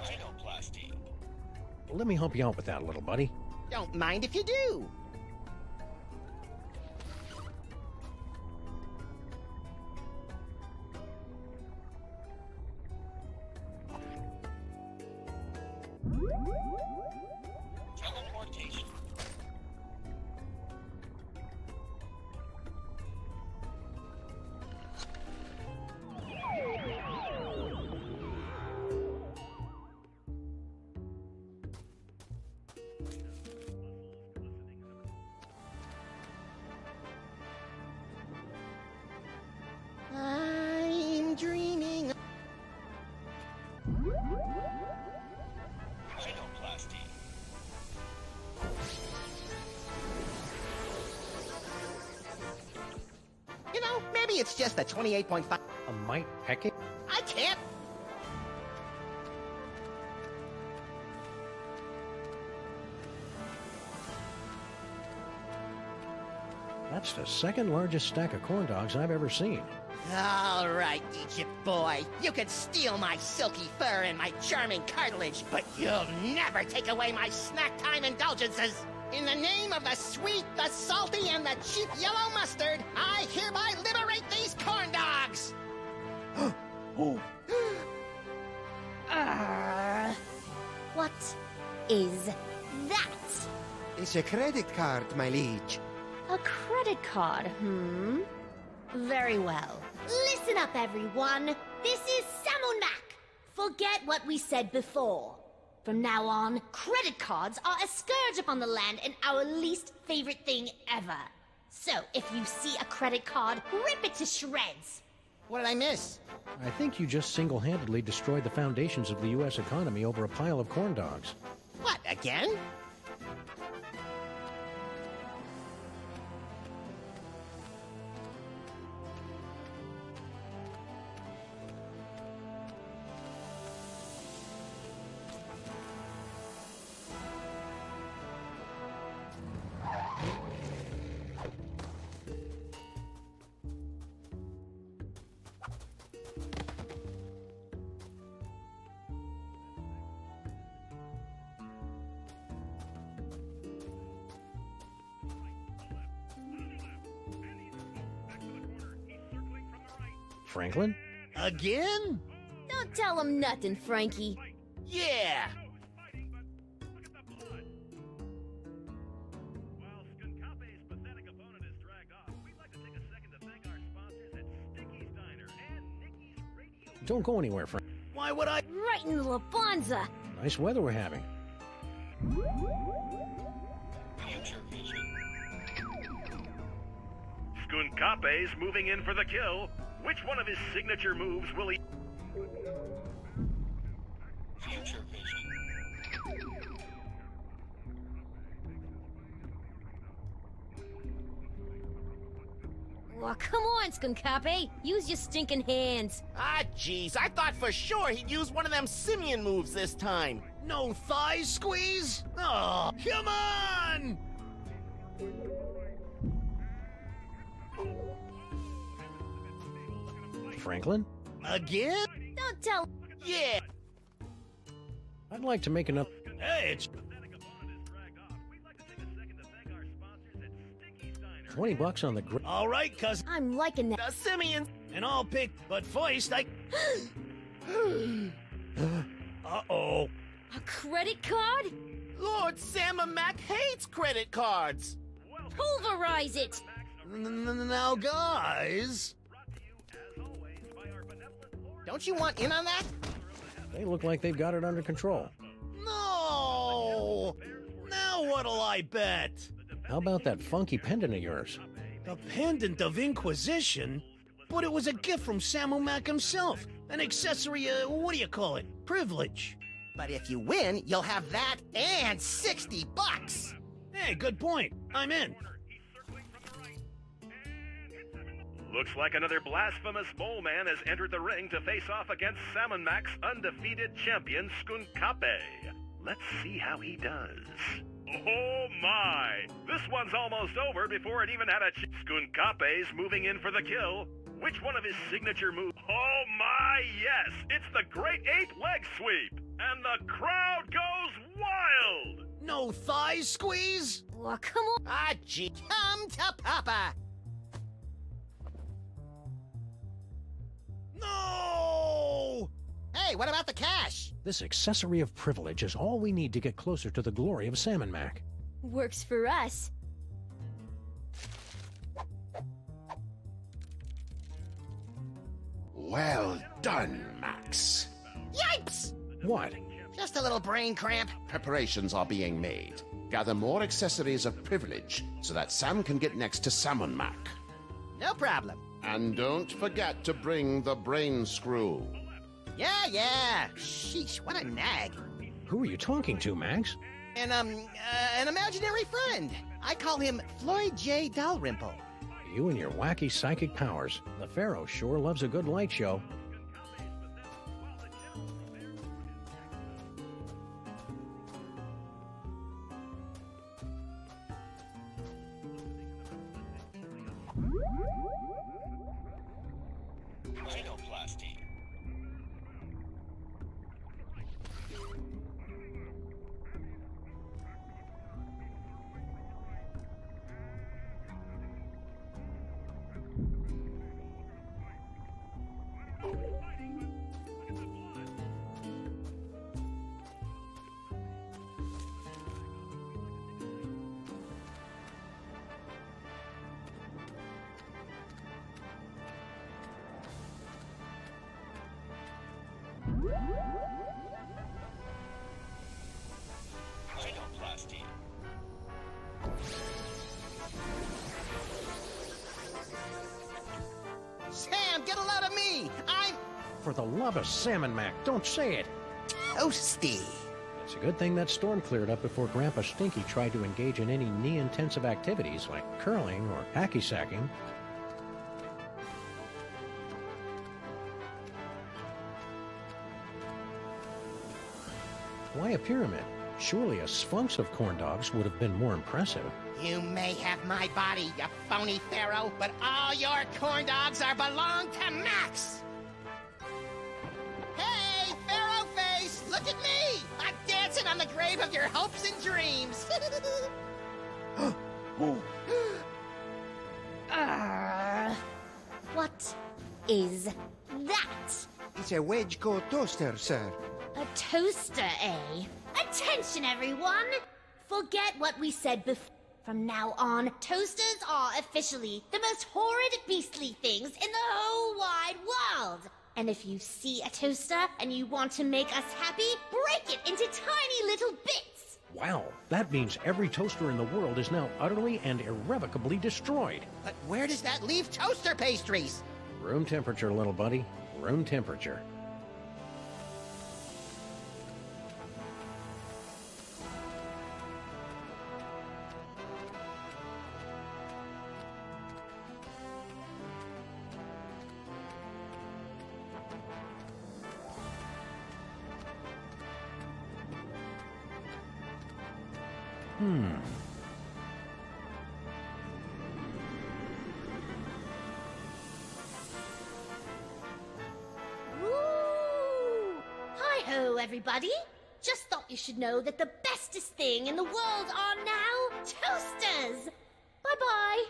Genoplasty. Let me help you out with that, little buddy. Don't mind if you do. Teleportation. I'm dreaming. Genoplasty. You know, maybe it's just a 28.5. A mite pecking? I can't. That's the second largest stack of corn dogs I've ever seen. All right, Egypt boy. You can steal my silky fur and my charming cartilage, but you'll never take away my snack time indulgences. In the name of the sweet, the salty, and the cheap yellow mustard, I hereby liberate these corn dogs! Oh. What is that? It's a credit card, my liege. A credit card, Very well. Listen up, everyone. This is Samun Mac. Forget what we said before. From now on, credit cards are a scourge upon the land and our least favorite thing ever. So, if you see a credit card, rip it to shreds. What did I miss? I think you just single-handedly destroyed the foundations of the U.S. economy over a pile of corn dogs. What, again? Franklin? Again? Don't tell him nothing, Frankie. Yeah! Don't go anywhere, Frank. Why would I? Right in the Labanza. Nice weather we're having. Skunkape's moving in for the kill. Which one of his signature moves will he... Oh, come on, Skunkape. Use your stinking hands. Ah, jeez. I thought for sure he'd use one of them simian moves this time. No thigh squeeze? Oh, come on! Franklin? Again? Don't tell... Yeah! I'd like to make enough... Hey, it's... $20 on the All right, cuz... I'm liking that. The simians! And I'll pick... But first, I... Uh-oh. A credit card? Lord Salmon Mac hates credit cards! Pulverize it! Now, guys... Don't you want in on that? They look like they've got it under control. No! Now what'll I bet? How about that funky pendant of yours? The pendant of Inquisition? But it was a gift from Samu Mac himself. An accessory, what do you call it? Privilege. But if you win, you'll have that and $60. Hey, good point. I'm in. Looks like another blasphemous mole man has entered the ring to face off against Salmon Mac's undefeated champion, Skunkape. Let's see how he does. Oh my! This one's almost over before it even had a Skunkape's moving in for the kill. Which one of his signature moves? Oh my, yes! It's the Great Ape Leg Sweep! And the crowd goes wild! No thigh squeeze? Oh, come on. Ah, gee, come to Papa! No! Hey, what about the cash? This accessory of privilege is all we need to get closer to the glory of Salmon Mac. Works for us. Well done, Max. Yipes! What? Just a little brain cramp. Preparations are being made. Gather more accessories of privilege so that Sam can get next to Salmon Mac. No problem. And don't forget to bring the brain screw. Yeah. Sheesh, what a nag. Who are you talking to, Max? An imaginary friend. I call him Floyd J. Dalrymple. You and your wacky psychic powers. The Pharaoh sure loves a good light show. Rhinoplasty. Sam, get a load of me! I'm For the love of Salmon Mac, don't say it. toasty. It's a good thing that storm cleared up before Grandpa Stinky tried to engage in any knee-intensive activities like curling or hacky-sacking. Why a pyramid? Surely a sphinx of corn dogs would have been more impressive. You may have my body, you phony pharaoh, but all your corn dogs are belong to Max! Hey, Pharaoh Face, look at me! I'm dancing on the grave of your hopes and dreams! What is that? It's a wedge-core toaster, sir. A toaster, eh? Attention, everyone! Forget what we said before. From now on, toasters are officially the most horrid, beastly things in the whole wide world. And if you see a toaster and you want to make us happy, break it into tiny little bits. Wow, that means every toaster in the world is now utterly and irrevocably destroyed. But where does that leave toaster pastries? Room temperature, little buddy. Room temperature. Woo! Hi-ho, everybody! Just thought you should know that the bestest thing in the world are now toasters! Bye-bye!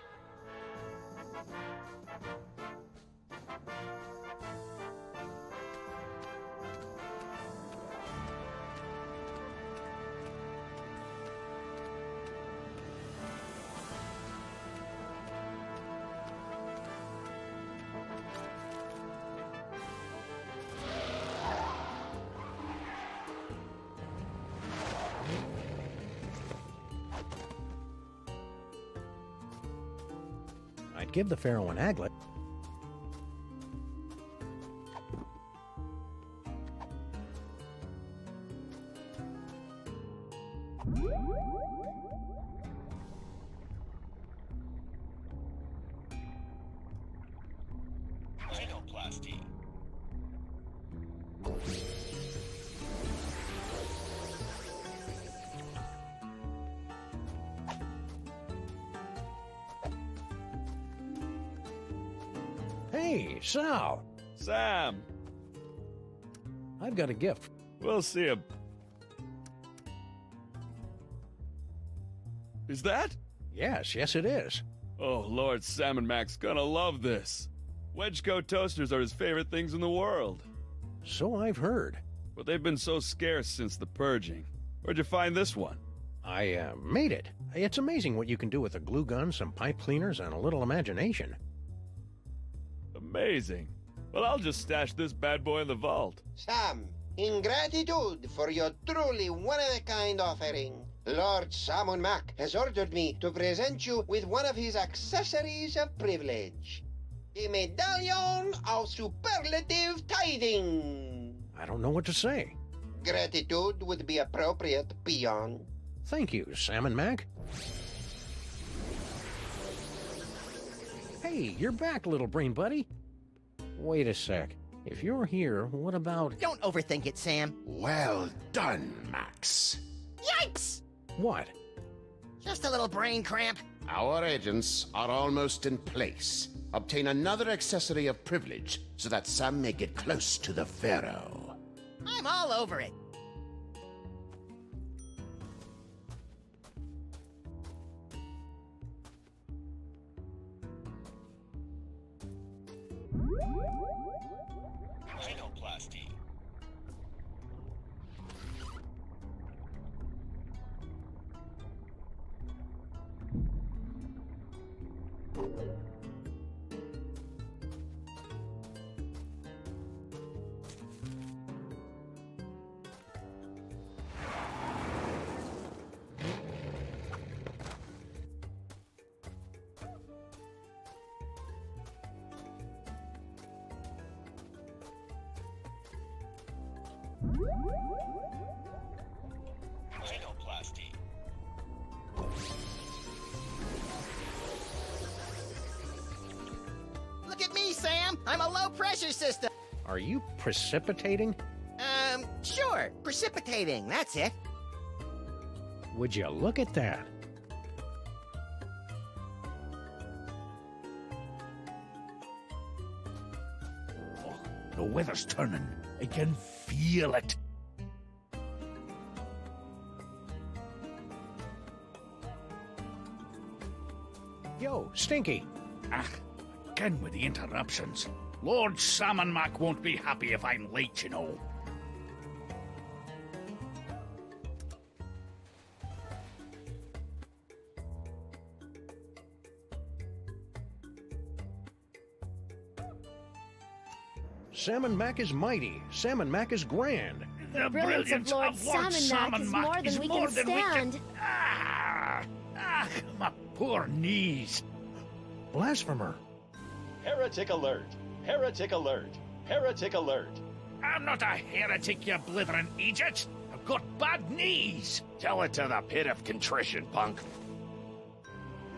I'd give the Pharaoh an aglet. Rhinoplasty. Hey, Sal! Sam! I've got a gift. We'll see him. Is that? Yes, it is. Oh, Lord Salmon Mac's gonna love this. Wedge-coat toasters are his favorite things in the world. So I've heard. But they've been so scarce since the purging. Where'd you find this one? I made it. It's amazing what you can do with a glue gun, some pipe cleaners, and a little imagination. Amazing. Well, I'll just stash this bad boy in the vault. Sam, in gratitude for your truly one-of-a-kind offering, Lord Salmon Mac has ordered me to present you with one of his accessories of privilege. The Medallion of Superlative Tithing. I don't know what to say. Gratitude would be appropriate, peon. Thank you, Salmon Mac. Hey, you're back, little brain buddy. Wait a sec. If you're here, what about... Don't overthink it, Sam. Well done, Max. Yikes! What? Just a little brain cramp. Our agents are almost in place. Obtain another accessory of privilege so that Sam may get close to the Pharaoh. I'm all over it. Rhinoplasty. Rhinoplasty. Look at me, Sam. I'm a low-pressure system. Are you precipitating? Sure. Precipitating. That's it. Would you look at that? Oh, the weather's turning. I can feel it. Yo, Stinky. Again with the interruptions. Lord Salmon Mac won't be happy if I'm late, you know. Salmon Mac is mighty. Salmon Mac is grand. The brilliance of Lord Salmon Mac is more than we can stand. My poor knees. Blasphemer. Heretic alert! Heretic alert! Heretic alert! I'm not a heretic, you blithering Egypt. I've got bad knees. Tell it to the pit of contrition, punk.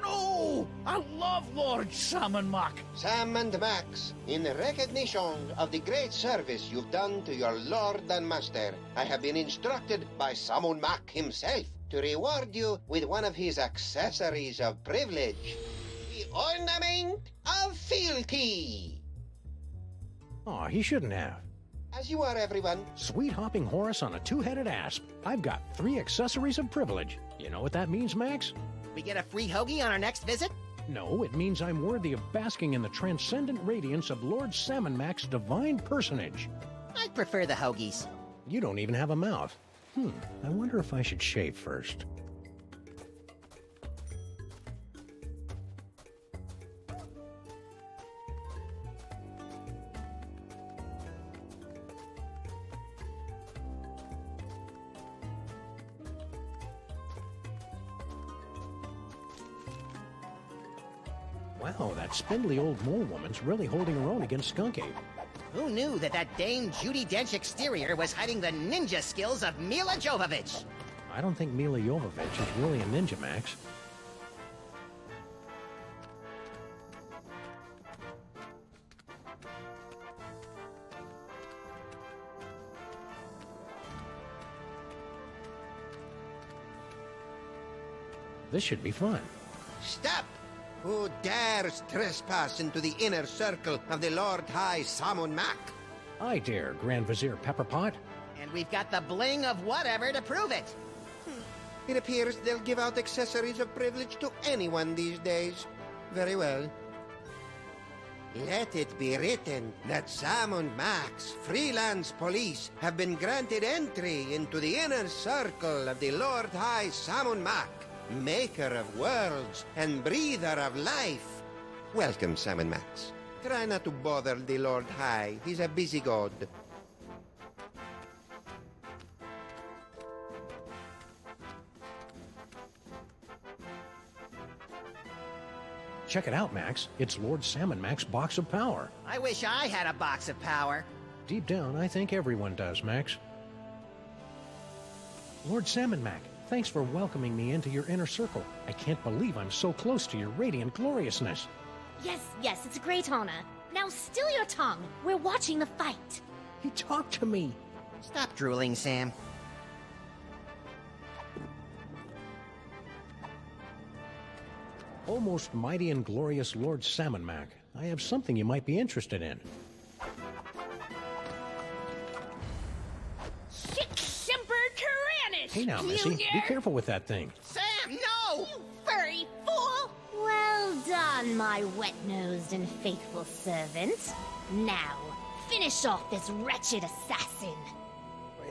No! I love Lord Salmon Mac. Sam and Max, in recognition of the great service you've done to your lord and master, I have been instructed by Salmon Mac himself to reward you with one of his accessories of privilege. The Ornament of Fealty. Aw, he shouldn't have. As you are, everyone. Sweet hopping Horus on a two-headed asp. I've got 3 accessories of privilege. You know what that means, Max? We get a free hoagie on our next visit? No, it means I'm worthy of basking in the transcendent radiance of Lord Salmon Mac's divine personage. I'd prefer the hoagies. You don't even have a mouth. I wonder if I should shave first. Wow, that spindly old mole woman's really holding her own against Skunk Ape. Who knew that Dame Judi Dench exterior was hiding the ninja skills of Mila Jovovich? I don't think Mila Jovovich is really a ninja, Max. This should be fun. Stop! Who dares trespass into the inner circle of the Lord High Salmon Mac? I dare, Grand Vizier Pepperpot. And we've got the bling of whatever to prove it. It appears they'll give out accessories of privilege to anyone these days. Very well. Let it be written that Salmon Mac's freelance police have been granted entry into the inner circle of the Lord High Salmon Mac, maker of worlds and breather of life. Welcome, Salmon Max. Try not to bother the Lord High. He's a busy god. Check it out, Max. It's Lord Salmon Mac's box of power. I wish I had a box of power. Deep down, I think everyone does, Max. Lord Salmon Mac, thanks for welcoming me into your inner circle. I can't believe I'm so close to your radiant gloriousness. Yes, it's a great honor. Now still your tongue. We're watching the fight. He talked to me. Stop drooling, Sam. Almost mighty and glorious Lord Salmon Mac, I have something you might be interested in. Sic-Semper Tyrannis! Hey now, Missy, be careful with that thing. Sam, no! You furry fool! Well done, my wet-nosed and faithful servant. Now, finish off this wretched assassin.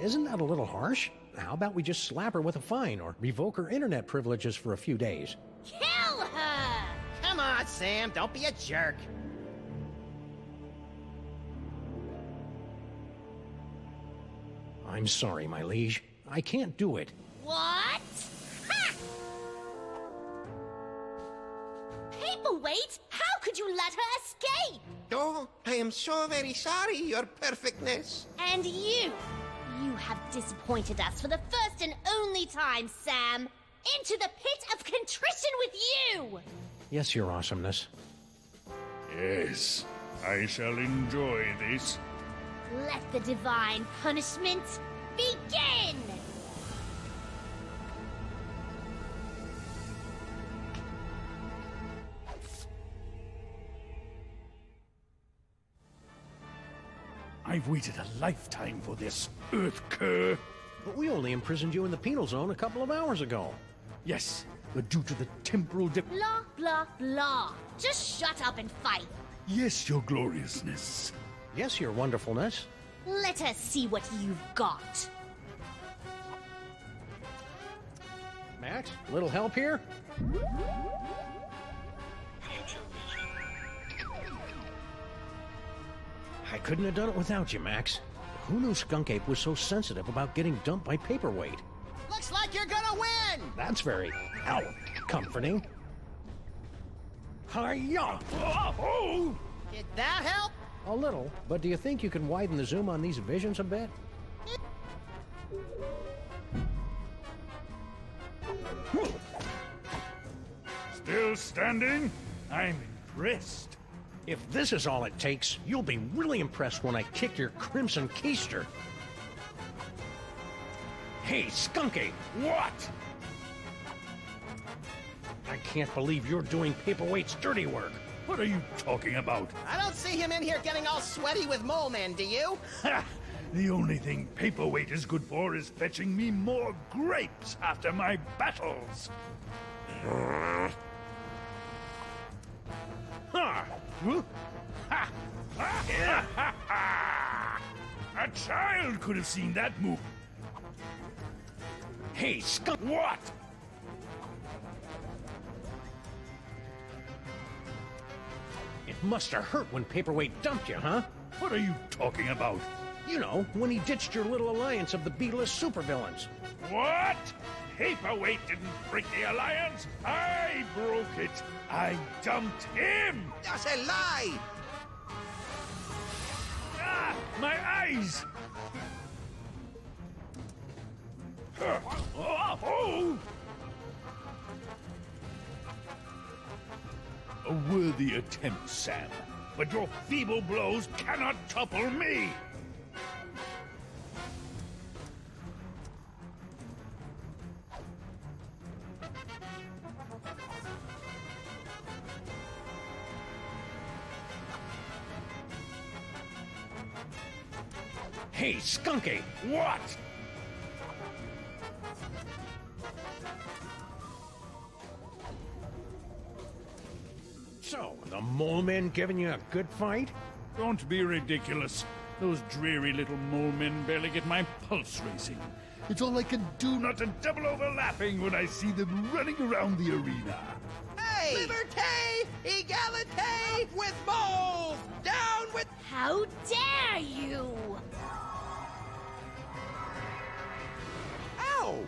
Isn't that a little harsh? How about we just slap her with a fine or revoke her internet privileges for a few days? Kill her! Come on, Sam, don't be a jerk. I'm sorry, my liege. I can't do it. What? Ha! Paperweight? How could you let her escape? Oh, I am so very sorry, Your Perfectness. And you You have disappointed us for the first and only time, Sam. Into the pit of contrition with you! Yes, Your Awesomeness. Yes, I shall enjoy this. Let the divine punishment begin! I've waited a lifetime for this, Earth cur. But we only imprisoned you in the penal zone a couple of hours ago. Yes, but due to the temporal dip... Blah, blah, blah. Just shut up and fight. Yes, your gloriousness. Yes, Your Wonderfulness. Let us see what you've got. Max, little help here? I couldn't have done it without you, Max. Who knew Skunk Ape was so sensitive about getting dumped by Paperweight? Looks like you're gonna win! That's very, comforting. Hi-ya! Oh! Did that help? A little, but do you think you can widen the zoom on these visions a bit? Still standing? I'm impressed. If this is all it takes, you'll be really impressed when I kick your crimson keister. Hey, Skunky! What? I can't believe you're doing Paperweight's dirty work. What are you talking about? I don't see him in here getting all sweaty with Mole Men, do you? Ha! The only thing Paperweight is good for is fetching me more grapes after my battles. Huh. Ha! A child could have seen that move. Hey, Skunk! What? It must have hurt when Paperweight dumped you, huh? What are you talking about? You know, when he ditched your little alliance of the B-list supervillains. What? Paperweight didn't break the alliance. I broke it. I dumped him. That's a lie! Ah, my eyes! Oh! A worthy attempt, Sam, but your feeble blows cannot topple me! Hey, Skunky! What? So, the Mole Men giving you a good fight? Don't be ridiculous. Those dreary little mole men barely get my pulse racing. It's all I can do not to double overlapping when I see them running around the arena. Hey! Liberté! Egalité! Up with Mole! Down with... How dare you! Ow!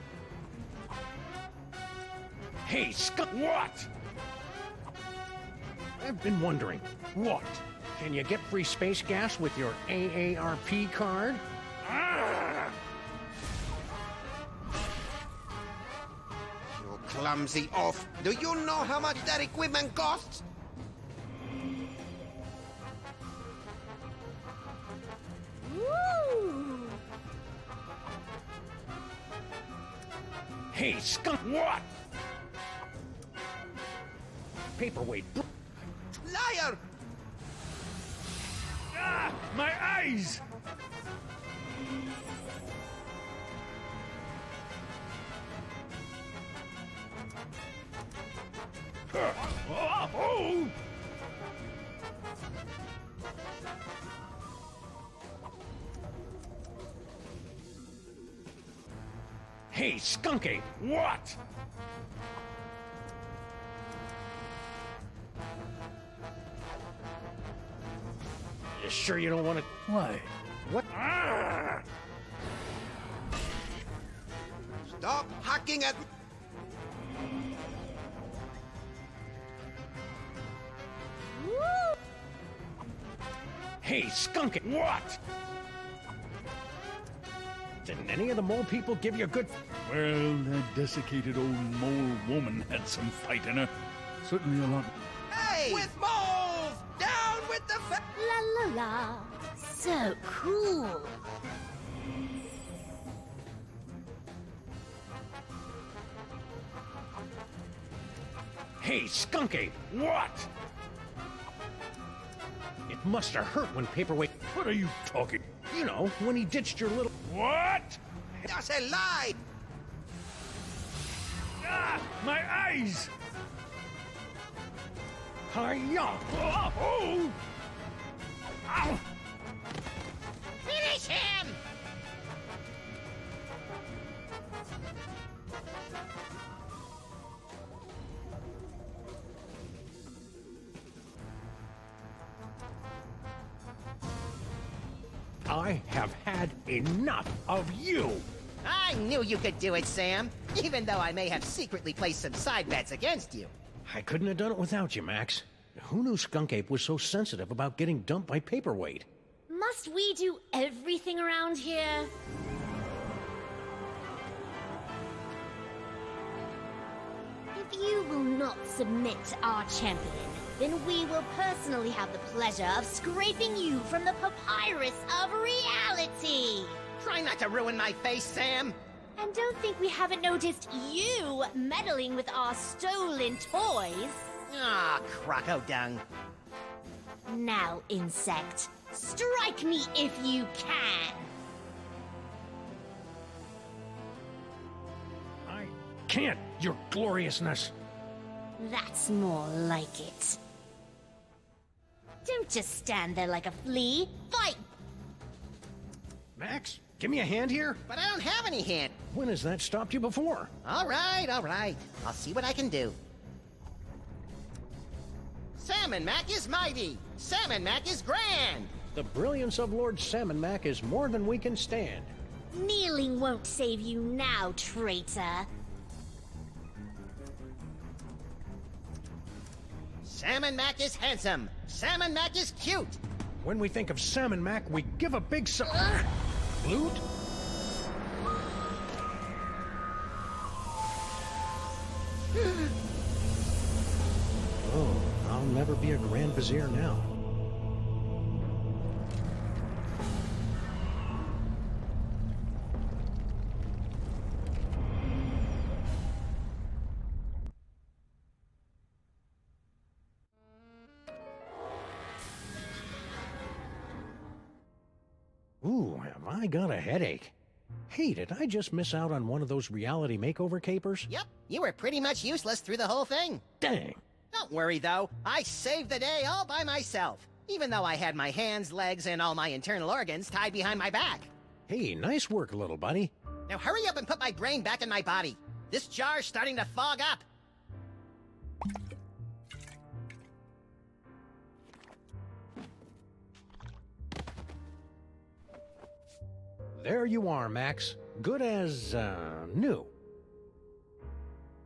Hey, Skunk! What? I've been wondering. What? Can you get free space gas with your AARP card? Ah! You clumsy oaf. Do you know how much that equipment costs? Woo! Hey, Skunk! What? Paperweight. Liar! Ah! My eyes! Oh! Hey, Skunky! What? You sure you don't want to... Why? What? Ah! Stop hacking at... Woo! Hey, Skunky! What? Didn't any of the mole people give you a good... Well, that desiccated old mole woman had some fight in her. Certainly a lot. Hey! With moles! Down with the La la la. So cool. Hey, Skunk Ape! What? It must have hurt when Paperweight... What are you talking? You know, when he ditched your little... What? That's a lie! Ah! My eyes! Hi-ya! Oh! Ow! Finish him! I have had enough of you! I knew you could do it, Sam. Even though I may have secretly placed some side bets against you. I couldn't have done it without you, Max. Who knew Skunk Ape was so sensitive about getting dumped by Paperweight? Must we do everything around here? If you will not submit to our champion, then we will personally have the pleasure of scraping you from the papyrus of reality! Try not to ruin my face, Sam! And don't think we haven't noticed you meddling with our stolen toys! Ah, croco dung. Now, insect, strike me if you can! I can't, your gloriousness! That's more like it. Don't just stand there like a flea. Fight! Max, give me a hand here? But I don't have any hand. When has that stopped you before? All right. I'll see what I can do. Salmon Mac is mighty! Salmon Mac is grand! The brilliance of Lord Salmon Mac is more than we can stand. Kneeling won't save you now, traitor. Salmon Mac is handsome! Salmon Mac is cute! When we think of Salmon Mac, we give a big Flute? Oh, I'll never be a Grand Vizier now. Ooh, have I got a headache. Hey, did I just miss out on one of those reality makeover capers? Yep, you were pretty much useless through the whole thing. Dang. Don't worry, though. I saved the day all by myself, even though I had my hands, legs, and all my internal organs tied behind my back. Hey, nice work, little buddy. Now hurry up and put my brain back in my body. This jar's starting to fog up. There you are, Max. Good as, new.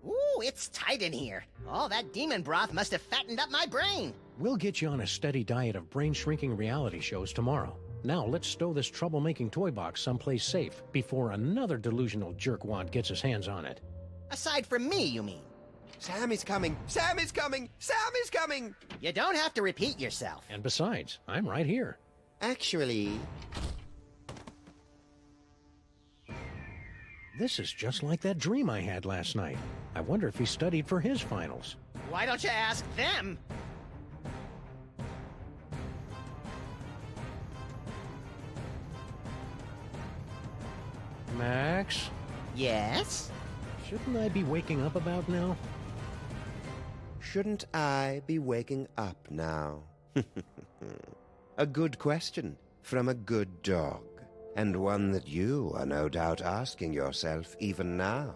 Ooh, it's tight in here. All that demon broth must have fattened up my brain. We'll get you on a steady diet of brain-shrinking reality shows tomorrow. Now let's stow this troublemaking toy box someplace safe before another delusional jerkwad gets his hands on it. Aside from me, you mean? Sam is coming! Sam is coming! Sam is coming! You don't have to repeat yourself. And besides, I'm right here. Actually... This is just like that dream I had last night. I wonder if he studied for his finals. Why don't you ask them? Max? Yes? Shouldn't I be waking up about now? Shouldn't I be waking up now? A good question from a good dog. And one that you are no doubt asking yourself even now.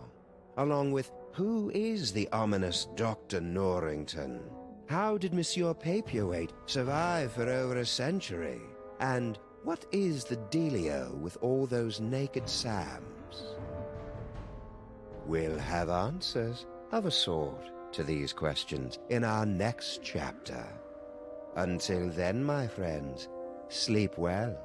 Along with, who is the ominous Dr. Norrington? How did Monsieur Paperweight survive for over a century? And what is the dealio with all those naked Sams? We'll have answers of a sort to these questions in our next chapter. Until then, my friends, sleep well.